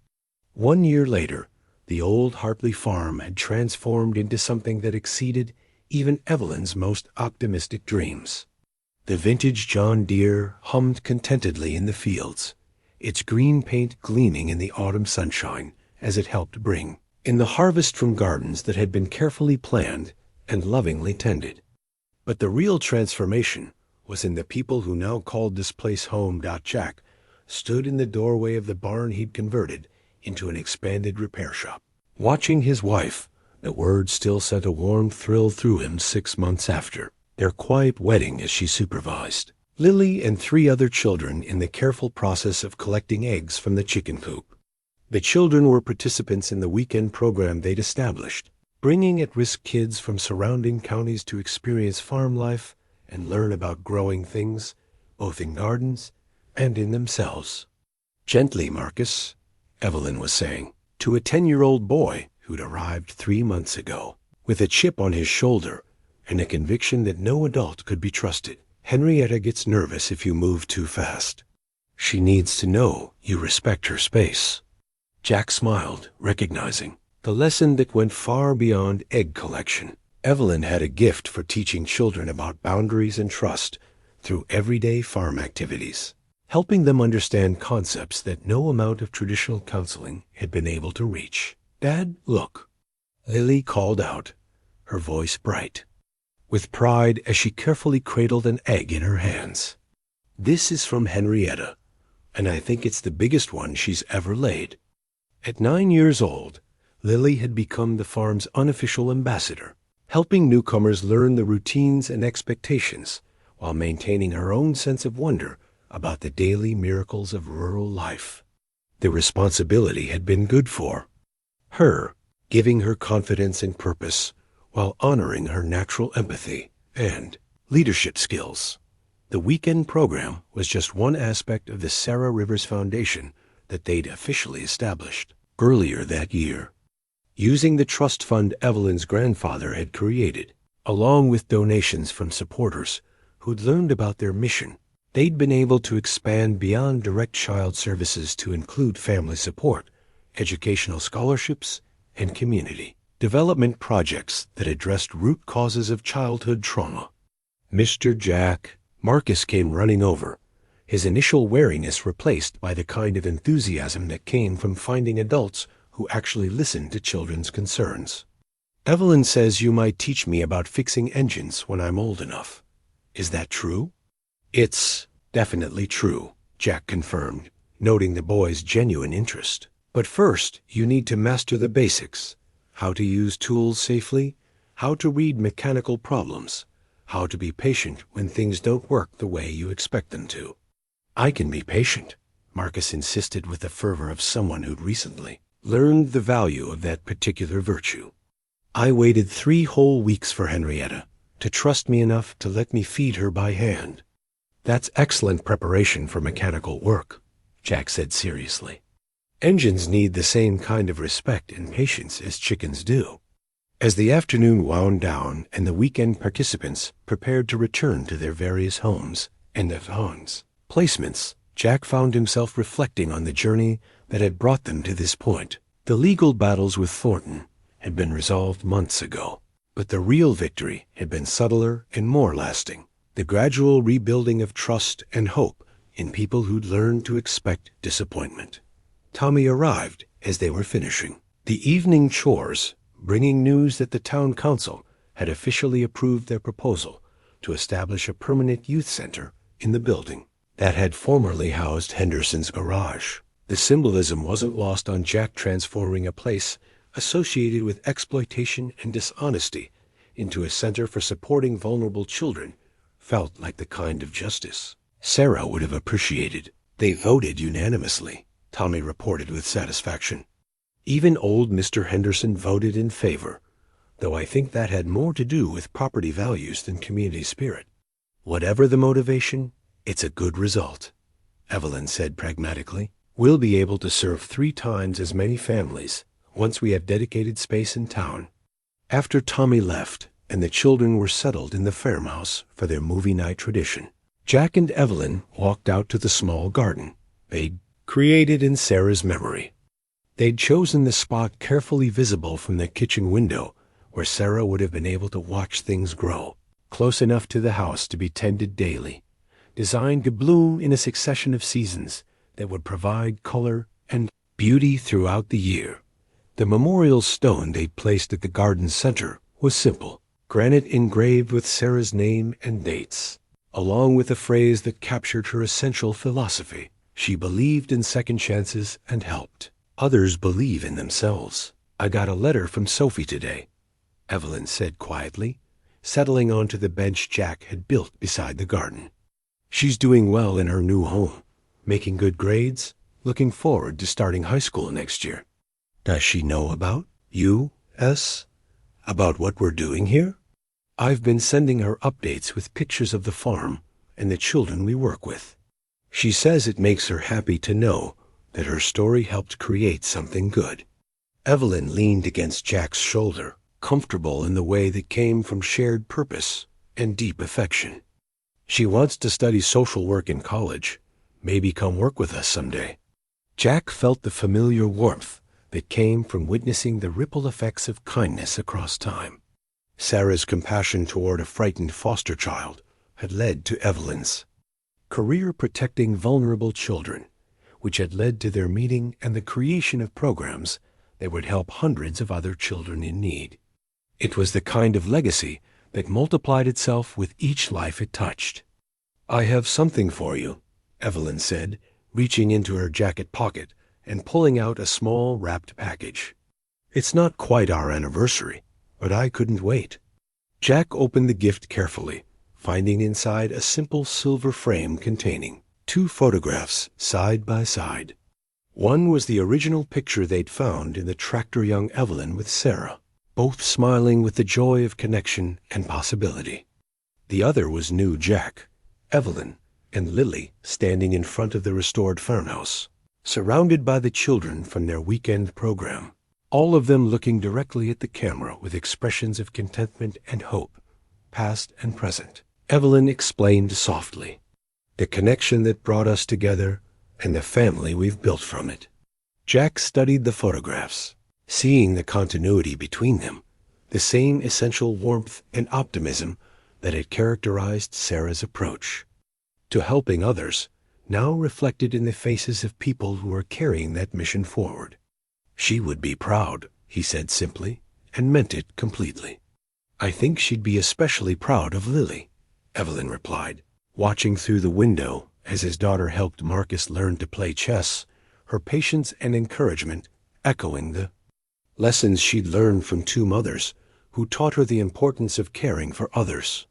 1 year later, the old Hartley farm had transformed into something that exceeded even Evelyn's most optimistic dreams. The vintage John Deere hummed contentedly in the fields, its green paint gleaming in the autumn sunshine as it helped bring in the harvest from gardens that had been carefully planned and lovingly tended. But the real transformation was in the people who now called this place home. Jack stood in the doorway of the barn he'd converted into an expanded repair shop. Watching his wife, the word still sent a warm thrill through him 6 months after their quiet wedding as she supervised Lily and 3 other children in the careful process of collecting eggs from the chicken coop. The children were participants in the weekend program they'd established, bringing at-risk kids from surrounding counties to experience farm life and learn about growing things, both in gardens and in themselves. Gently, Marcus, Evelyn was saying, to a 10-year-old boy who'd arrived 3 months ago, with a chip on his shoulder and a conviction that no adult could be trusted. Henrietta gets nervous if you move too fast. She needs to know you respect her space. Jack smiled, recognizing the lesson that went far beyond egg collection. Evelyn had a gift for teaching children about boundaries and trust through everyday farm activities, helping them understand concepts that no amount of traditional counseling had been able to reach. Dad, look, Lily called out, her voice bright with pride as she carefully cradled an egg in her hands. This is from Henrietta, and I think it's the biggest one she's ever laid. At 9 years old, Lily had become the farm's unofficial ambassador, helping newcomers learn the routines and expectations while maintaining her own sense of wonder about the daily miracles of rural life. The responsibility had been good for her, giving her confidence and purpose while honoring her natural empathy and leadership skills. The weekend program was just one aspect of the Sarah Rivers Foundation that they'd officially established earlier that year. Using the trust fund Evelyn's grandfather had created, along with donations from supporters who'd learned about their mission, they'd been able to expand beyond direct child services to include family support, educational scholarships, and community development projects that addressed root causes of childhood trauma. Mr. Jack Marcus came running over, his initial wariness replaced by the kind of enthusiasm that came from finding adults who actually listened to children's concerns. Evelyn says you might teach me about fixing engines when I'm old enough. Is that true? It's definitely true, Jack confirmed, noting the boy's genuine interest. But first, you need to master the basics: how to use tools safely, how to read mechanical problems, how to be patient when things don't work the way you expect them to. I can be patient, Marcus insisted with the fervor of someone who'd recently learned the value of that particular virtue. I waited 3 whole weeks for Henrietta to trust me enough to let me feed her by hand. That's excellent preparation for mechanical work, Jack said seriously. Engines need the same kind of respect and patience as chickens do. As the afternoon wound down and the weekend participants prepared to return to their various homes and their homes placements, Jack found himself reflecting on the journey that had brought them to this point. The legal battles with Thornton had been resolved months ago, but the real victory had been subtler and more lasting. The gradual rebuilding of trust and hope in people who'd learned to expect disappointment. Tommy arrived as they were finishing the evening chores, bringing news that the town council had officially approved their proposal to establish a permanent youth center in the building that had formerly housed Henderson's garage. The symbolism wasn't lost on Jack transforming a place associated with exploitation and dishonesty into a center for supporting vulnerable children felt like the kind of justice Sarah would have appreciated. They voted unanimously, Tommy reported with satisfaction. Even old Mr. Henderson voted in favor, though I think that had more to do with property values than community spirit. Whatever the motivation, it's a good result, Evelyn said pragmatically. We'll be able to serve 3 times as many families once we have dedicated space in town. After Tommy left and the children were settled in the farmhouse for their movie night tradition, Jack and Evelyn walked out to the small garden they'd created in Sarah's memory. They'd chosen the spot carefully visible from the kitchen window where Sarah would have been able to watch things grow, close enough to the house to be tended daily, designed to bloom in a succession of seasons that would provide color and beauty throughout the year. The memorial stone they'd placed at the garden's center was simple, granite engraved with Sarah's name and dates, along with a phrase that captured her essential philosophy. She believed in second chances and helped others believe in themselves. I got a letter from Sophie today, Evelyn said quietly, settling onto the bench Jack had built beside the garden. She's doing well in her new home, making good grades, looking forward to starting high school next year. Does she know about us? About what we're doing here? I've been sending her updates with pictures of the farm and the children we work with. She says it makes her happy to know that her story helped create something good. Evelyn leaned against Jack's shoulder, comfortable in the way that came from shared purpose and deep affection. She wants to study social work in college, maybe come work with us someday. Jack felt the familiar warmth that came from witnessing the ripple effects of kindness across time. Sarah's compassion toward a frightened foster child had led to Evelyn's career protecting vulnerable children, which had led to their meeting and the creation of programs that would help hundreds of other children in need. It was the kind of legacy that multiplied itself with each life it touched. I have something for you, Evelyn said, reaching into her jacket pocket and pulling out a small wrapped package. It's not quite our anniversary, but I couldn't wait. Jack opened the gift carefully, finding inside a simple silver frame containing 2 photographs side by side. One was the original picture they'd found in the tractor young Evelyn with Sarah, both smiling with the joy of connection and possibility. The other was new Jack, Evelyn, and Lily standing in front of the restored farmhouse, surrounded by the children from their weekend program, all of them looking directly at the camera with expressions of contentment and hope, past and present. Evelyn explained softly, "The connection that brought us together and the family we've built from it." Jack studied the photographs, seeing the continuity between them, the same essential warmth and optimism that had characterized Sarah's approach to helping others, now reflected in the faces of people who were carrying that mission forward. "She would be proud," he said simply, and meant it completely. "I think she'd be especially proud of Lily," Evelyn replied, watching through the window as his daughter helped Marcus learn to play chess, her patience and encouragement echoing the lessons she'd learned from 2 mothers who taught her the importance of caring for others.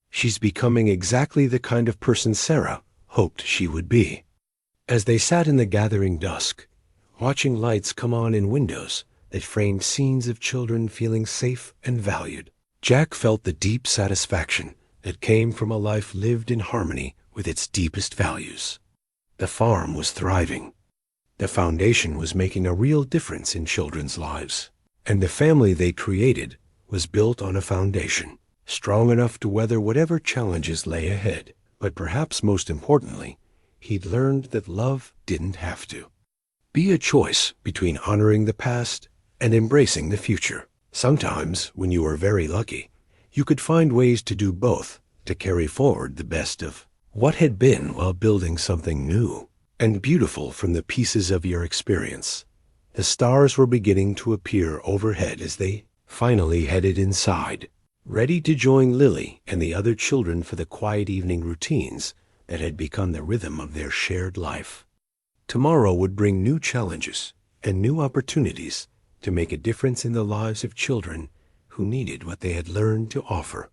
"She's becoming exactly the kind of person Sarah hoped she would be." As they sat in the gathering dusk, watching lights come on in windows that framed scenes of children feeling safe and valued, Jack felt the deep satisfaction that came from a life lived in harmony with its deepest values. The farm was thriving. The foundation was making a real difference in children's lives, and the family they created was built on a foundation strong enough to weather whatever challenges lay ahead. But perhaps most importantly, he'd learned that love didn't have to be a choice between honoring the past and embracing the future. Sometimes, when you were very lucky, you could find ways to do both, to carry forward the best of what had been while building something new and beautiful from the pieces of your experience. The stars were beginning to appear overhead as they finally headed inside, ready to join Lily and the other children for the quiet evening routines that had become the rhythm of their shared life. Tomorrow would bring new challenges and new opportunities to make a difference in the lives of children who needed what they had learned to offer.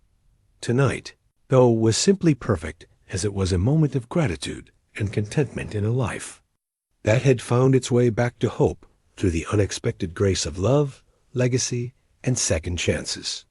Tonight, though, was simply perfect as it was a moment of gratitude and contentment in a life that had found its way back to hope through the unexpected grace of love, legacy, and second chances.